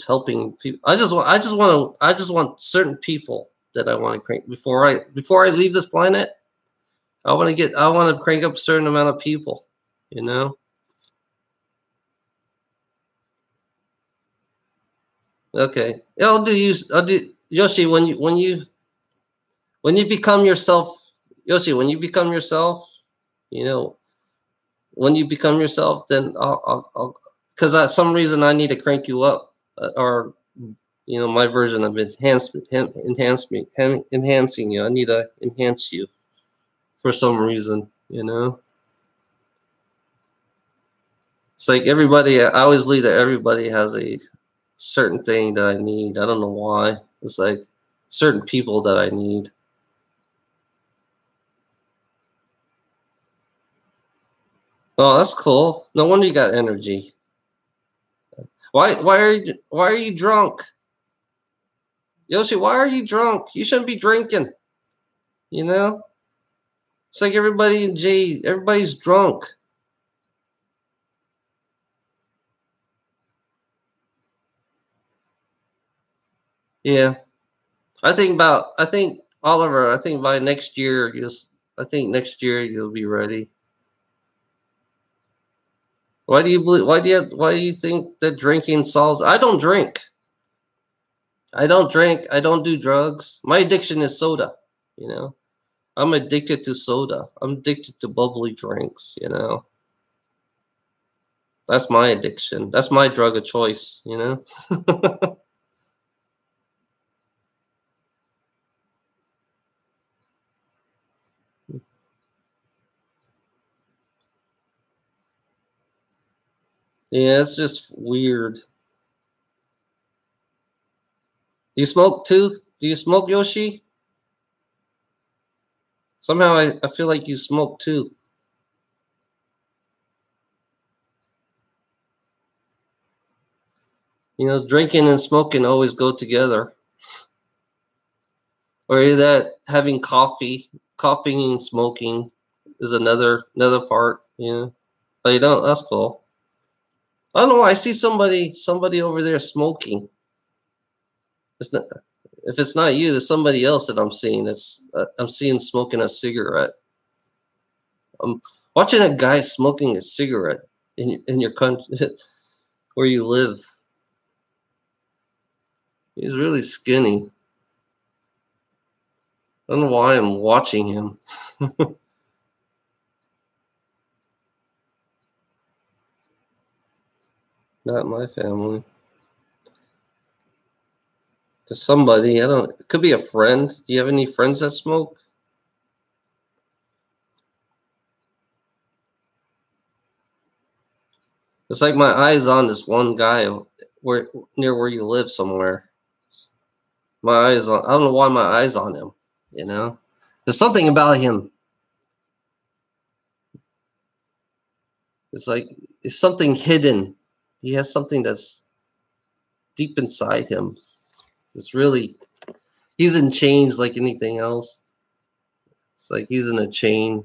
helping people. I just want certain people that I want to crank before I leave this planet. I want to crank up a certain amount of people. You know. Okay. Yeah, I'll do Yoshi when you become yourself. Yoshi, when you become yourself, you know, when you become yourself, then I'll because some reason I need to crank you up, or you know, my version of enhancing you. I need to enhance you for some reason. You know, it's like everybody. I always believe that everybody has a certain thing that I need. I don't know why. It's like certain people that I need. Oh, that's cool. No wonder you got energy. Why are you drunk? Yoshi, why are you drunk? You shouldn't be drinking. You know? It's like everybody in J everybody's drunk. Yeah. I think Oliver, I think by next year I think next year you'll be ready. Why do you think that drinking solves I don't drink. I don't drink. I don't do drugs. My addiction is soda, you know? I'm addicted to soda. I'm addicted to bubbly drinks, you know. That's my addiction. That's my drug of choice, you know. Yeah, it's just weird. Do you smoke too? Do you smoke, Yoshi? Somehow I feel like you smoke too. You know, drinking and smoking always go together. Or that having coffee and smoking is another part, you know. Oh, you don't? That's cool. I don't know. I see somebody over there smoking. It's not, if it's not you, there's somebody else that I'm seeing. I'm seeing smoking a cigarette. I'm watching a guy smoking a cigarette in your country where you live. He's really skinny. I don't know why I'm watching him. Not my family. Just somebody. I don't. It could be a friend. Do you have any friends that smoke? It's like my eyes on this one guy where near where you live somewhere. My eyes on. I don't know why my eyes on him. You know, there's something about him. It's like it's something hidden. He has something that's deep inside him. It's really he's in chains like anything else. like he's in a chain.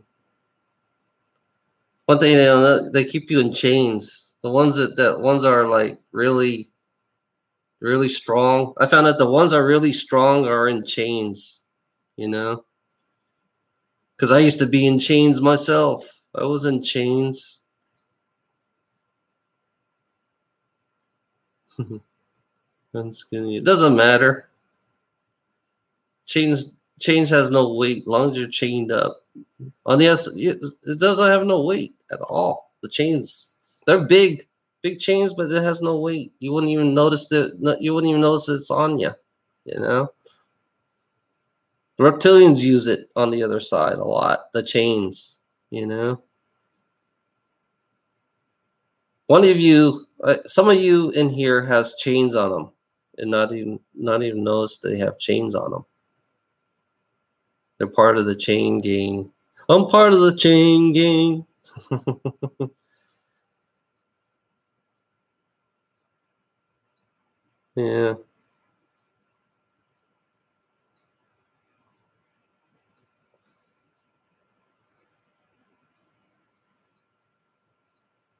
One thing they don't know, they keep you in chains. The ones that ones are like really, really strong. I found out the ones that are really strong are in chains. You know, because I used to be in chains myself. I was in chains. And skinny. It doesn't matter. Chains has no weight. Long as you're chained up. On the other, it doesn't have no weight at all. The chains, they're big chains, but it has no weight. You wouldn't even notice that. You wouldn't even notice it's on you. You know, the reptilians use it on the other side a lot. The chains. You know, one of you, some of you in here has chains on them, and not even notice they have chains on them. They're part of the chain gang. I'm part of the chain gang. Yeah.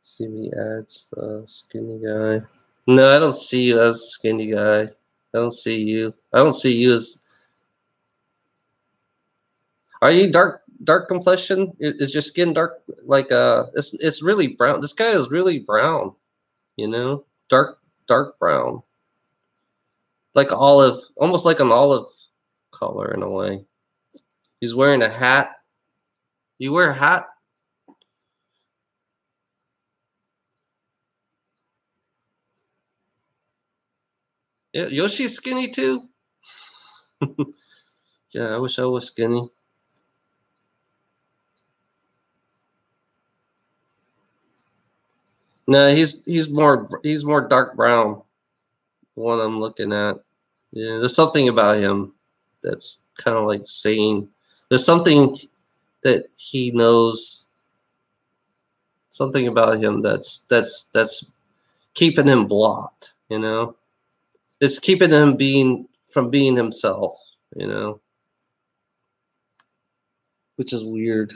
See me ads the skinny guy. No, I don't see you as a skinny guy. I don't see you. I don't see you as. Are you dark complexion? Is your skin dark? Like it's really brown. This guy is really brown. You know, dark brown, like olive, almost like an olive color in a way. He's wearing a hat. You wear a hat? Yeah, Yoshi's skinny too. Yeah, I wish I was skinny. No, he's more dark brown. The one I'm looking at. Yeah, there's something about him that's kind of like saying there's something that he knows. Something about him that's keeping him blocked. You know, it's keeping him being himself. You know, which is weird.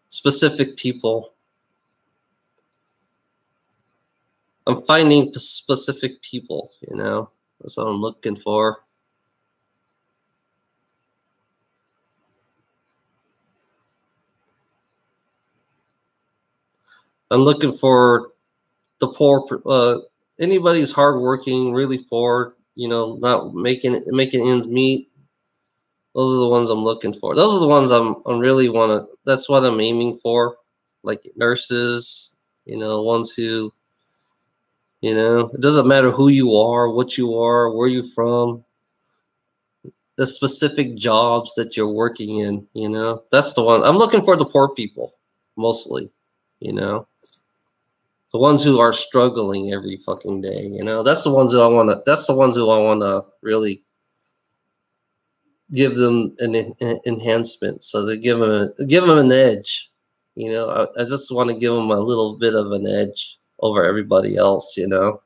Specific people. I'm finding specific people. You know, that's what I'm looking for. I'm looking for the poor. Anybody's hardworking, really poor. You know, not making ends meet. Those are the ones I'm looking for. Those are the ones I'm really want to. That's what I'm aiming for. Like nurses, you know, ones who, you know, it doesn't matter who you are, what you are, where you're from, the specific jobs that you're working in. You know, that's the one I'm looking for. The poor people, mostly. You know, the ones who are struggling every fucking day. You know, that's the ones that I want to. That's the ones who I want to really give them an enhancement. So they give them an edge. You know, I just want to give them a little bit of an edge over everybody else. You know,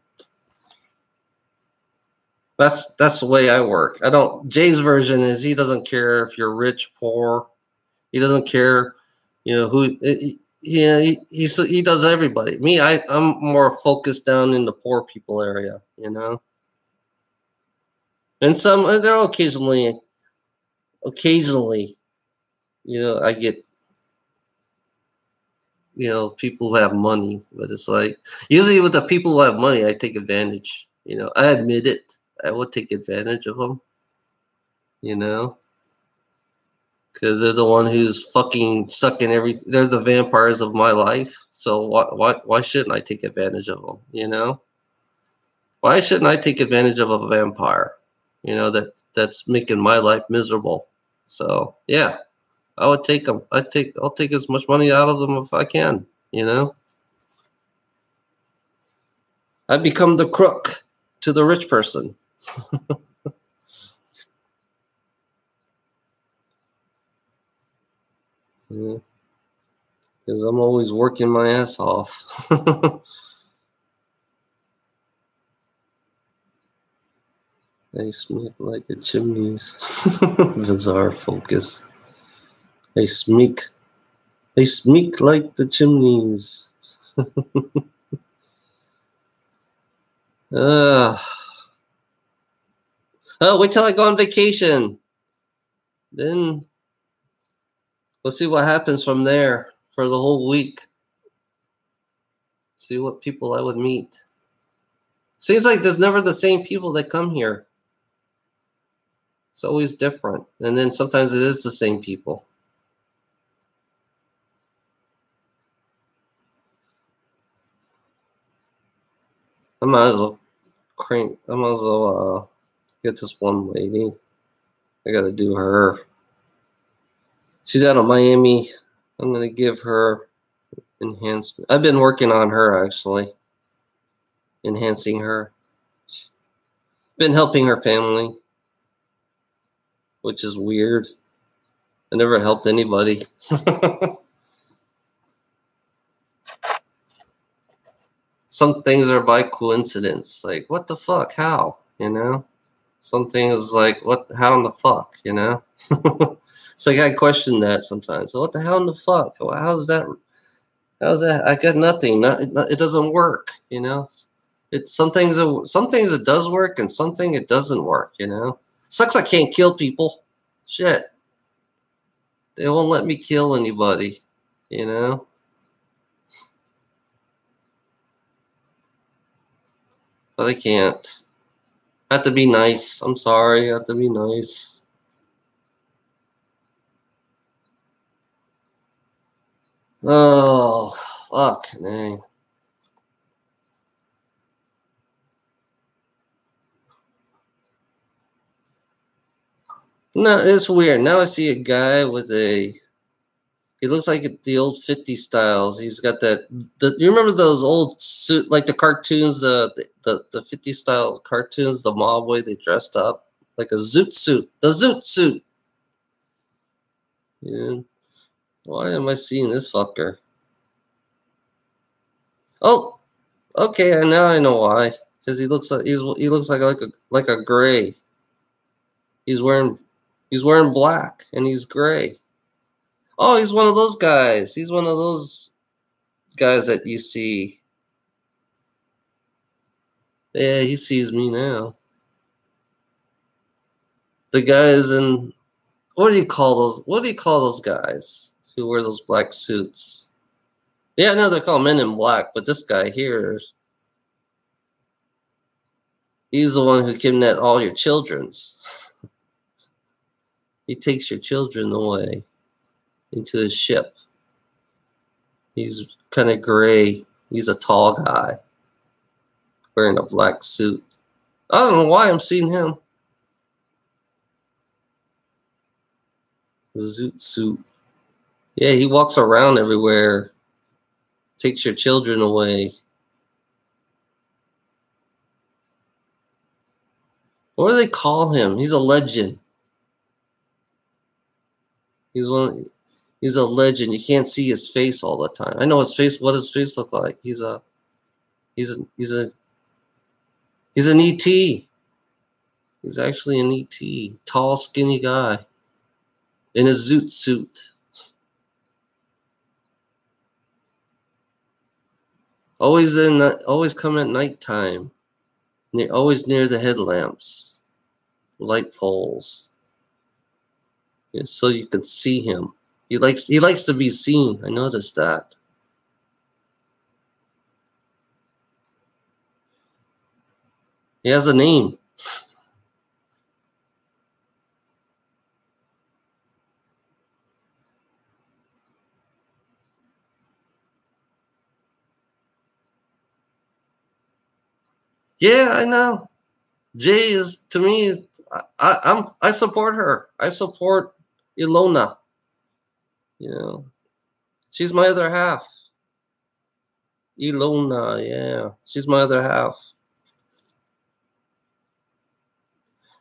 that's the way I work. I don't. Jay's version is he doesn't care if you're rich, poor. He doesn't care. You know who. He does everybody. Me, I'm more focused down in the poor people area. You know, and there are occasionally, you know, I get, you know, people who have money, but it's like usually with the people who have money, I take advantage. You know, I admit it. I would take advantage of them. You know, because they're the one who's fucking sucking everything. They're the vampires of my life. So why shouldn't I take advantage of them? You know, why shouldn't I take advantage of a vampire? You know that's making my life miserable. So yeah, I would take them. I'll take as much money out of them if I can. You know. I become the crook to the rich person. Because I'm always working my ass off. They smoke like a chimneys. Bizarre focus. They sneak. They sneak like the chimneys. Oh, wait till I go on vacation. Then we'll see what happens from there for the whole week. See what people I would meet. Seems like there's never the same people that come here. It's always different. And then sometimes it is the same people. I might as well get this one lady. I gotta do her. She's out of Miami. I'm gonna give her enhancement. I've been working on her actually. Enhancing her. Been helping her family, which is weird. I never helped anybody. Some things are by coincidence. Like, what the fuck? How? You know? Some things like, what? How in the fuck? You know? It's like I question that sometimes. So what the hell in the fuck? Well, how's that? I got nothing. It doesn't work. You know? It's some things it does work, and something it doesn't work. You know? Sucks. I can't kill people. Shit. They won't let me kill anybody. You know? But I can't. I have to be nice. I'm sorry. I have to be nice. Oh, fuck, dang. No, it's weird. Now I see a guy with he looks like the old 50 styles. He's got you remember those old suit, like the cartoons, the 50 style cartoons, the mob way they dressed up? Like a zoot suit. The zoot suit. Yeah. Why am I seeing this fucker? Oh, okay, now I know why. Because he looks like a gray. He's wearing black and he's gray. Oh, he's one of those guys. He's one of those guys that you see. Yeah, he sees me now. The guys in what do you call those? What do you call those guys who wear those black suits? Yeah, no, they're called Men in Black, but this guy here, he's the one who kidnapped all your children's. He takes your children away into his ship. He's kind of gray. He's a tall guy wearing a black suit. I don't know why I'm seeing him. Zoot suit. Yeah, he walks around everywhere. Takes your children away. What do they call him? He's a legend. He's a legend. You can't see his face all the time. I know his face. What his face look like? He's an ET. He's actually an ET. Tall, skinny guy in a zoot suit. Always come at nighttime. Always near the headlamps, light poles, so you can see him. He likes to be seen. I noticed that. He has a name. Yeah, I know. Jay is to me. I support her. I support Ilona. You know, she's my other half. Ilona, yeah, she's my other half.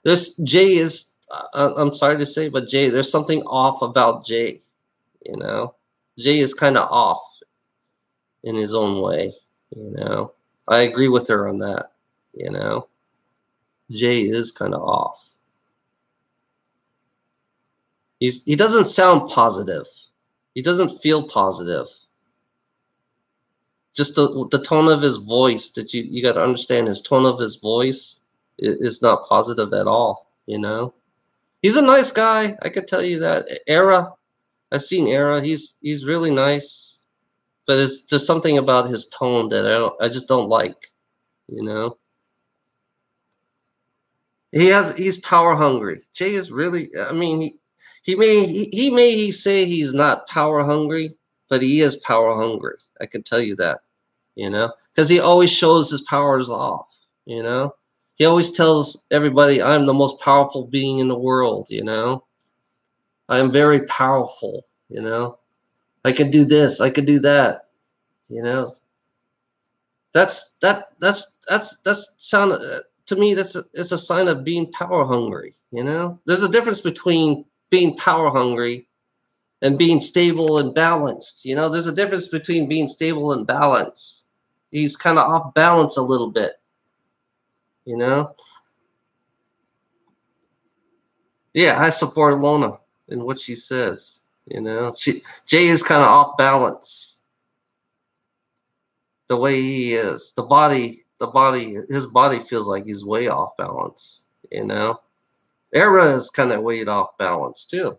There's Jay is. I'm sorry to say, but Jay, there's something off about Jay. You know, Jay is kind of off in his own way. You know, I agree with her on that. You know, Jay is kind of off. He doesn't sound positive. He doesn't feel positive. Just the tone of his voice that you got to understand. His tone of his voice is not positive at all. He's a nice guy. I could tell you that. Era, I've seen Era. He's really nice, but it's just something about his tone that I just don't like. He's power hungry. Jay is really. I mean, he may say he's not power hungry, but he is power hungry. I can tell you that. Because he always shows his powers off. He always tells everybody, "I'm the most powerful being in the world." I am very powerful. I can do this. I can do that. That's sound to me. It's a sign of being power hungry. There's a difference between being power hungry and being stable and balanced. There's a difference between being stable and balanced. He's kind of off balance a little bit. Yeah, I support Ilona in what she says. Jay is kind of off balance. The way he is, his body feels like he's way off balance. Era is kind of way off balance too.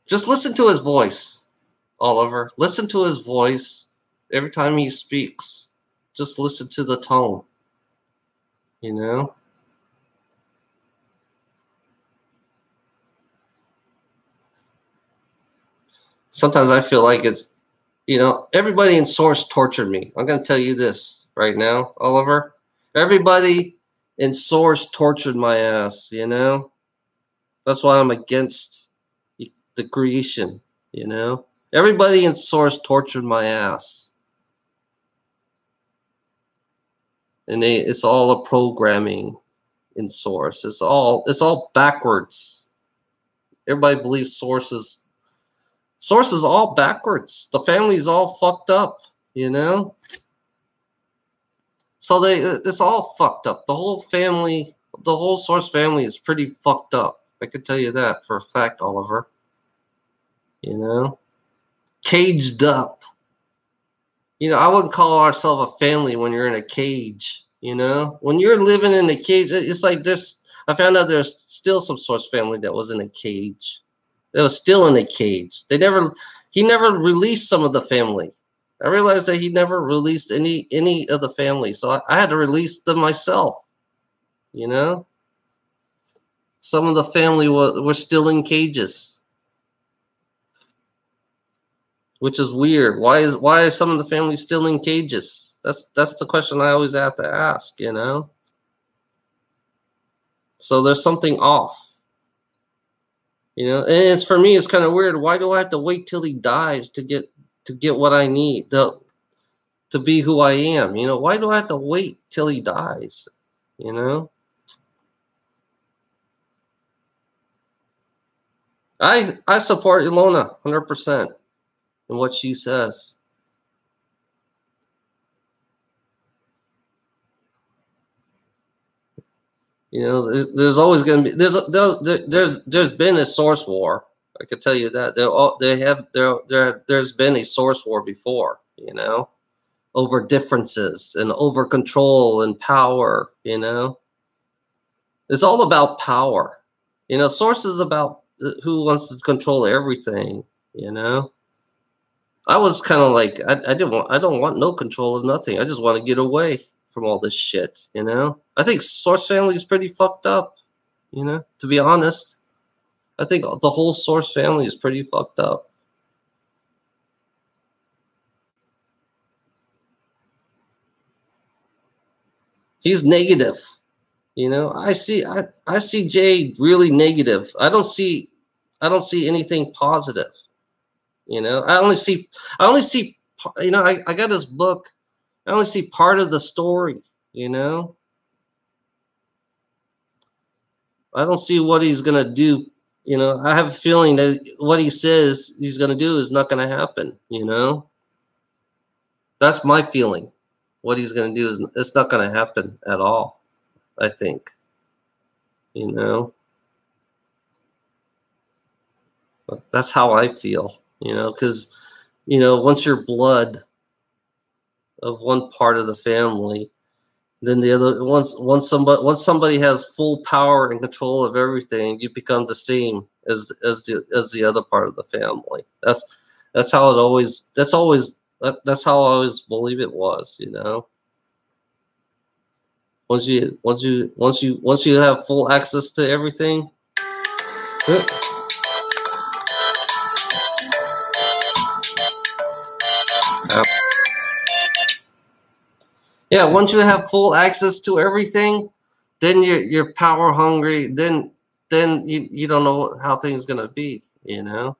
Just listen to his voice, Oliver. Listen to his voice every time he speaks. Just listen to the tone. Sometimes I feel like it's, everybody in Source tortured me. I'm going to tell you this right now, Oliver. Everybody in Source tortured my ass, That's why I'm against the creation, Everybody in Source tortured my ass. And it's all a programming in Source. It's all backwards. Everybody believes Source is all backwards. The family's all fucked up, So it's all fucked up. The whole family, the whole Source family is pretty fucked up. I could tell you that for a fact, Oliver. Caged up. I wouldn't call ourselves a family when you're in a cage, When you're living in a cage, it's like I found out there's still some Source family that was in a cage. That was still in a cage. He never released some of the family. I realized that he never released any of the family. So I had to release them myself, Some of the family were still in cages. Which is weird. Why are some of the family still in cages? That's the question I always have to ask, So there's something off. And for me, it's kind of weird. Why do I have to wait till he dies to get what I need to be who I am? Why do I have to wait till he dies? I support Ilona 100%. And what she says. There's always going to be there's been a Source war. I can tell you that there's been a Source war before. Over differences and over control and power. It's all about power. Source is about who wants to control everything. I was kind of like, I don't want no control of nothing. I just want to get away from all this shit, I think Source family is pretty fucked up, to be honest. I think the whole Source family is pretty fucked up. He's negative, I see Jay really negative. I don't see anything positive. I only see, I got his book. I only see part of the story, I don't see what he's going to do. I have a feeling that what he says he's going to do is not going to happen, That's my feeling. What he's going to do it's not going to happen at all. I think, you know. But that's how I feel, you know, because, you know, once you're blood of one part of the family, then the other once somebody has full power and control of everything, you become the same as the other part of the family. That's how it always that's how I always believe it was, you know. Once you have full access to everything. Yeah. Yeah, once you have full access to everything, then you're power hungry. Then you don't know how things gonna be, you know.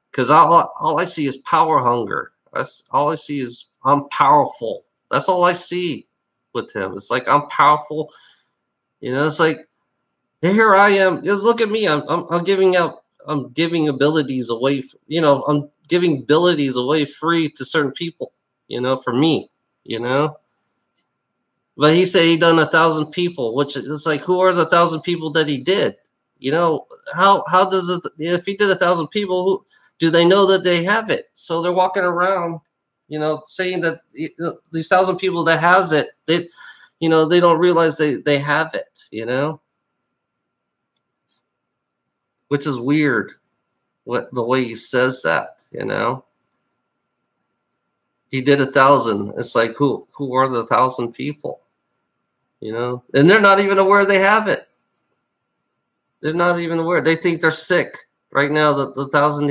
Because all I see is power hunger. That's all I see is I'm powerful. That's all I see with him. It's like I'm powerful. You know, it's like here I am. Just look at me. I'm giving out. I'm giving abilities away. You know, I'm giving abilities away free to certain people. You know, for me. You know. But he said he done 1,000 people, which is like, who are the 1,000 people that he did? You know, how does it? If he did 1,000 people, who do they know that they have it? So they're walking around, you know, saying that these 1,000 people that has it, they, you know, they don't realize they have it. You know, which is weird. What the way he says that, you know. He did 1,000. It's like who are the 1,000 people? You know, and they're not even aware they have it. They're not even aware. They think they're sick. Right now, the 1,000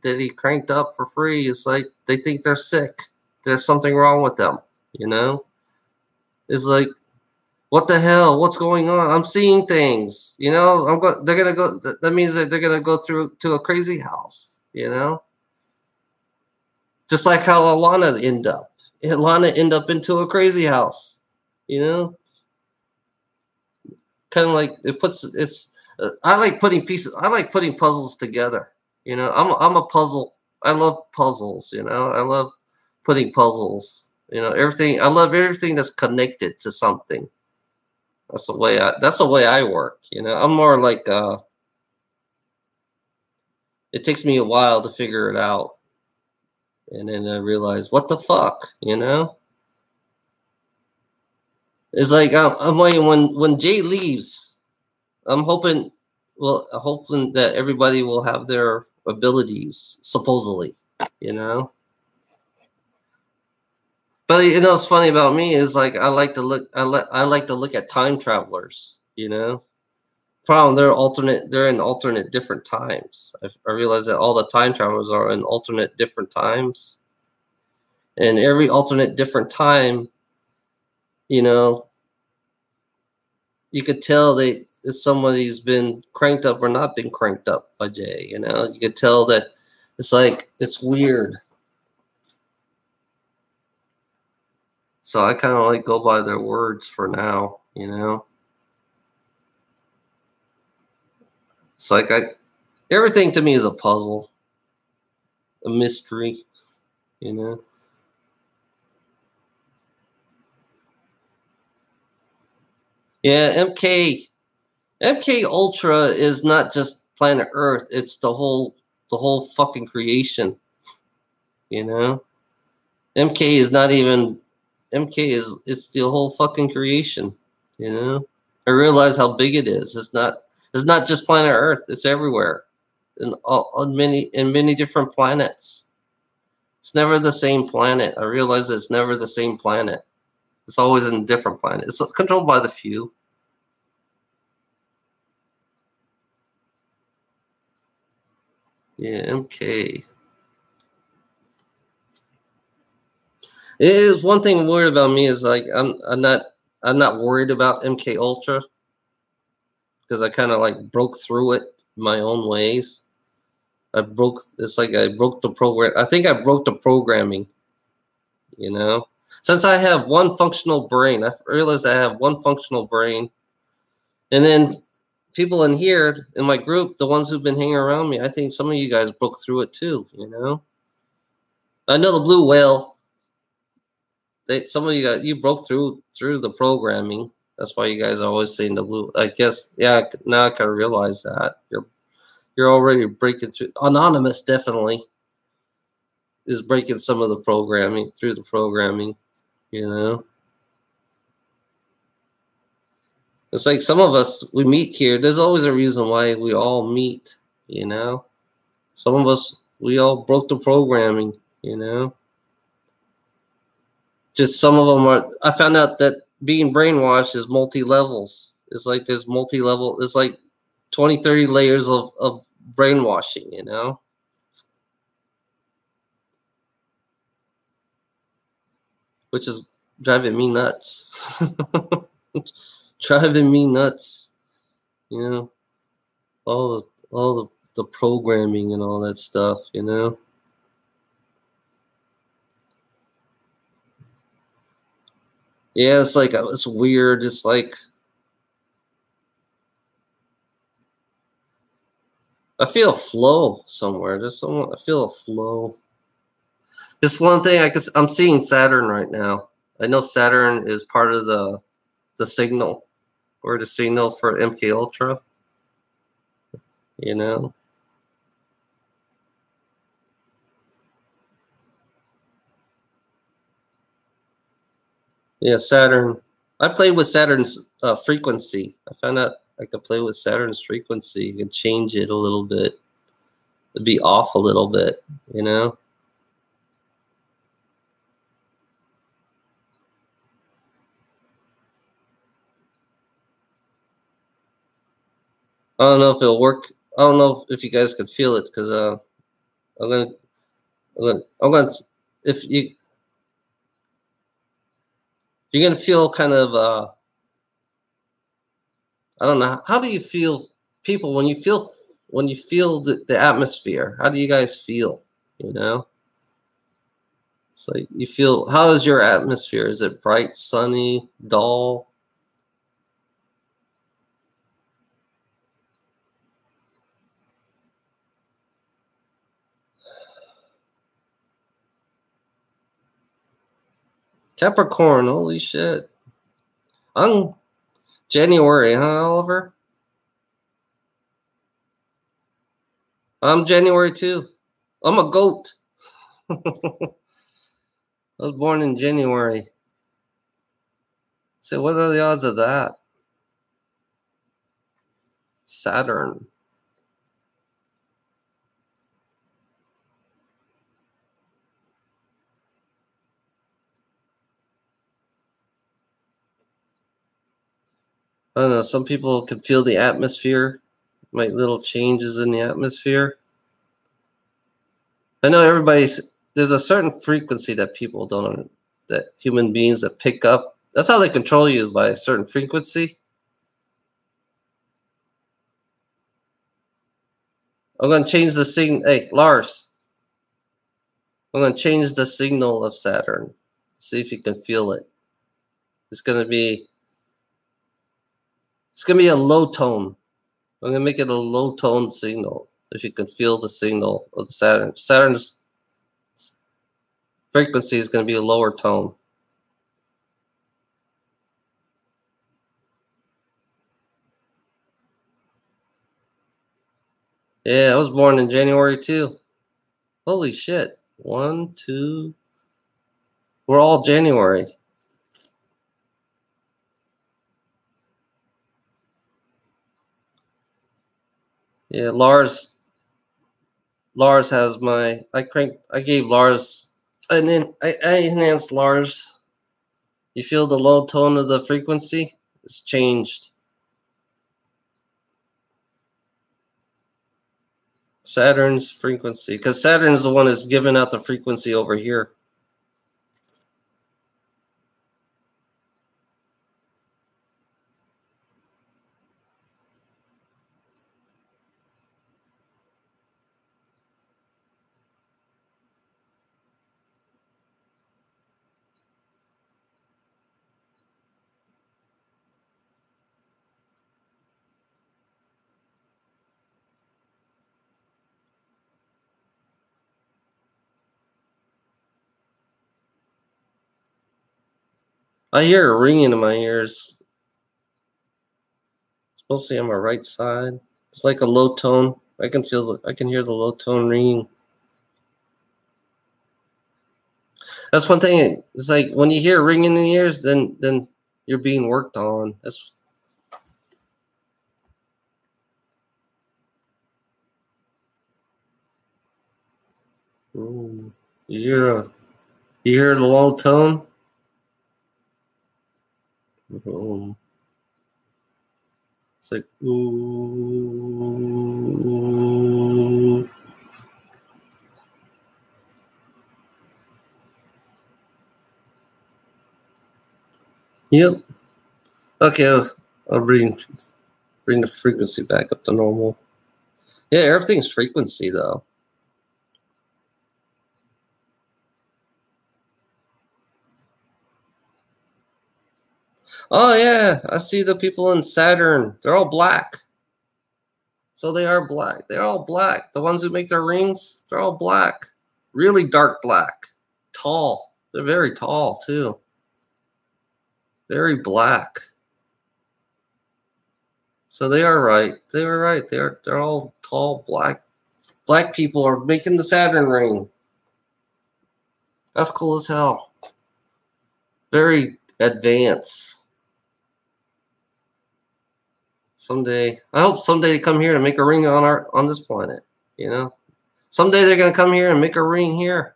that he cranked up for free is like they think they're sick. There's something wrong with them, you know? It's like, what the hell? What's going on? I'm seeing things, you know? They're going to go, that means that they're going to go through to a crazy house, you know? Just like how Alana ended up. Alana ended up into a crazy house, you know? Kind of like I like putting pieces. I like putting puzzles together. You know, I'm a puzzle. I love puzzles. You know, I love putting puzzles. You know, everything. I love everything that's connected to something. That's the way I work. You know, I'm more like it takes me a while to figure it out, and then I realize what the fuck. You know, it's like I'm waiting when Jay leaves. I'm hoping, hoping that everybody will have their abilities, supposedly, you know. But you know, what's funny about me is like I like to look, I like to look at time travelers, you know. Problem, they're in alternate different times. I realize that all the time travelers are in alternate different times, and every alternate different time, you know, you could tell if somebody's been cranked up or not been cranked up by Jay. You know, you could tell that it's like it's weird. So I kind of like go by their words for now. You know, it's like everything to me is a puzzle, a mystery. You know. Yeah, MK Ultra is not just planet Earth. It's the whole fucking creation. You know, MK is not even MK is it's the whole fucking creation. You know, I realize how big it is. It's not just planet Earth. It's everywhere, in many different planets. It's never the same planet. I realize it's never the same planet. It's always in a different planet. It's controlled by the few. Yeah, MK. It is one thing weird about me is like I'm not worried about MK Ultra because I kind of like broke through it my own ways. It's like I broke the program. I think I broke the programming, you know. Since I have one functional brain, I realized I have one functional brain. And then people in here in my group, the ones who've been hanging around me, I think some of you guys broke through it too, you know. I know the blue whale. Some of you broke through the programming. That's why you guys are always saying the blue. I guess, yeah. Now I can realize that you're already breaking through. Anonymous definitely is breaking some of the programming through the programming. You know, it's like some of us we meet here. There's always a reason why we all meet. You know, some of us we all broke the programming. You know, just some of them are. I found out that being brainwashed is multi levels. It's like there's multi level. It's like 20, 30 layers of brainwashing. You know. Which is driving me nuts. Driving me nuts. You know, all the programming and all that stuff. You know. Yeah, it's like it's weird. It's like I feel a flow somewhere. There's someone I feel a flow. Just one thing I'm seeing Saturn right now. I know Saturn is part of the signal or the signal for MK Ultra. You know. Yeah, Saturn. I played with Saturn's frequency. I found out I could play with Saturn's frequency. You can change it a little bit. It'd be off a little bit, you know? I don't know if it'll work. I don't know if you guys could feel it because I'm gonna, I'm gonna, if you're gonna feel kind of, I don't know. How do you feel, people, when you feel the atmosphere? How do you guys feel? You know? So you feel, how is your atmosphere? Is it bright, sunny, dull? Capricorn, holy shit. I'm January, huh, Oliver? I'm January too. I'm a goat. I was born in January. So what are the odds of that? Saturn. I don't know. Some people can feel the atmosphere, like little changes in the atmosphere. I know there's a certain frequency that people don't, that human beings that pick up. That's how they control you, by a certain frequency. I'm going to change the signal. Hey, Lars, I'm going to change the signal of Saturn. See if you can feel it. It's going to be a low tone. I'm going to make it a low tone signal. If you can feel the signal of the Saturn. Saturn's frequency is going to be a lower tone. Yeah, I was born in January too. Holy shit. 1, 2. We're all January. Yeah, Lars has my I gave Lars and then I enhanced Lars. You feel the low tone of the frequency? It's changed. Saturn's frequency, because Saturn is the one that's giving out the frequency over here. I hear a ringing in my ears. mostly on my right side. It's like a low tone. I can hear the low tone ringing. That's one thing. It's like when you hear ringing in the ears, then you're being worked on. That's ooh, you hear the low tone. Ooh. It's like ooh. Yep. Okay, I'll bring the frequency back up to normal. Yeah, everything's frequency though. Oh yeah, I see the people in Saturn. They're all black. So they are black. They're all black. The ones who make their rings, they're all black. Really dark black. Tall. They're very tall too. Very black. So they are right. They were right. They're all tall black people are making the Saturn ring. That's cool as hell. Very advanced. Someday, I hope someday they come here to make a ring on this planet. You know, someday they're gonna come here and make a ring here.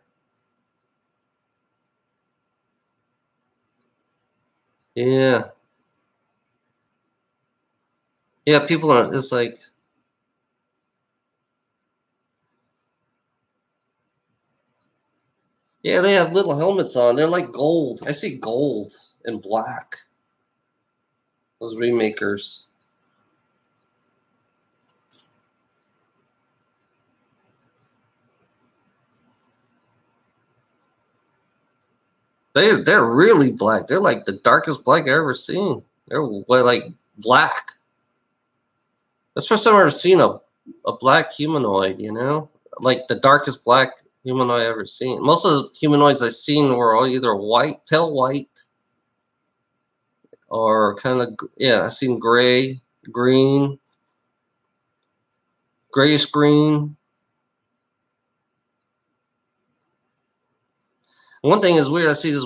Yeah, yeah. People are. It's like yeah, they have little helmets on. They're like gold. I see gold and black. Those remakers. They're really black. They're like the darkest black I've ever seen. They're like black. That's the first time I've ever seen a black humanoid, you know? Like the darkest black humanoid I've ever seen. Most of the humanoids I've seen were all either white, pale white, or kind of, yeah, I've seen gray, green, grayish green. One thing is weird. I see these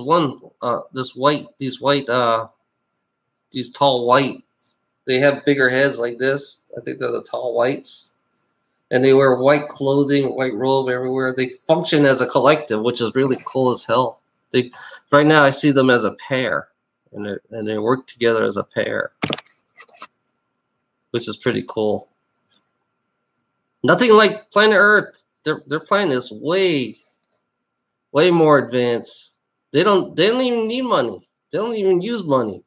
tall white. They have bigger heads like this. I think they're the tall whites, and they wear white clothing, white robe everywhere. They function as a collective, which is really cool as hell. They right now I see them as a pair, and they work together as a pair, which is pretty cool. Nothing like planet Earth. Their planet is way more advanced. They don't even need money. They don't even use money.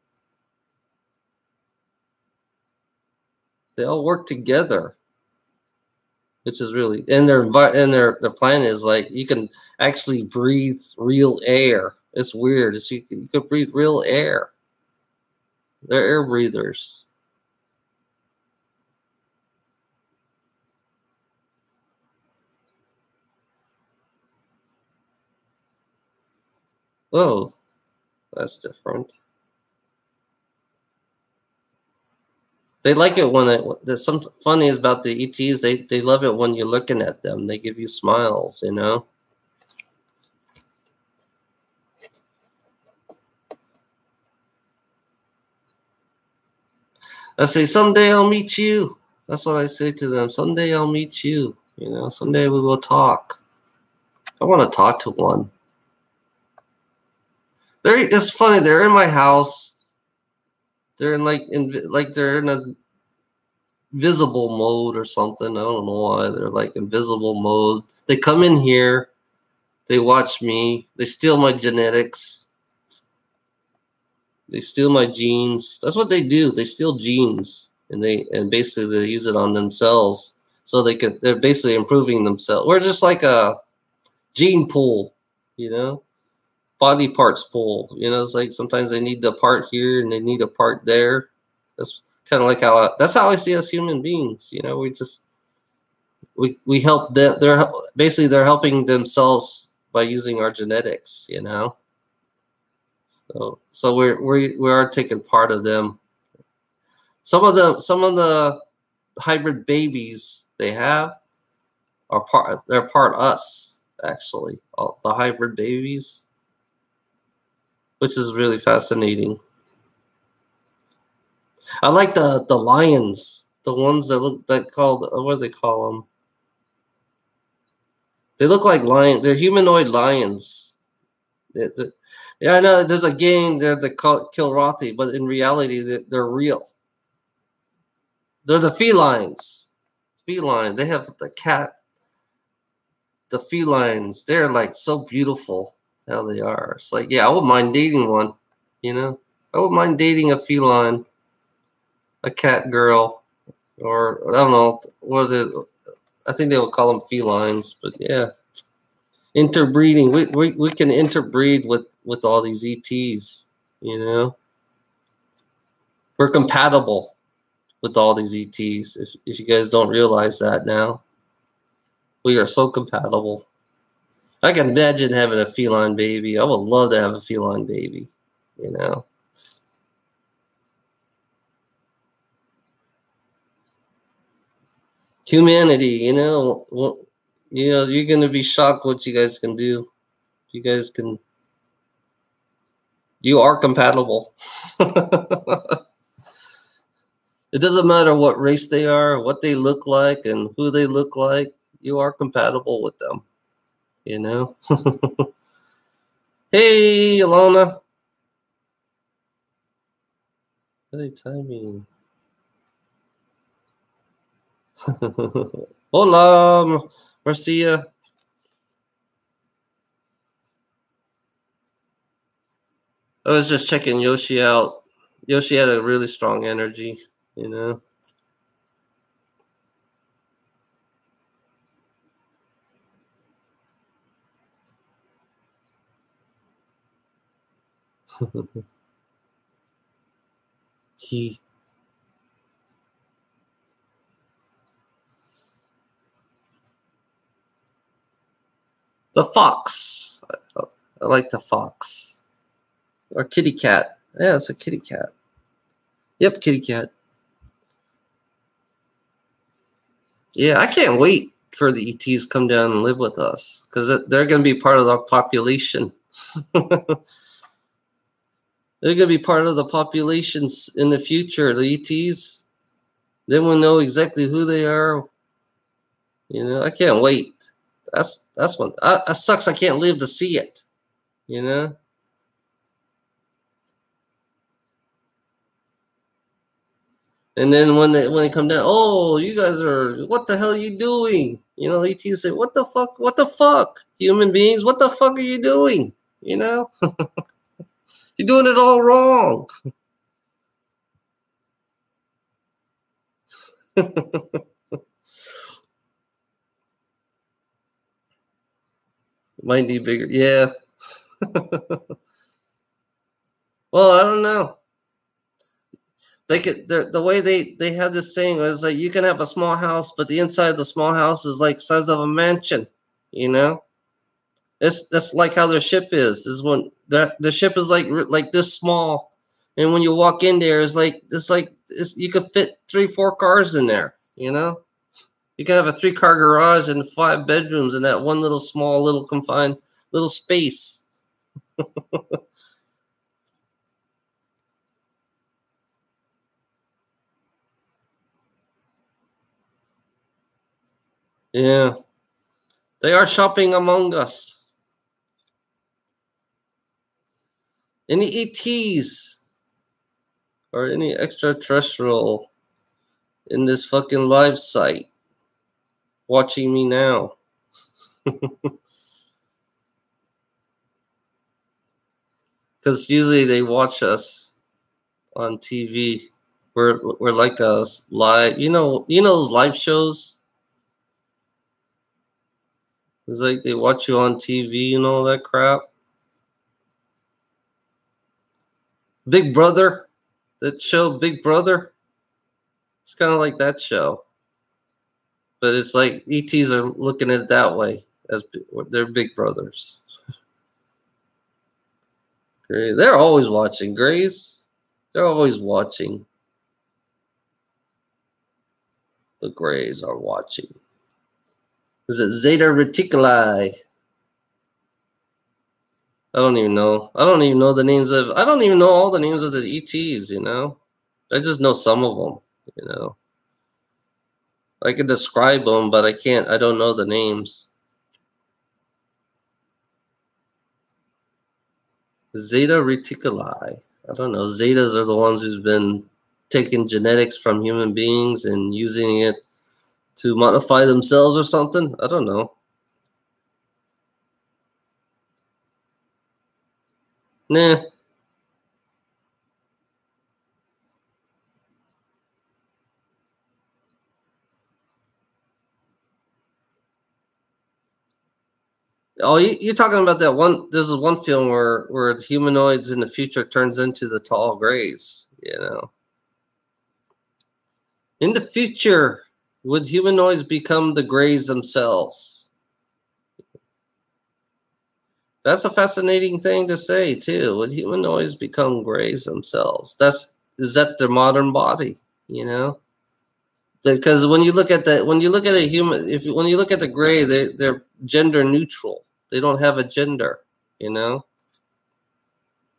They all work together, which is really and their planet is like you can actually breathe real air. It's weird. You could breathe real air. They're air breathers. Oh, that's different. They like it when there's something funny about the ETs. They love it when you're looking at them. They give you smiles, you know. I say someday I'll meet you. That's what I say to them. Someday I'll meet you. You know, someday we will talk. I want to talk to one. It's funny. They're in my house. They're they're in a visible mode or something. I don't know why they're like invisible mode. They come in here. They watch me. They steal my genetics. They steal my genes. That's what they do. They steal genes and basically they use it on themselves so they're basically improving themselves. We're just like a gene pool, you know, body parts pool. You know, it's like sometimes they need the part here and they need a part there. That's kind of like that's how I see us human beings. You know, we help them. They're helping themselves by using our genetics. You know. So we are taking part of them. Some of the hybrid babies they have they're part us, actually. All the hybrid babies, which is really fascinating. I like the lions, the ones that called, what do they call them? They look like lions. They're humanoid lions. Yeah, I know there's a game there that call Kilrathi, but in reality, they're real. They're the felines. Feline. They have the cat. The felines. They're like so beautiful how they are. It's like, yeah, I wouldn't mind dating one. You know, I wouldn't mind dating a feline, a cat girl, or I don't know what it. I think they would call them felines, but yeah, interbreeding. We can interbreed with all these ETs. You know, we're compatible with all these ETs. If you guys don't realize that now, we are so compatible. I can imagine having a feline baby. I would love to have a feline baby. You know. Humanity, you're gonna be shocked what you guys can do. You guys can, you are compatible. It doesn't matter what race they are, what they look like, and who they look like. You are compatible with them. You know. Hey, Alona. Hey, timing. Hola, Marcia. I was just checking Yoshi out. Yoshi had a really strong energy, you know. he The fox. I like the fox. Or kitty cat. Yeah, it's a kitty cat. Yep, kitty cat. Yeah, I can't wait for the ETs come down and live with us because they're going to be part of our population. They're going to be part of the populations in the future. The ETs. Then we'll know exactly who they are. You know, I can't wait. That's one. That sucks. I can't live to see it. You know. And then when they come down, oh, you guys are, what the hell are you doing? You know, ETs say, what the fuck? What the fuck? Human beings, what the fuck are you doing? You know, you're doing it all wrong. Might need bigger, yeah. Well, I don't know. They could the way they have this thing is like you can have a small house, but the inside of the small house is like size of a mansion. You know, that's like how their ship is. Is when the ship is like this small, and when you walk in there, you could fit 3-4 cars in there. You know, you can have a 3-car garage and 5 bedrooms in that one little small little confined little space. Yeah, they are shopping among us. Any ETs or any extraterrestrial in this fucking live site watching me now? Because usually they watch us on TV. We're like a live, those live shows. It's like they watch you on TV and all that crap. Big Brother, that show Big Brother. It's kind of like that show, but it's like ETs are looking at it that way as they're big brothers. They're always watching, Grace. They're always watching. the Greys are watching. Is it Zeta Reticuli? I don't even know. I don't even know the names of. I don't even know all the names of the ETs. You know, I just know some of them. You know, I can describe them, but I can't. I don't know the names. Zeta Reticuli. I don't know. Zetas are the ones who's been taking genetics from human beings and using it to modify themselves or something. I don't know. Nah. Oh, you're talking about that one. There's one film where humanoids in the future turns into the tall Greys. You know, in the future, would humanoids become the Greys themselves? That's a fascinating thing to say too. Would humanoids become Greys themselves? Is that their modern body? You know, because when you look at a human, when you look at the Grey, they're gender neutral. They don't have a gender. You know,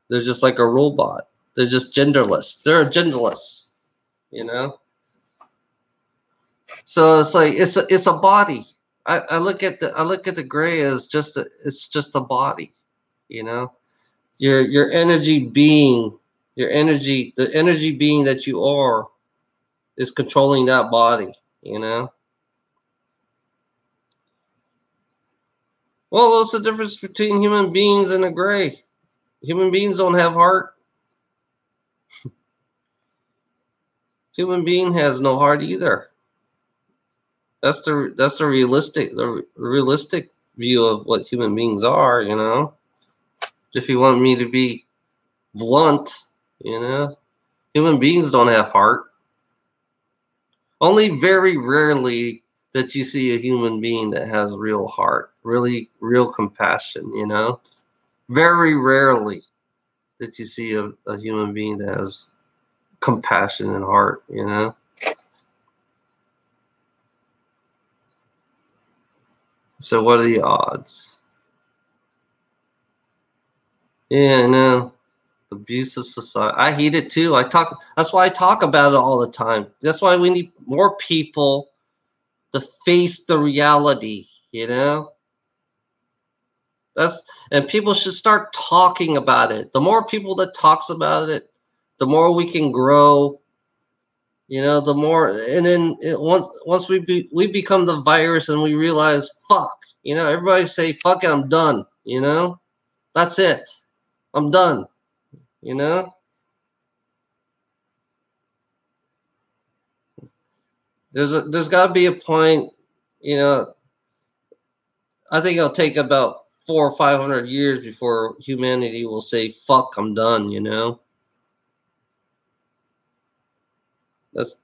they're just like a robot. They're just genderless. They're genderless. You know, so it's like it's a body. I look at the Grey as it's just a body. You know, your energy being, the energy being that you are, is controlling that body. You know. Well, what's the difference between human beings and a Grey? Human beings don't have heart. Human being has no heart either. That's the realistic view of what human beings are. You know, if you want me to be blunt, you know, human beings don't have heart. Only very rarely that you see a human being that has real heart, really real compassion. You know, very rarely that you see a human being that has compassion and heart. You know. So what are the odds? Yeah, I know. Abusive society. I hate it too. That's why I talk about it all the time. That's why we need more people to face the reality, you know? And people should start talking about it. The more people that talks about it, the more we can grow. You know, the more, and then once we become the virus and we realize, fuck, you know, everybody say, fuck it, I'm done, you know? That's it. I'm done, you know? There's got to be a point, you know. I think it'll take about 400 or 500 years before humanity will say, fuck, I'm done, you know?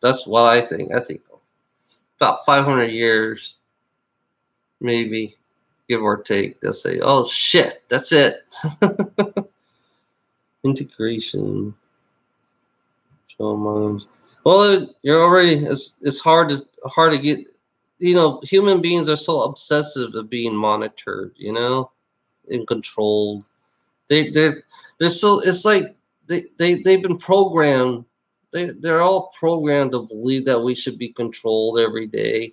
That's what I think. I think about 500 years, maybe, give or take, they'll say, oh shit, that's it. Integration. Well, you're already, it's hard to get, you know, human beings are so obsessive of being monitored, you know, and controlled. They're so, it's like they've been programmed. They're all programmed to believe that we should be controlled every day.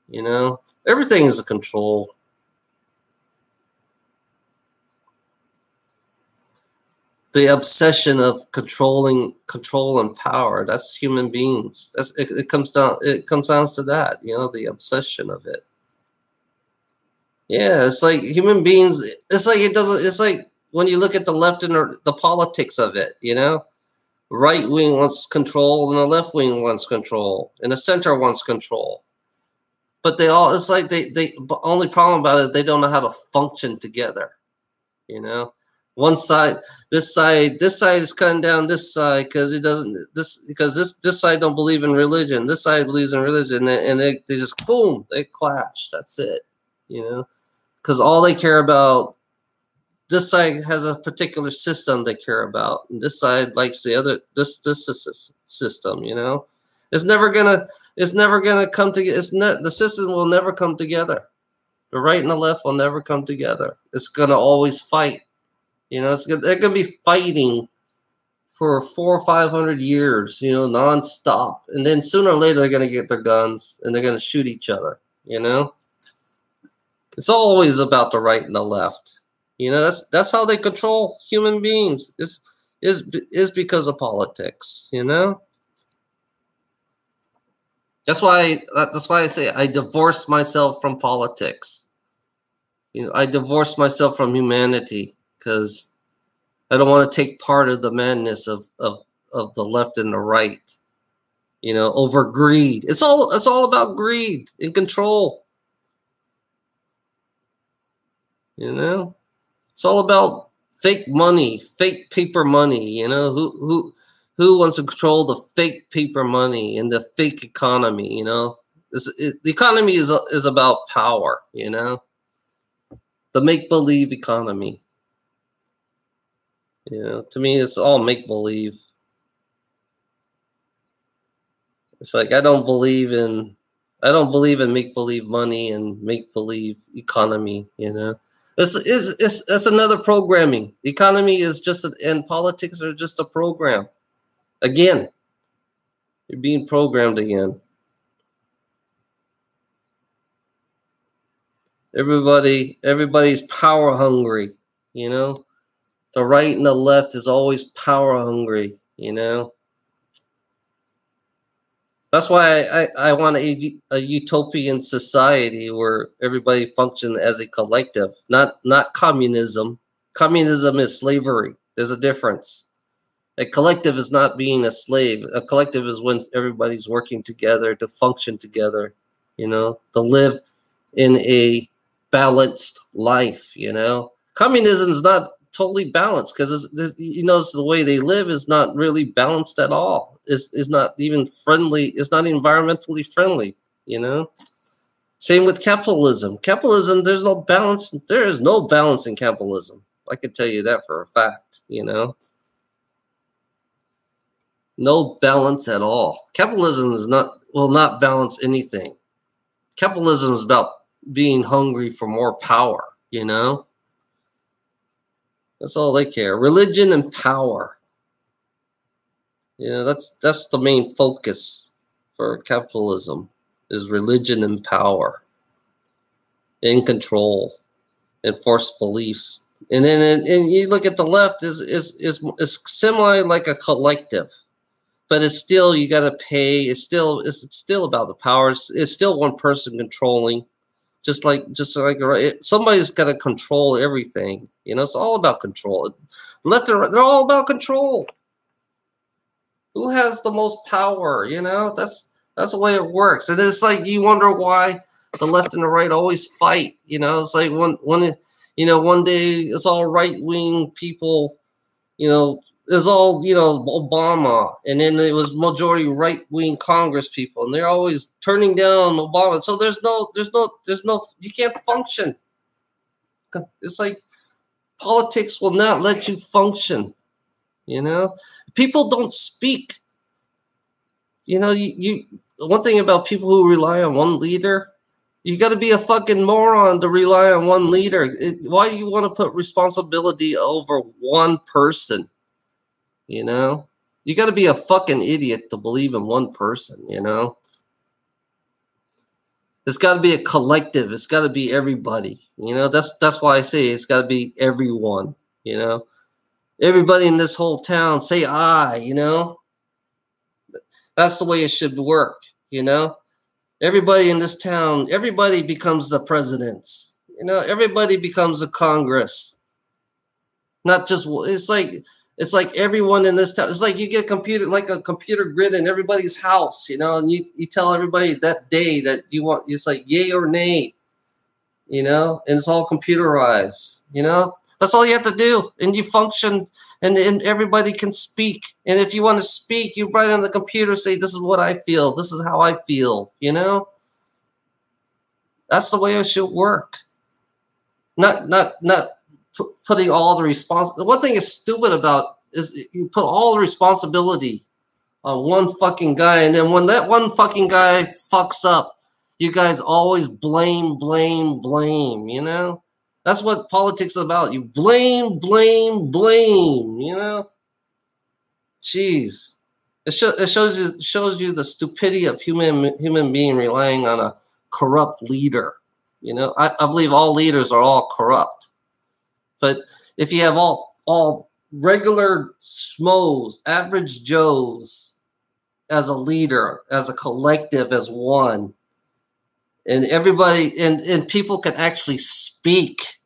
You know, everything is a control. The obsession of control and power. That's human beings. It comes down. It comes down to that. You know, the obsession of it. Yeah, it's like human beings. It's like it doesn't. It's like when you look at the left and the politics of it. You know, right wing wants control, and the left wing wants control, and the center wants control. But they all. It's like they. Only problem about it is they don't know how to function together. You know, one side, this side is cutting down this side because it doesn't. This side don't believe in religion. This side believes in religion, and they just boom, they clash. That's it. You know. Because all they care about, this side has a particular system they care about, and this side likes the other this system, you know. It's never gonna come together. The system will never come together. The right and the left will never come together. It's gonna always fight. They're gonna be fighting for 400 or 500 years, nonstop. And then sooner or later, they're going to get their guns and they're going to shoot each other, It's always about the right and the left. That's how they control human beings is because of politics, That's why I say I divorce myself from politics. I divorce myself from humanity because I don't want to take part of the madness of the left and the right, over greed. It's all about greed and control. It's all about fake money, fake paper money. Who wants to control the fake paper money and the fake economy? The economy is about power. The make believe economy. To me, it's all make believe. It's like I don't believe in make believe money and make believe economy. That's another programming. The economy is and politics are just a program. Again, you're being programmed again. Everybody's power hungry. The right and the left is always power hungry, That's why I want a utopian society where everybody functions as a collective, not communism. Communism is slavery. There's a difference. A collective is not being a slave. A collective is when everybody's working together to function together, to live in a balanced life, Communism is not totally balanced because the way they live is not really balanced at all. Is not even friendly. It's not environmentally friendly. Same with capitalism. Capitalism, there's no balance. There is no balance in capitalism. I can tell you that for a fact. No balance at all. Capitalism will not balance anything. Capitalism is about being hungry for more power. That's all they care. Religion and power. That's the main focus for capitalism is religion and power, and control, and forced beliefs. And then you look at the left is similar like a collective, but it's still you got to pay. It's still about the powers. It's still one person controlling. Just like somebody's got to control everything. It's all about control. Left and right, they're all about control. Who has the most power? That's the way it works. And it's like you wonder why the left and the right always fight. It's like one day it's all right wing people. It's all Obama, and then it was majority right wing Congress people, and they're always turning down Obama. So there's no. You can't function. It's like politics will not let you function. People don't speak. You one thing about people who rely on one leader, you got to be a fucking moron to rely on one leader. Why do you want to put responsibility over one person? You got to be a fucking idiot to believe in one person. It's got to be a collective. It's got to be everybody. That's why I say it's got to be everyone. Everybody in this whole town say I, That's the way it should work, Everybody in this town, everybody becomes the presidents. Everybody becomes a Congress. Not just it's like everyone in this town. It's like you get a computer grid in everybody's house, and you tell everybody that day that you want. It's like yay or nay, and it's all computerized, That's all you have to do, and you function, and everybody can speak. And if you want to speak, you write on the computer, say, "This is what I feel. This is how I feel." That's the way it should work. Not putting all the responsibility. One thing is stupid about is you put all the responsibility on one fucking guy, and then when that one fucking guy fucks up, you guys always blame, blame, blame, you know? That's what politics is about. You blame, blame, blame, you know? Jeez. It shows you the stupidity of human being relying on a corrupt leader. You know, I believe all leaders are all corrupt. But if you have all regular schmoes, average Joes as a leader, as a collective, as one, and everybody and people can actually speak,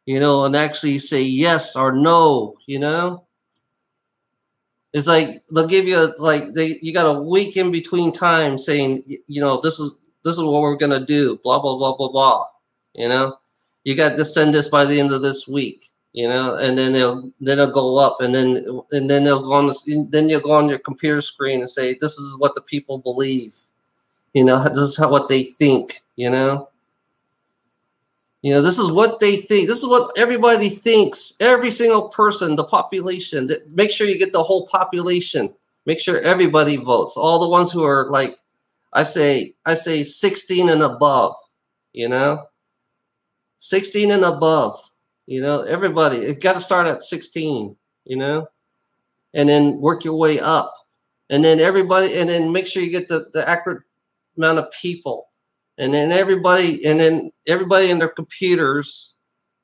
you know, and actually say yes or no, you know. It's like they'll give you you got a week in between time saying, you know, this is what we're gonna do, blah blah blah blah blah. You know, you got to send this by the end of this week, you know, and then they'll go up, and then they'll go on then you'll go on your computer screen and say, this is what the people believe, you know, this is what they think, you know. You know, this is what they think. This is what everybody thinks. Every single person, the population. Make sure you get the whole population. Make sure everybody votes. All the ones who are like, I say 16 and above, you know. 16 and above, you know, everybody. It got to start at 16, you know, and then work your way up. And then everybody, and then make sure you get the accurate amount of people. And then everybody in their computers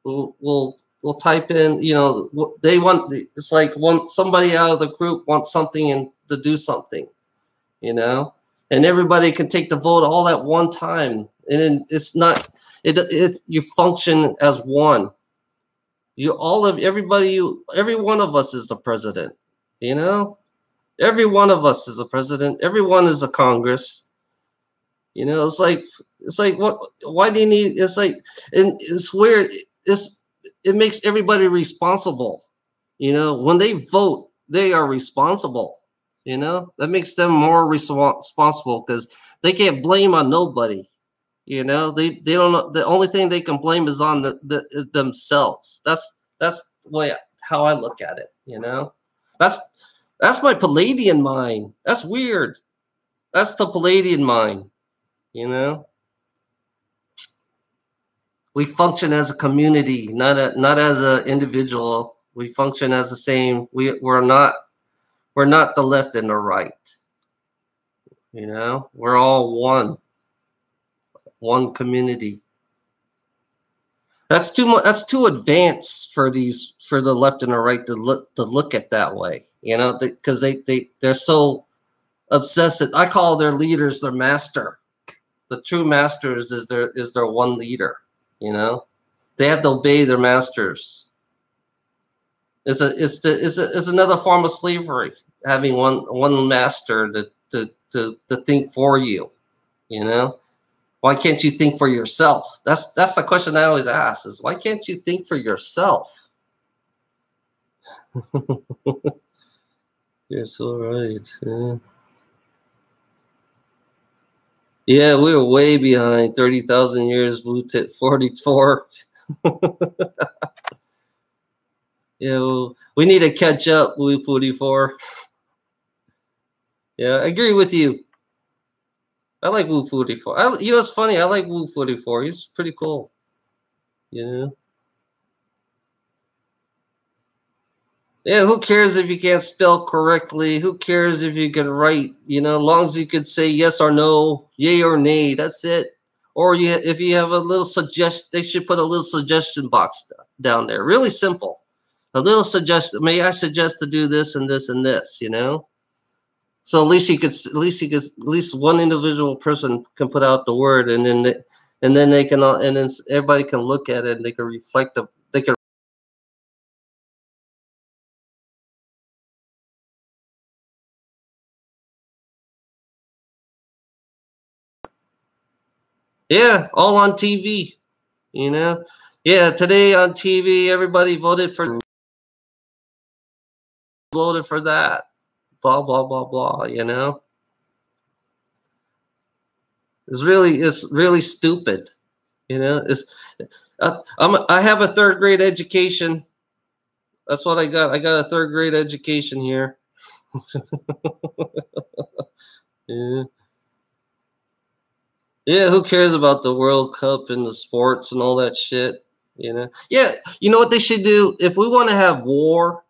will type in, you know, they want. It's like somebody out of the group wants something and to do something, you know, and everybody can take the vote all at one time, and then it's not. You function as one. Every one of us is the president, you know. Every one of us is the president. Everyone is a Congress. You know, it's like what? Why do you need? It's like, and it's weird. It makes everybody responsible. You know, when they vote, they are responsible. You know, that makes them more responsible because they can't blame on nobody. You know, they don't know. The only thing they can blame is on themselves. That's the way how I look at it. You know, that's my Palladian mind. That's weird. That's the Palladian mind. You know, we function as a community, not as an individual. We function as the same. We're not the left and the right. You know, we're all one community. That's too much. That's too advanced for the left and the right to look at that way. You know, because they're so obsessed. I call their leaders their master. The true masters is their one leader. You know, they have to obey their masters. It's another form of slavery, having one master to think for you. You know, why can't you think for yourself? That's the question I always ask: is why can't you think for yourself? You're so right. Yeah. Yeah, we were way behind. 30,000 years, Wu-Tit 44. Yeah, well, we need to catch up, Wu 44. Yeah, I agree with you. I like Wu 44. You know, it's funny. I like Wu 44. He's pretty cool. You know? Yeah, who cares if you can't spell correctly? Who cares if you can write? You know, as long as you could say yes or no, yay or nay, that's it. Or if you have a little suggestion, they should put a little suggestion box down there. Really simple. A little suggestion. May I suggest to do this and this and this? You know. So at least at least one individual person can put out the word, and then they can, and then everybody can look at it and they can reflect. They can. Yeah, all on TV, you know. Yeah, today on TV, everybody voted for that. Blah blah blah blah. You know, it's really stupid. You know, I have a third grade education. That's what I got. I got a third grade education here. Yeah. Yeah, who cares about the World Cup and the sports and all that shit? You know? Yeah, you know what they should do? If we want to have war,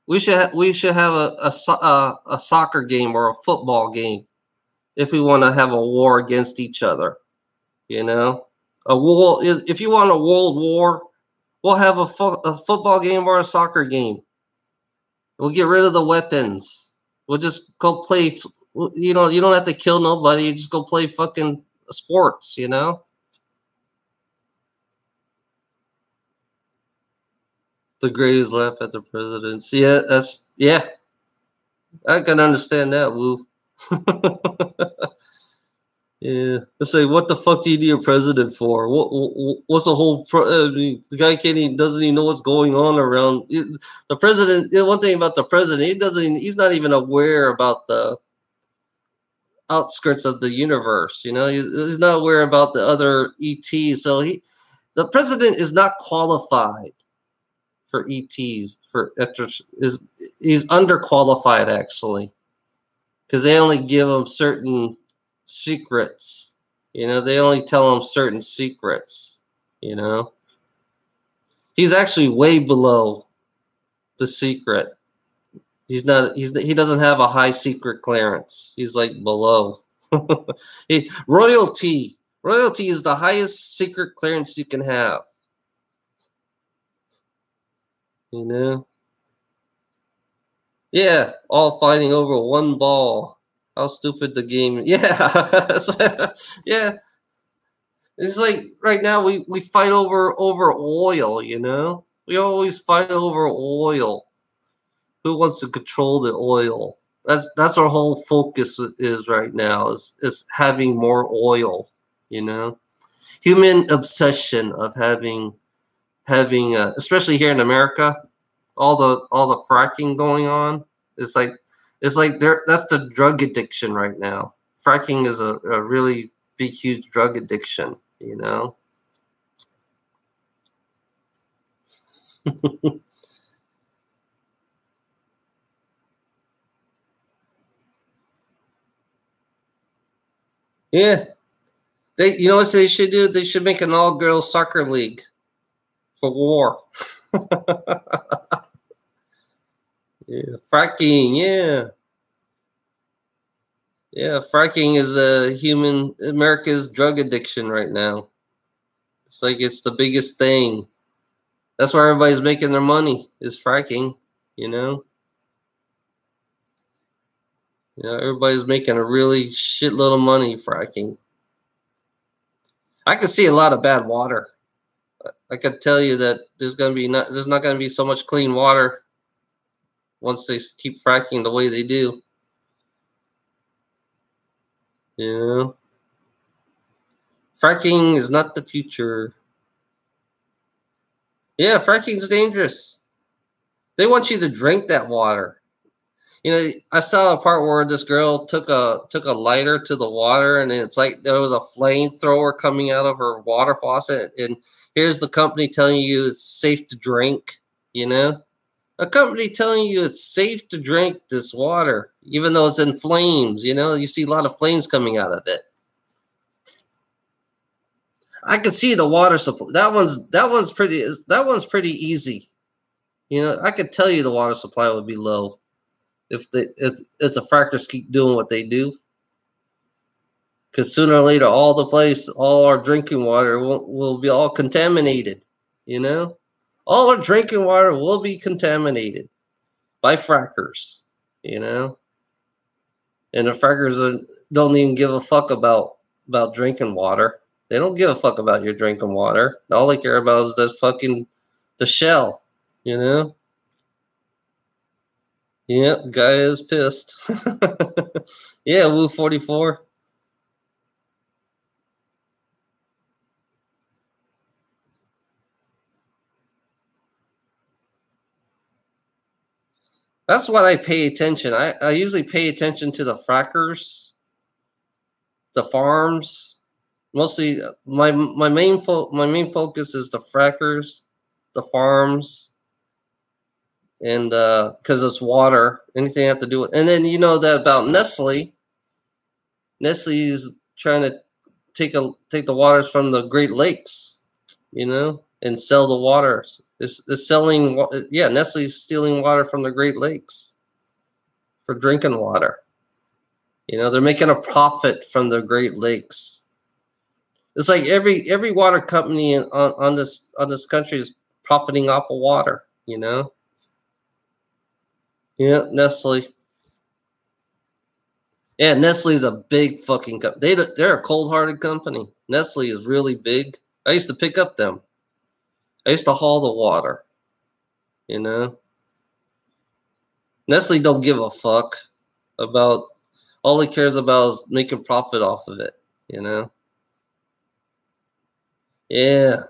we should have a soccer game or a football game. If we want to have a war against each other, you know, a war. If you want a world war, we'll have a football game or a soccer game. We'll get rid of the weapons. We'll just go play. You know, you don't have to kill nobody. You just go play fucking sports. You know. The Grays laugh at the presidents. Yeah, yeah. I can understand that, Woo. Yeah, it's like, what the fuck do you need a president for? What's the whole? I mean, the guy can't even doesn't even know what's going on around the president. You know, one thing about the president, he's not even aware about the outskirts of the universe. You know, he's not aware about the other ETs. So the president is not qualified for ETs he's underqualified actually because they only give him certain secrets. You know, they only tell him certain secrets. You know, he's actually way below the secret. He doesn't have a high secret clearance. He's like below. Royalty is the highest secret clearance you can have. You know. Yeah, all fighting over one ball. How stupid the game. Yeah. Yeah. It's like right now we fight over oil, you know? We always fight over oil. Who wants to control the oil? That's our whole focus is right now is having more oil, you know? Human obsession of having especially here in America, all the fracking going on. It's like that's the drug addiction right now. Fracking is a really big, huge drug addiction. You know. Yeah, you know what they should do? They should make an all-girl soccer league for war. Yeah, fracking. Yeah, yeah, fracking is America's drug addiction right now. It's like it's the biggest thing. That's where everybody's making their money is fracking. You know. Everybody's making a really shitload of money fracking. I can see a lot of bad water. I could tell you that there's not going to be so much clean water once they keep fracking the way they do. You know, fracking is not the future. Yeah, fracking's dangerous. They want you to drink that water. You know, I saw a part where this girl took a lighter to the water, and it's like there was a flamethrower coming out of her water faucet. And here's the company telling you it's safe to drink. You know, a company telling you it's safe to drink this water, even though it's in flames. You know, you see a lot of flames coming out of it. I could see the water supply. That one's pretty easy. You know, I could tell you the water supply would be low if the fractors keep doing what they do. Because sooner or later, all our drinking water will be all contaminated. You know, all our drinking water will be contaminated by frackers. You know, and the frackers don't even give a fuck about drinking water. They don't give a fuck about your drinking water. All they care about is the shell. You know. Yep, guy is pissed. Yeah, Woo 44. That's what I pay attention. I usually pay attention to the frackers, the farms. Mostly, my main focus is the frackers, the farms, and because it's water, anything have to do with. And then you know that about Nestle. Nestle is trying to take the waters from the Great Lakes, you know, and sell the waters. It's selling. Yeah, Nestle's stealing water from the Great Lakes for drinking water. You know, they're making a profit from the Great Lakes. It's like every water company on this country is profiting off of water. You know. Yeah, Nestle. Yeah, Nestle's a big fucking company. They're a cold-hearted company. Nestle is really big. I used to pick up them. I used to haul the water. You know. Nestle don't give a fuck about. All he cares about is making profit off of it. You know. Yeah,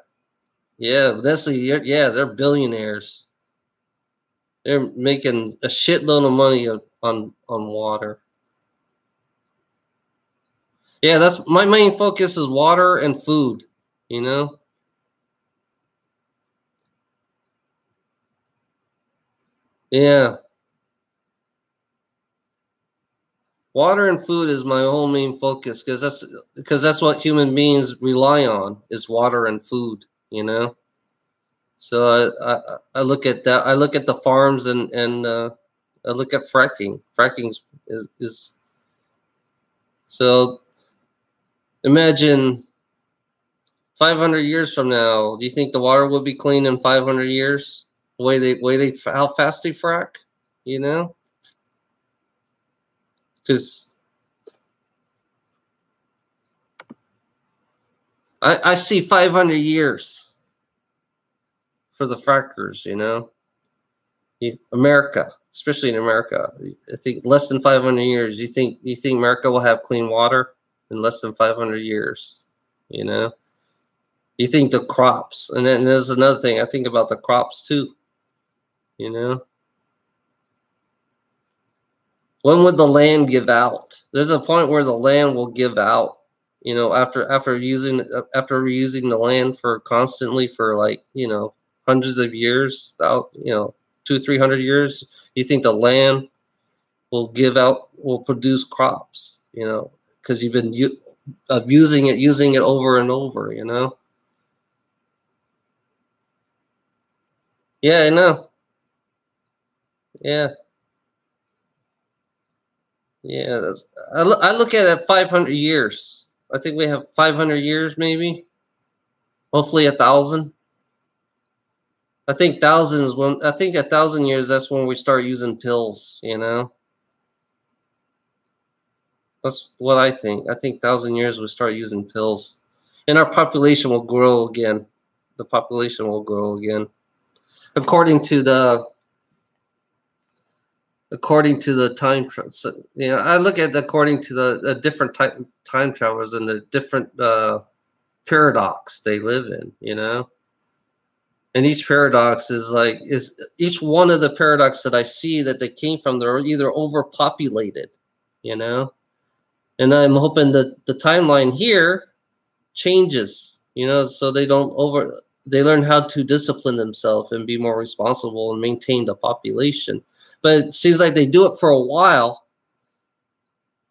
yeah. Nestle. Yeah, they're billionaires. They're making a shitload of money on water. Yeah, that's my main focus is water and food. You know. Yeah. Water and food is my whole main focus because that's what human beings rely on is water and food, you know. So I look at that. I look at the farms and I look at fracking. Fracking is so. Imagine 500 years from now. Do you think the water will be clean in 500 years? The way they how fast they frack, you know? Because I see 500 years for the frackers, you know. America, especially in America, I think less than 500 years. You think America will have clean water in less than 500 years? You know. You think the crops, and then there's another thing. I think about the crops too. You know. When would the land give out? There's a point where the land will give out. You know, after reusing the land for constantly for like hundreds of years, out 200-300 years, you think the land will produce crops? You know, because you've been using it over and over. You know. Yeah, I know. Yeah, yeah. I look at it 500 years. I think we have 500 years, maybe. Hopefully 1,000. I think thousands when I think 1,000 years. That's when we start using pills. You know, that's what I think. I think 1,000 years we start using pills, and our population will grow again. The population will grow again, according to the time. So, I look at according to the different time travelers and the different paradox they live in. You know. And each paradox is each one of the paradox that I see that they came from, they're either overpopulated, you know, and I'm hoping that the timeline here changes, so they learn how to discipline themselves and be more responsible and maintain the population. But it seems like they do it for a while,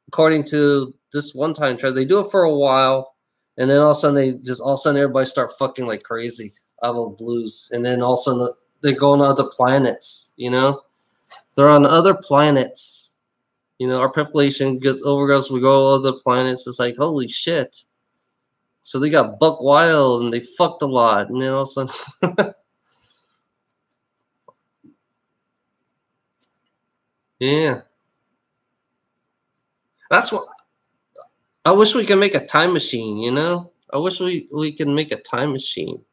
according to this one time travel. They do it for a while, and then all of a sudden everybody start fucking like crazy out of blues, and then all of a sudden they go on other planets. They're on other planets. Our population overgoes. We go to other planets. It's like holy shit. So they got buck wild and they fucked a lot, and then all of a sudden, yeah. That's what I wish we could make a time machine. I wish we can make a time machine.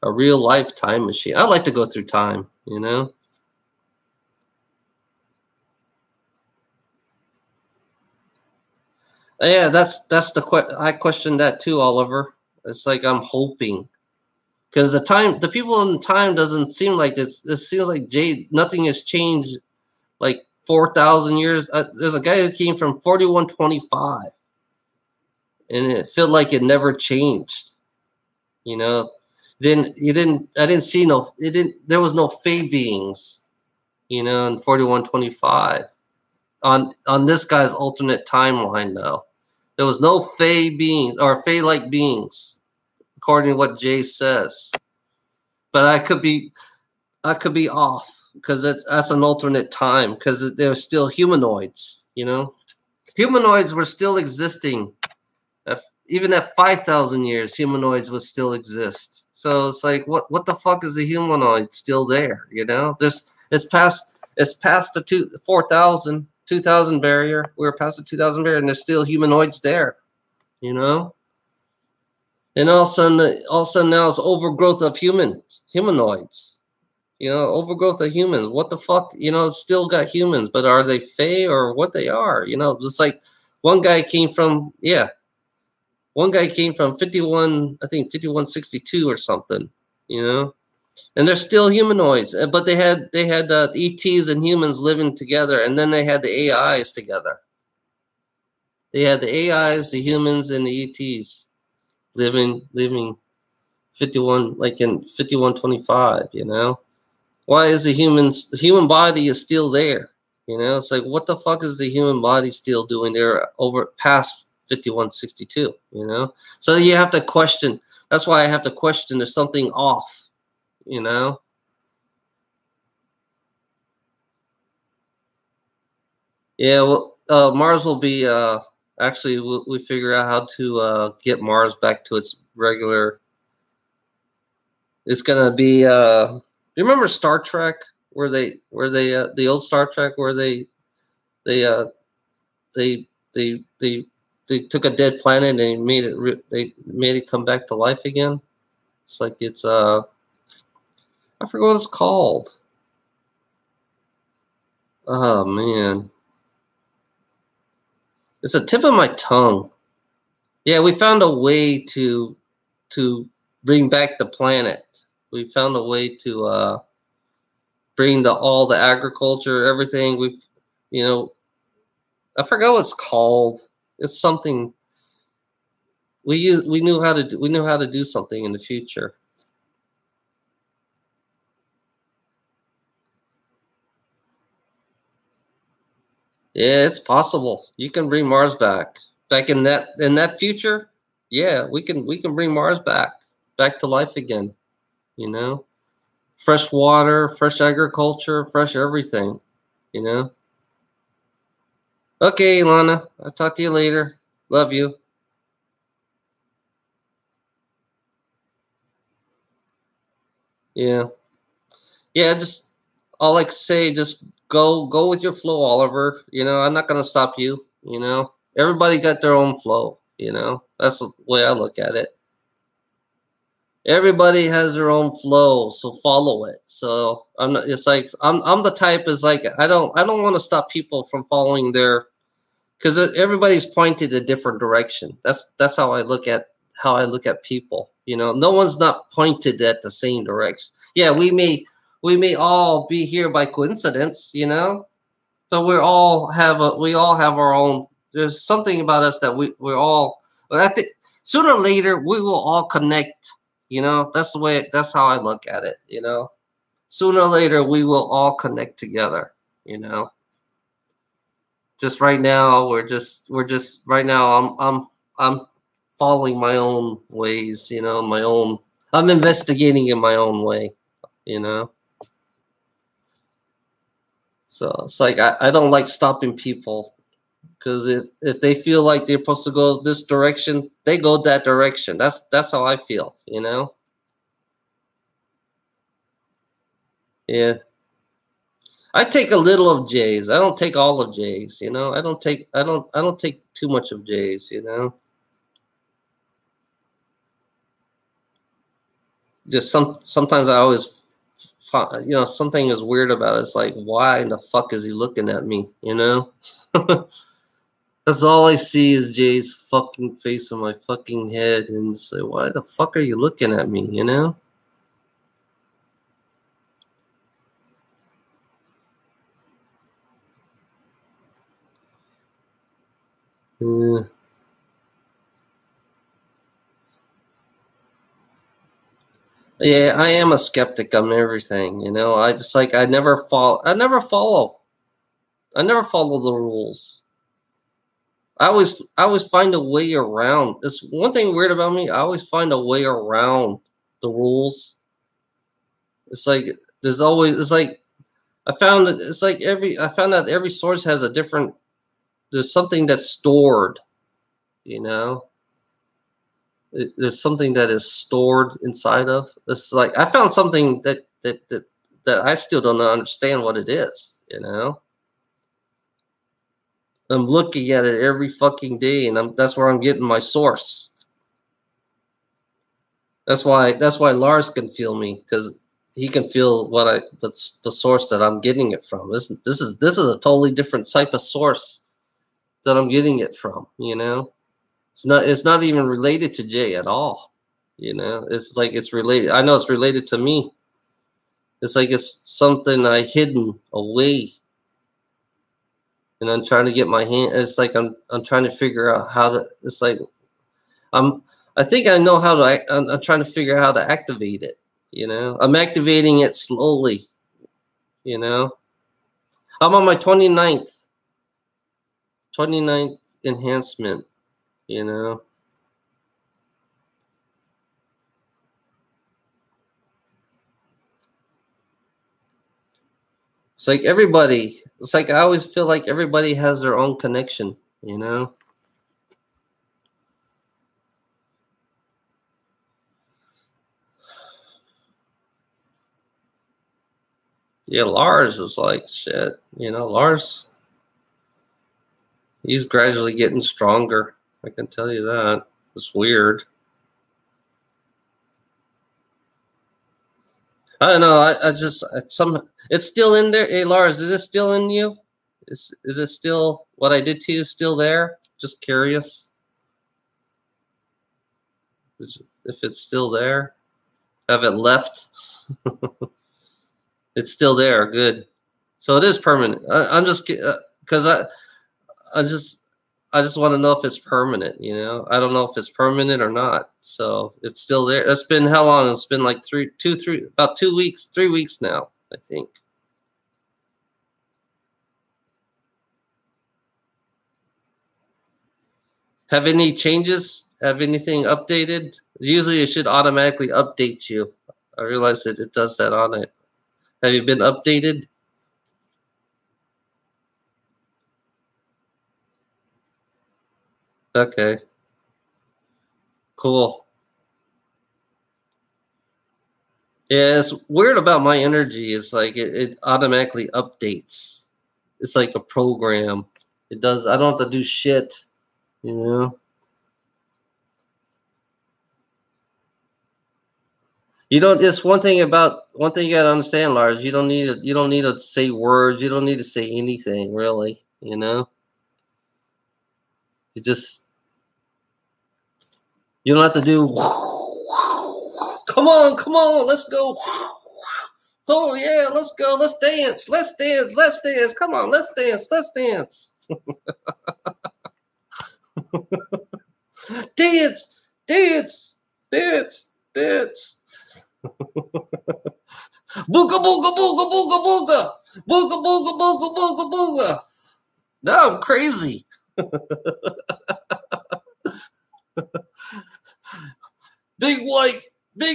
A real life time machine. I'd like to go through time, Yeah, that's I question that too, Oliver. It's like I'm hoping because the people in time doesn't seem like this. It seems like nothing has changed. Like 4,000 years. There's a guy who came from 4125, and it felt like it never changed. Then you didn't. I didn't see no. It didn't. There was no Fey beings, in 4125 on this guy's alternate timeline. Though there was no Fey beings or Fey-like beings, according to what Jay says. But I could be off because that's an alternate time because they're still humanoids. Humanoids were still existing. Even at 5,000 years, humanoids would still exist. So it's like, what the fuck is a humanoid still there? It's past the 2,000 barrier. We were past the 2,000 barrier, and there's still humanoids there. And all of a sudden now it's overgrowth of humanoids. Overgrowth of humans. What the fuck? It's still got humans, but are they Fey or what they are? Just like one guy came from 51, I think 5162 or something. And they're still humanoids, but they had ETs and humans living together, and then they had the AIs together. They had the AIs, the humans, and the ETs living 51 like in 5125. Why is the human body is still there? It's like, what the fuck is the human body still doing there over past 5162? So you have to question. That's why I have to question. There's something off. Yeah. Well, Mars will be. Actually, we figure out how to get Mars back to its regular. It's gonna be. You remember Star Trek, where they the old Star Trek, where they uh they they they they took a dead planet and they made it come back to life again. It's like I forget what it's called. Oh man, it's a tip of my tongue. Yeah, we found a way to bring back the planet. We found a way to bring all the agriculture, everything. You know, I forgot what it's called. It's something we knew how to do. We knew how to do something in the future. Yeah, it's possible. You can bring Mars back. Back in that future, yeah, we can bring Mars back to life again. You know, fresh water, fresh agriculture, fresh everything. You know. Okay, Lana. I'll talk to you later. Love you. Yeah, yeah. Just all I can say, just go with your flow, Oliver. I'm not gonna stop you. Everybody got their own flow. That's the way I look at it. Everybody has their own flow, so follow it. So I'm not. It's like I'm the type is like I don't want to stop people from following their because everybody's pointed a different direction. That's how I look at people. No one's not pointed at the same direction. Yeah, we may all be here by coincidence. But we all have our own. There's something about us that we're all. But I think sooner or later we will all connect. That's the way. That's how I look at it. Sooner or later we will all connect together. You know, just right now we're just right now. I'm following my own ways. My own. I'm investigating in my own way. You know. So it's like I don't like stopping people because if they feel like they're supposed to go this direction, they go that direction. That's how I feel. Yeah, I take a little of Jay's. I don't take all of Jay's. I don't take too much of Jay's. Just sometimes I always something is weird about it. It's like, why in the fuck is he looking at me? That's all I see is Jay's fucking face on my fucking head, and say, why the fuck are you looking at me? Uh, Yeah, I am a skeptic on everything. You know, I just like I never follow. I never follow. I never follow the rules. I always find a way around. It's one thing weird about me. I always find a way around the rules. It's like there's always. It's like I found it. It's like I found out every source has a different. There's something that's stored. You know, there's something that is stored inside of. It's like I found something that I still don't understand what it is. You know, I'm looking at it every fucking day, and that's where I'm getting my source. That's why Lars can feel me, because he can feel that's the source that I'm getting it from. This is a totally different type of source that I'm getting it from. You know, it's not even related to Jay at all. You know, it's like it's related. I know it's related to me. It's like it's something I hidden away, and I'm trying to get my hand. It's like I'm trying to figure out how to. It's like I'm. I think I know how to. I'm trying to figure out how to activate it. You know, I'm activating it slowly. You know, I'm on my 29th enhancement. You know, it's like everybody. It's like I always feel like everybody has their own connection. You know. Yeah, Lars is like shit. You know, Lars. He's gradually getting stronger. I can tell you that. It's weird. I don't know. I just it's still in there. Hey Lars, is it still in you? Is it still what I did to you still there? Just curious. If it's still there, have it left? It's still there. Good. So it is permanent. I'm just because I just I just want to know if it's permanent. You know, I don't know if it's permanent or not. So it's still there. It's been how long? It's been like about 2 weeks, 3 weeks now, I think. Have any changes? Have anything updated? Usually it should automatically update you. I realize that it does that on it. Have you been updated? Okay, cool. Yeah, it's weird about my energy. It's like it automatically updates. It's like a program. It does. I don't have to do shit. You know. You don't. It's one thing you gotta understand, Lars. You don't need to say words. You don't need to say anything really. You know. You just you don't have to do. Come on, let's go. Oh yeah, let's go. Let's dance. Come on, let's dance. Dance, dance, dance, dance. Booga booga booga booga booga. Booga booga booga booga booga. Now I'm crazy. Big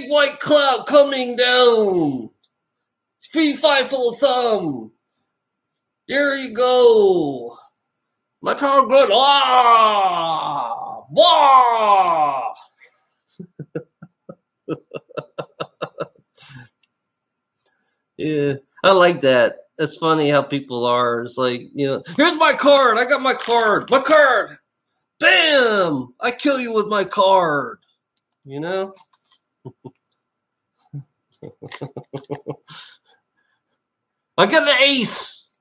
white cloud coming down. Fee fi full thumb. Here you go. My power good. Ah! Wah! Yeah, I like that. It's funny how people are. It's like, you know, here's my card. I got my card. My card. Bam! I kill you with my card. You know? I got an ace.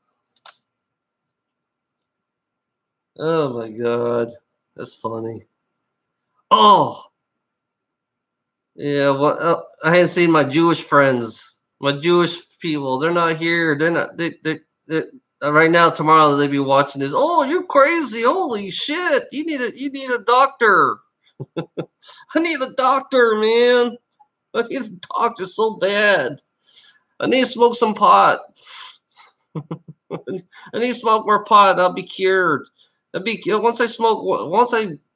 Oh my god. That's funny. Oh. Yeah, well, I hadn't seen my Jewish friends. My Jewish people. They're not here. They're not. They right now, tomorrow, they'll be watching this. Oh, you're crazy! Holy shit! You need a doctor. I need a doctor, man. I need a doctor so bad. I need to smoke some pot. I need to smoke more pot. I'll be cured. Once I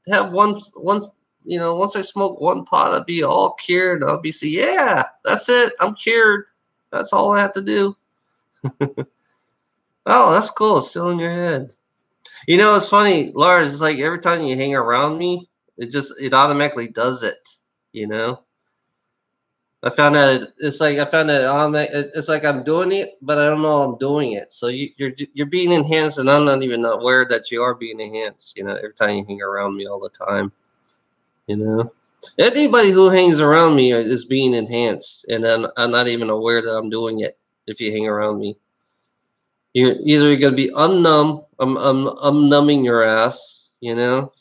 have once I smoke one pot, I'll be all cured. I'll be yeah, that's it. I'm cured. That's all I have to do. Oh, that's cool. It's still in your head. You know, it's funny, Lars. It's like every time you hang around me, it automatically does it. You know, I found that it's like I'm doing it, but I don't know I'm doing it. So you're being enhanced, and I'm not even aware that you are being enhanced. You know, every time you hang around me all the time. You know, anybody who hangs around me is being enhanced, and I'm not even aware that I'm doing it. If you hang around me. You're either going to be I'm numbing your ass, you know?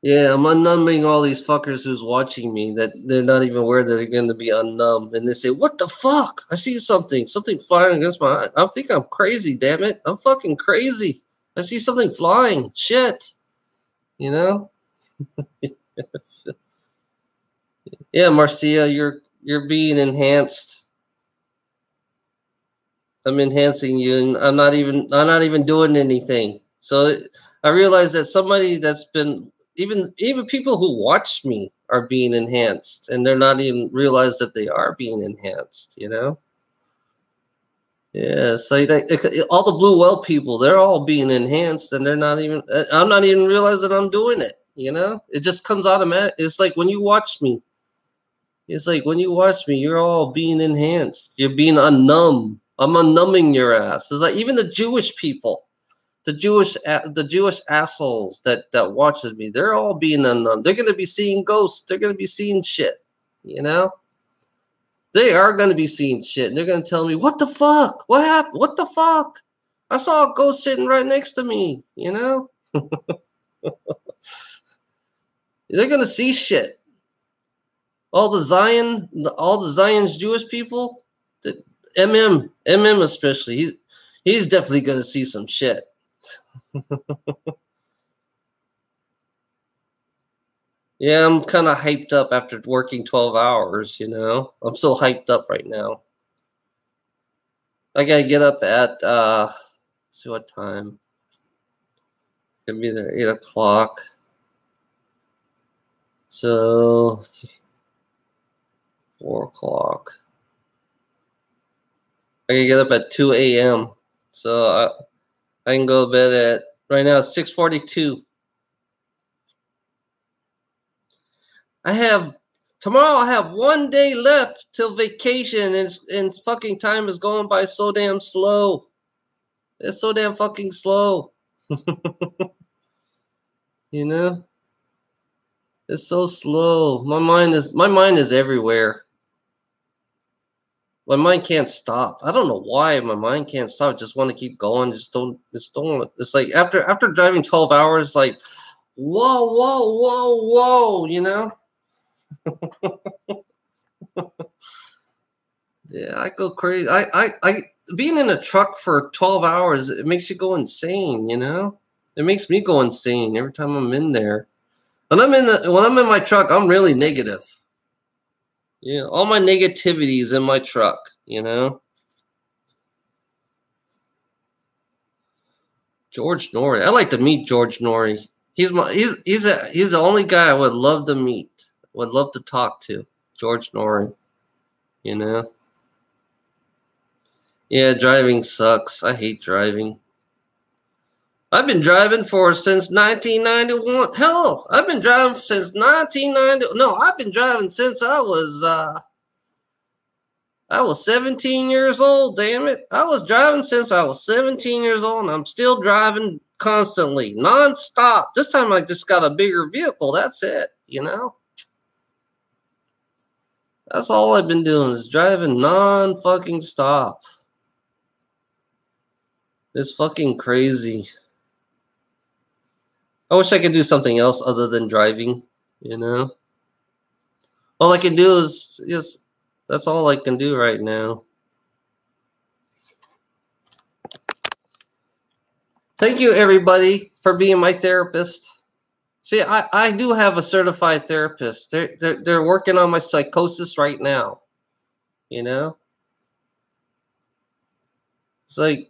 Yeah, I'm unnumbing all these fuckers who's watching me that they're not even aware they're going to be unnumb. And they say, what the fuck? I see something flying against my eye. I think I'm crazy, damn it. I'm fucking crazy. I see something flying. Shit. You know? Yeah, Marcia, you're being enhanced. I'm enhancing you, and I'm not even doing anything. So I realize that somebody that's been even people who watch me are being enhanced, and they're not even realize that they are being enhanced. You know? Yeah. So all the blue well people, they're all being enhanced, and they're not even. I'm not even realizing I'm doing it. You know? It just comes automatic. It's like when you watch me. It's like when you watch me, you're all being enhanced. You're being unnumb. I'm unnumbing your ass. It's like even the Jewish people, the Jewish assholes that watches me, they're all being unnumbed. They're gonna be seeing ghosts. They're gonna be seeing shit. You know, they are gonna be seeing shit, and they're gonna tell me, "What the fuck? What happened? What the fuck? I saw a ghost sitting right next to me." You know, they're gonna see shit. All the Zion's Jewish people, the MM especially, he's definitely gonna see some shit. Yeah, I'm kind of hyped up after working 12 hours, you know. I'm so hyped up right now. I gotta get up at see what time. Gonna be there 8 o'clock. So 4 o'clock. I gotta get up at 2 a.m. So I can go to bed at right now it's 6:42. Tomorrow I have 1 day left till vacation, and fucking time is going by so damn slow. It's so damn fucking slow. You know? It's so slow. My mind is everywhere. My mind can't stop. I don't know why my mind can't stop. I just want to keep going. Just don't want. It's like after driving 12 hours, like whoa, you know? Yeah, I go crazy. I being in a truck for 12 hours, it makes you go insane, you know? It makes me go insane every time I'm in there. When I'm in my truck, I'm really negative. Yeah, all my negativity is in my truck, you know? George Norrie. I like to meet George Norrie. He's the only guy I would love to meet. Would love to talk to. George Norrie. You know? Yeah, driving sucks. I hate driving. I've been driving since 1991. Hell, I've been driving since 1990. No, I've been driving since I was 17 years old, damn it. I was driving since I was 17 years old, and I'm still driving constantly, non-stop. This time I just got a bigger vehicle. That's it, you know? That's all I've been doing is driving non-fucking stop. It's fucking crazy. I wish I could do something else other than driving, you know? All I can do is just, that's all I can do right now. Thank you, everybody, for being my therapist. See, I do have a certified therapist. They're working on my psychosis right now. You know, it's like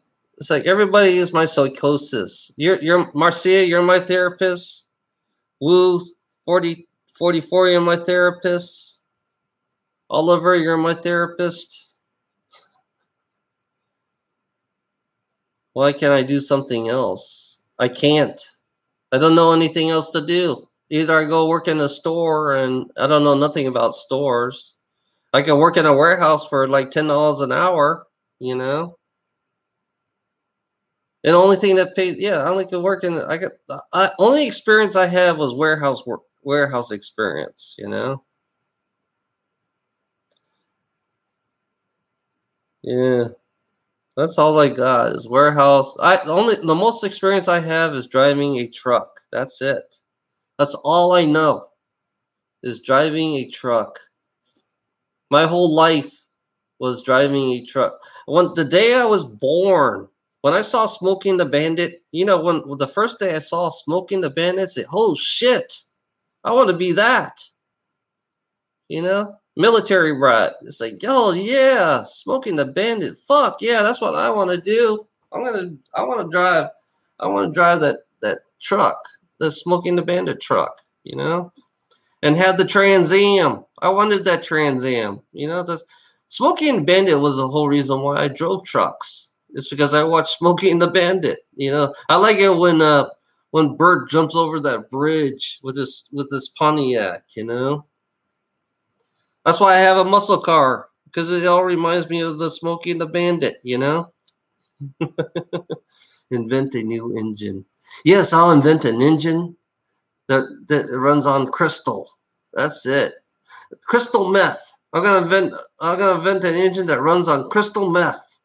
everybody is my psychosis. You're Marcia, you're my therapist. Woo, 44, you're my therapist. Oliver, you're my therapist. Why can't I do something else? I can't. I don't know anything else to do. Either I go work in a store, and I don't know nothing about stores. I can work in a warehouse for like $10 an hour, you know. And the only thing that paid, yeah, I only could work in. Only experience I have was warehouse experience, you know. Yeah, that's all I got is warehouse. The most experience I have is driving a truck. That's it. That's all I know is driving a truck. My whole life was driving a truck. The day I was born, when I saw Smokey and the Bandit, you know, when the first day I saw Smokey and the Bandit, I said, "Oh shit, I want to be that." You know, military brat. It's like, "Oh yeah, Smokey and the Bandit. Fuck yeah, that's what I want to do. I want to drive. I want to drive that truck, the Smokey and the Bandit truck. You know." And had the Trans Am. I wanted that Trans Am. You know, the Smokey and the Bandit was the whole reason why I drove trucks. It's because I watched Smokey and the Bandit. You know, I like it when Bert jumps over that bridge with this Pontiac. You know, that's why I have a muscle car, because it all reminds me of the Smokey and the Bandit. You know, invent a new engine. Yes, I'll invent an engine that runs on crystal. That's it. Crystal meth. I'm gonna invent an engine that runs on crystal meth.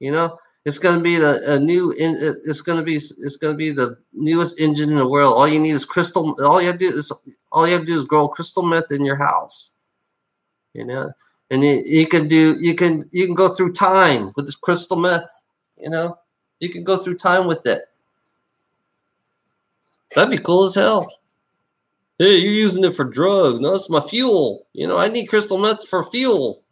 You know, it's gonna be it's gonna be the newest engine in the world. All you need is crystal. All you have to do is grow crystal meth in your house. You know, and you can go through time with this crystal meth. You know, you can go through time with it. That'd be cool as hell. Hey, you're using it for drugs. No, it's my fuel. You know, I need crystal meth for fuel.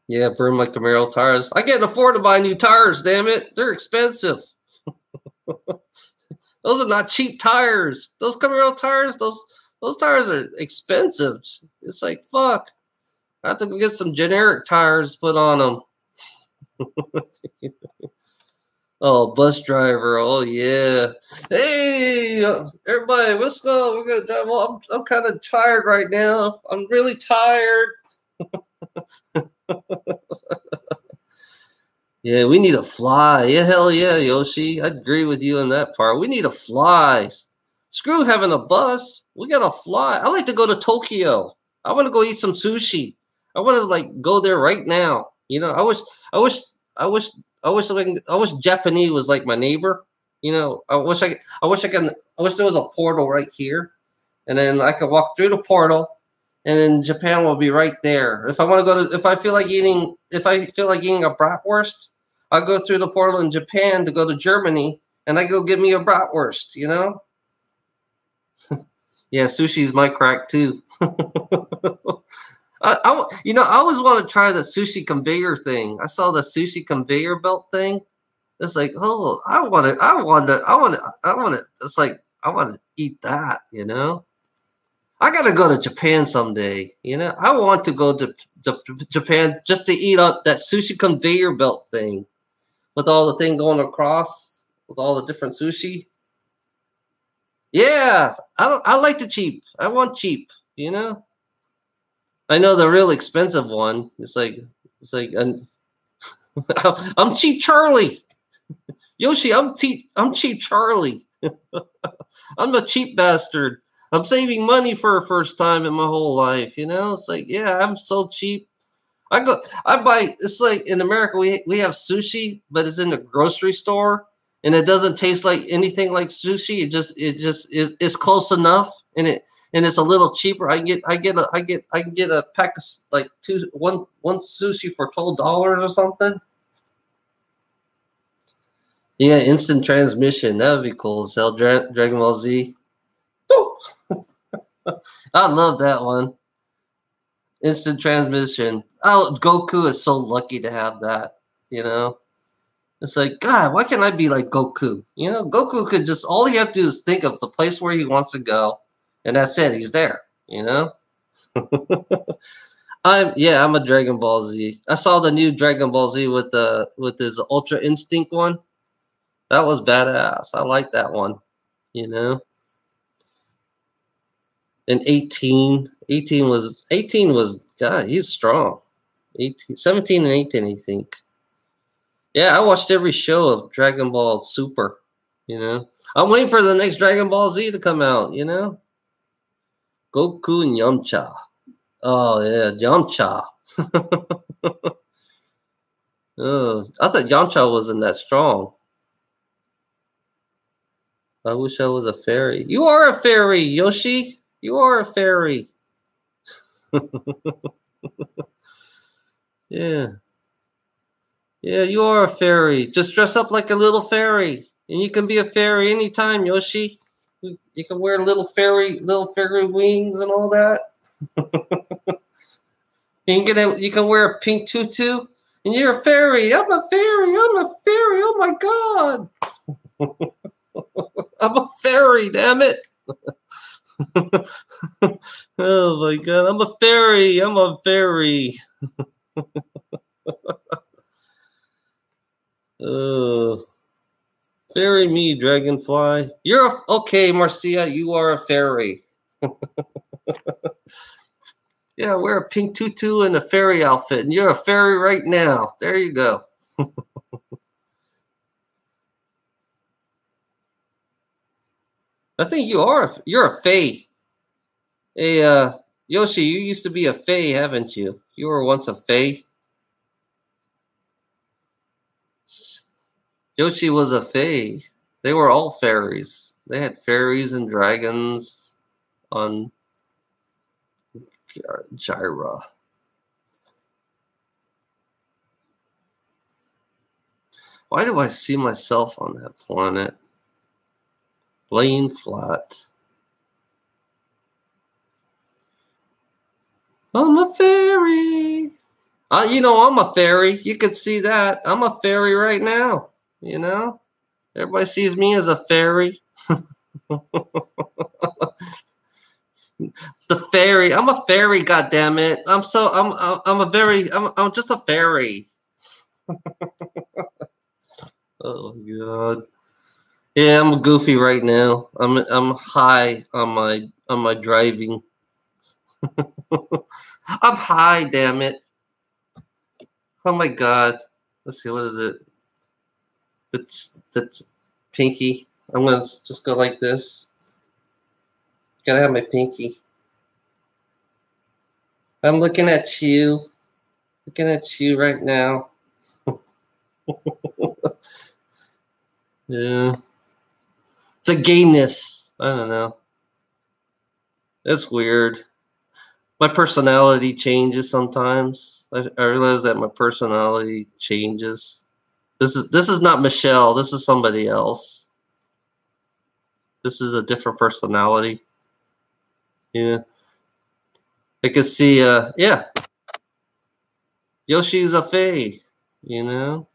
Yeah, burn my Camaro tires. I can't afford to buy new tires, damn it. They're expensive. Those are not cheap tires. Those Camaro tires, those tires are expensive. It's like, fuck. I have to go get some generic tires put on them. Oh, bus driver. Oh, yeah. Hey, everybody, let's go. We're going to drive. Well, I'm kind of tired right now. I'm really tired. Yeah, we need a fly. Yeah, hell yeah, Yoshi. I agree with you on that part. We need a fly. Screw having a bus. We got to fly. I like to go to Tokyo. I want to go eat some sushi. I want to go there right now. You know, I wish Japanese was like my neighbor. You know, I wish there was a portal right here, and then I could walk through the portal, and then Japan will be right there. If I feel like eating a bratwurst, I'll go through the portal in Japan to go to Germany, and I go get me a bratwurst. You know. Yeah, sushi's my crack too. I always want to try the sushi conveyor thing. I saw the sushi conveyor belt thing. It's like, oh, I want to. It's like, I want to eat that. You know, I got to go to Japan someday. You know, I want to go to Japan just to eat on that sushi conveyor belt thing, with all the thing going across with all the different sushi. Yeah, I like the cheap. I want cheap. You know. I know the real expensive one. It's like I'm cheap Charlie. Yoshi, I'm cheap Charlie. I'm a cheap bastard. I'm saving money for a first time in my whole life. You know, it's like, yeah, I'm so cheap. I buy. It's like in America we have sushi, but it's in the grocery store, and it doesn't taste like anything like sushi. It just is close enough, and it's a little cheaper. I can get a pack of like one sushi for $12 or something. Yeah, instant transmission. That would be cool as hell. Dragon Ball Z. I love that one. Instant transmission. Oh, Goku is so lucky to have that. You know, it's like, God, why can't I be like Goku? You know, Goku could just, all he have to do is think of the place where he wants to go, and that's it. He's there. You know. I'm a Dragon Ball Z. I saw the new Dragon Ball Z with his Ultra Instinct one. That was badass. I like that one. You know. And 18 was God, he's strong. 18, 17 and 18, I think. Yeah, I watched every show of Dragon Ball Super, you know. I'm waiting for the next Dragon Ball Z to come out, you know. Goku and Yamcha. Oh yeah, Yamcha. Oh, I thought Yamcha wasn't that strong. I wish I was a fairy. You are a fairy, Yoshi. You are a fairy. Yeah. Yeah, you are a fairy. Just dress up like a little fairy. And you can be a fairy anytime, Yoshi. You can wear little fairy wings and all that. You can wear a pink tutu, and you're a fairy. I'm a fairy. I'm a fairy. Oh my God. I'm a fairy, damn it. Oh my God. I'm a fairy. I'm a fairy. Fairy me, dragonfly. Okay, Marcia, you are a fairy. Yeah, wear a pink tutu and a fairy outfit, and you're a fairy right now. There you go. I think you're a fae. Hey, Yoshi, you used to be a fae, haven't you? You were once a fae. Yoshi was a fae. They were all fairies. They had fairies and dragons on Gyra. Why do I see myself on that planet? Laying flat. I'm a fairy. I'm a fairy. You could see that. I'm a fairy right now. You know? Everybody sees me as a fairy. The fairy. I'm a fairy, goddammit. I'm just a fairy. Oh God. Yeah, I'm goofy right now. I'm high on my driving. I'm high, damn it. Oh my God. Let's see, what is it? That's pinky. I'm gonna just go like this. Gotta have my pinky. I'm looking at you. Looking at you right now. Yeah. The gayness. I don't know. That's weird. My personality changes sometimes. I realize that my personality changes. This is not Michelle. This is somebody else. This is a different personality. Yeah. I could see, yeah. Yoshi's a fae, you know?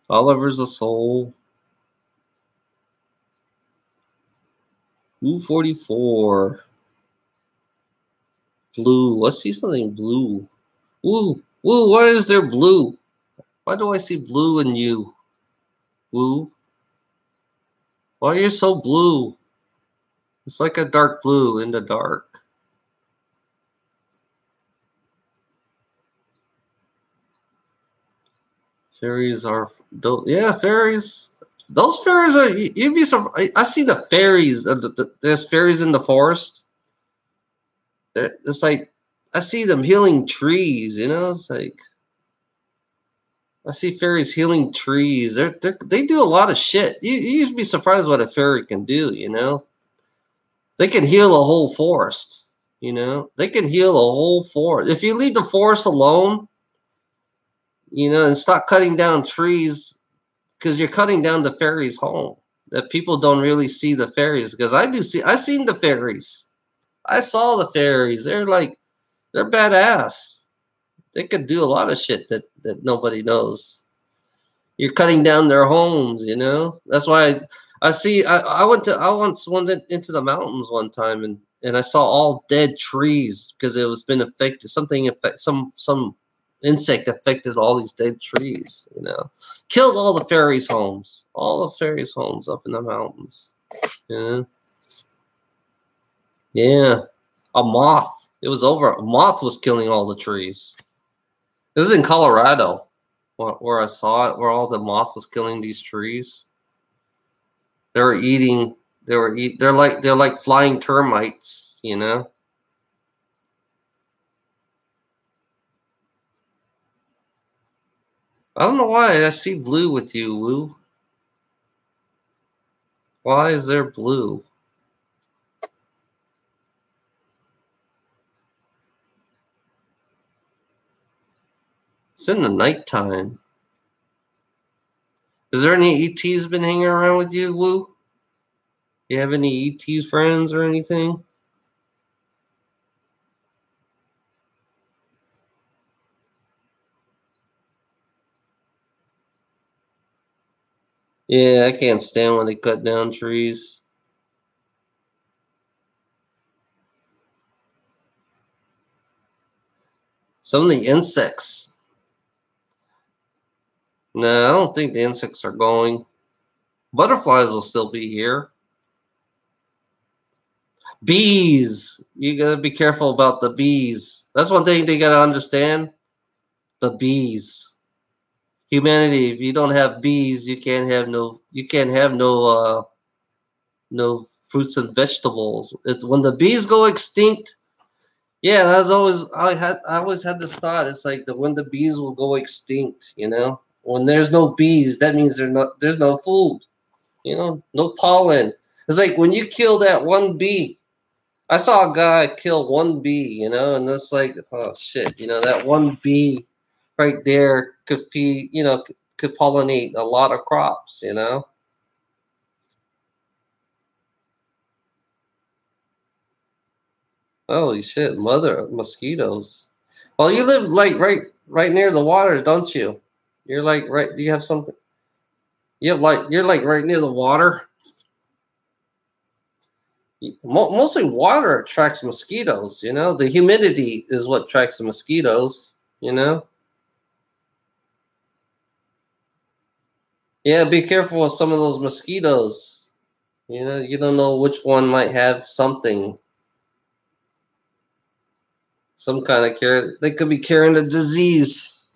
Oliver's a soul. Blue 44. Blue. I see something blue. Woo. Woo, why is there blue? Why do I see blue in you? Woo. Why are you so blue? It's like a dark blue in the dark. Fairies are, yeah, fairies. Those fairies are, you'd be surprised. I see the fairies. There's fairies in the forest. It's like, I see them healing trees, you know? It's like, I see fairies healing trees. They do a lot of shit. You'd be surprised what a fairy can do, you know? They can heal a whole forest, you know? They can heal a whole forest. If you leave the forest alone, and stop cutting down trees because you're cutting down the fairies' home. That people don't really see the fairies because I seen the fairies. I saw the fairies. They're badass. They could do a lot of shit that nobody knows. You're cutting down their homes, That's why I see. I once went into the mountains one time and I saw all dead trees because it was been affected. Some insect affected all these dead trees. Killed all the fairies' homes. All the fairies' homes up in the mountains. Yeah. A moth. It was over. A moth was killing all the trees. It was in Colorado where I saw it, where all the moth was killing these trees. They're like flying termites, I don't know why I see blue with you, Woo. Why is there blue? It's in the nighttime. Is there any ETs been hanging around with you, Woo? You have any ET friends or anything? Yeah, I can't stand when they cut down trees. Some of the insects. No, I don't think the insects are going. Butterflies will still be here. Bees. You gotta be careful about the bees. That's one thing they gotta understand. The bees. Humanity, if you don't have bees, you can't have no fruits and vegetables. When the bees go extinct, yeah, I always had this thought. It's like when the bees will go extinct, When there's no bees, that means there's no food, no pollen. It's like when you kill that one bee. I saw a guy kill one bee, and it's like, oh shit, that one bee right there could feed, could pollinate a lot of crops, Holy shit, mother mosquitoes. Well, you live like right near the water, don't you? You're like right. Do you have something? You're like right near the water. Mostly water attracts mosquitoes. The humidity is what attracts the mosquitoes. Yeah, be careful with some of those mosquitoes. You don't know which one might have something. Some kind of care. They could be carrying a disease.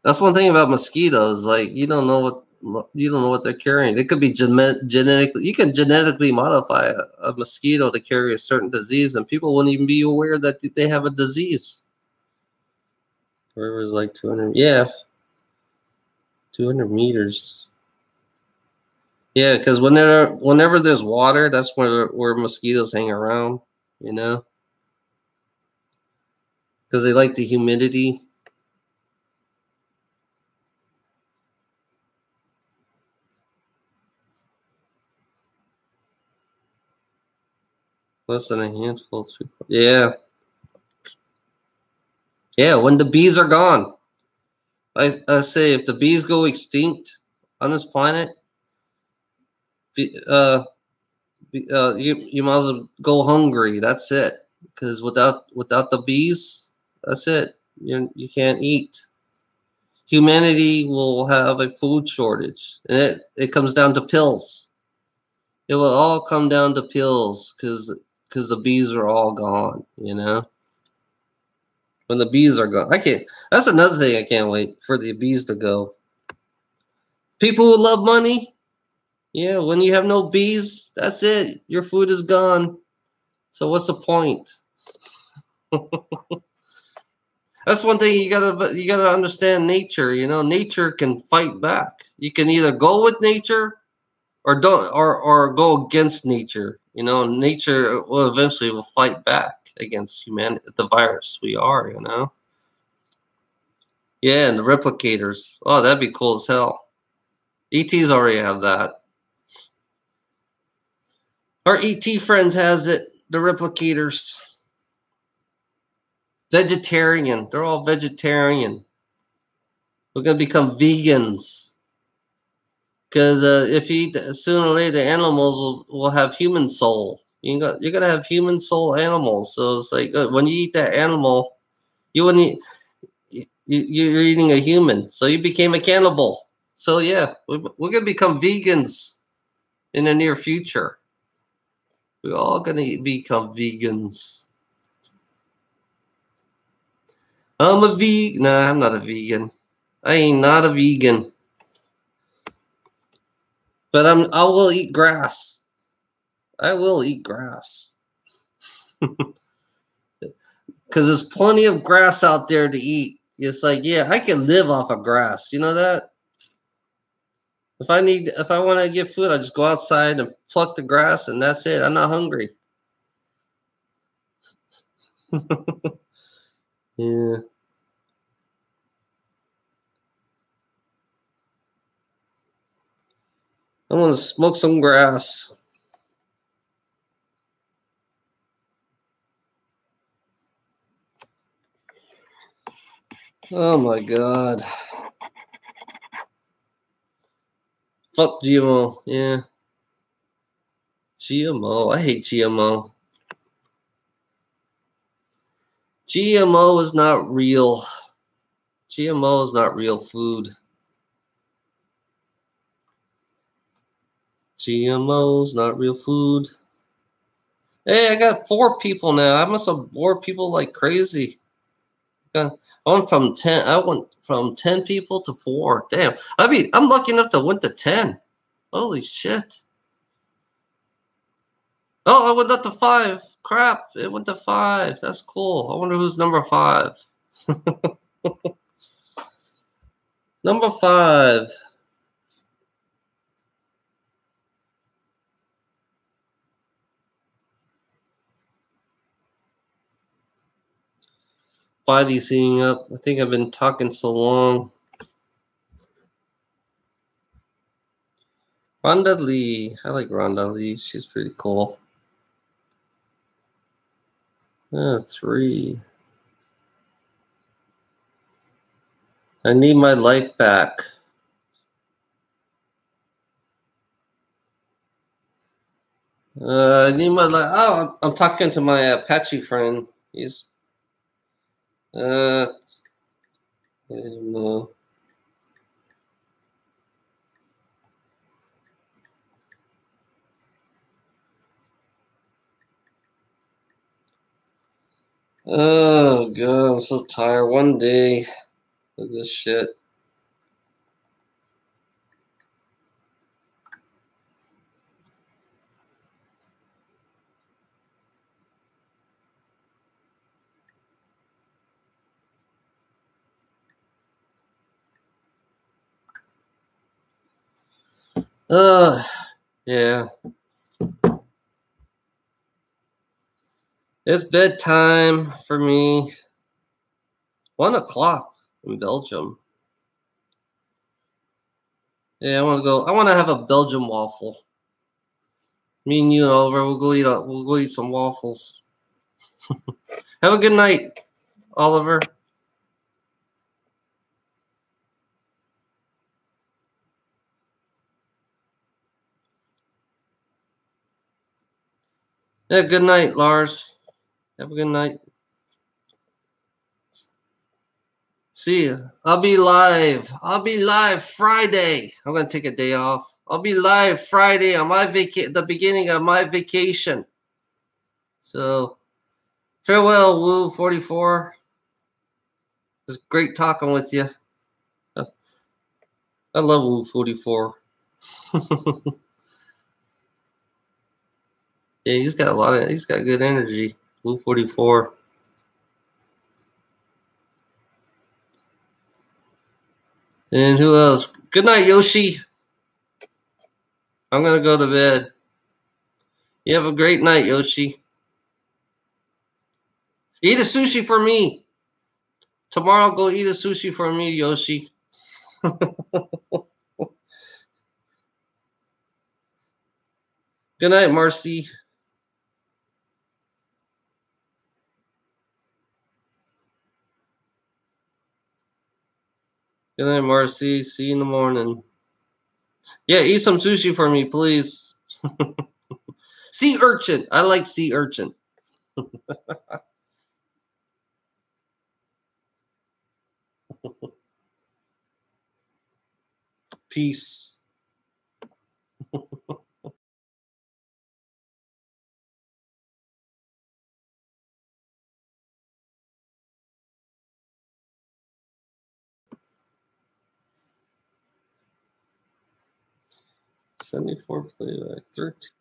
That's one thing about mosquitoes. Like you don't know what they're carrying. It could be genetically. You can genetically modify a mosquito to carry a certain disease, and people wouldn't even be aware that they have a disease. River's like 200. Yeah, 200 meters. Yeah, because whenever there's water, that's where mosquitoes hang around. Because they like the humidity. Less than a handful. Yeah. Yeah, when the bees are gone. I say if the bees go extinct on this planet, you might as well go hungry. That's it. Because without the bees, that's it. You can't eat. Humanity will have a food shortage, and it comes down to pills. It will all come down to pills because the bees are all gone. When the bees are gone, I can't. That's another thing I can't wait for the bees to go. People who love money, yeah. When you have no bees, that's it. Your food is gone. So what's the point? That's one thing you gotta understand. Nature, nature can fight back. You can either go with nature or don't, or go against nature. Nature will eventually fight back against humanity, the virus we are. Yeah, and the replicators. Oh, that'd be cool as hell. ETs already have that. Our ET friends has it. The replicators. Vegetarian. They're all vegetarian. We're gonna become vegans. Because if you eat, sooner or later, the animals will have human soul. You're gonna have human soul animals. So it's like when you eat that animal, you wouldn't eat, you're eating a human. So you became a cannibal. So yeah, we're gonna become vegans in the near future. We're all gonna become vegans. I'm a vegan. Nah, I'm not a vegan. I ain't not a vegan. But I will eat grass. I will eat grass. Because there's plenty of grass out there to eat. It's like, yeah, I can live off of grass. You know that? If I want to get food, I just go outside and pluck the grass, and that's it. I'm not hungry. Yeah. I want to smoke some grass. Oh my god. Fuck GMO. Yeah. GMO. I hate GMO. GMO is not real. GMO is not real food. GMO is not real food. Hey, I got 4 people now. I must have bored people like crazy. I went from 10. I went from 10 people to 4. Damn. I'm lucky enough to went to 10. Holy shit. Oh, I went up to 5. Crap. It went to 5. That's cool. I wonder who's number 5. Number 5. Body's heating up. I think I've been talking so long. Rhonda Lee. I like Rhonda Lee. She's pretty cool. 3. I need my life back. I need my life. Oh, I'm talking to my Apache friend. He's. I don't know. Oh god, I'm so tired. One day of this shit. Yeah. It's bedtime for me. 1:00 in Belgium. Yeah, I want to go. I want to have a Belgian waffle. Me and you and Oliver, we'll go eat some waffles. Have a good night, Oliver. Yeah, good night, Lars. Have a good night. See ya. I'll be live. I'll be live Friday. I'm gonna take a day off. I'll be live Friday on my the beginning of my vacation. So farewell, Woo 44. It's great talking with you. I love Woo 44. Yeah, he's got good energy. Woo 44. And who else? Good night, Yoshi. I'm gonna go to bed. You have a great night, Yoshi. Eat a sushi for me Tomorrow, go eat a sushi for me, Yoshi. Good night, Marcy. Good night, Marcy. See you in the morning. Yeah, eat some sushi for me, please. Sea urchin. I like sea urchin. Peace. '74 playback 13.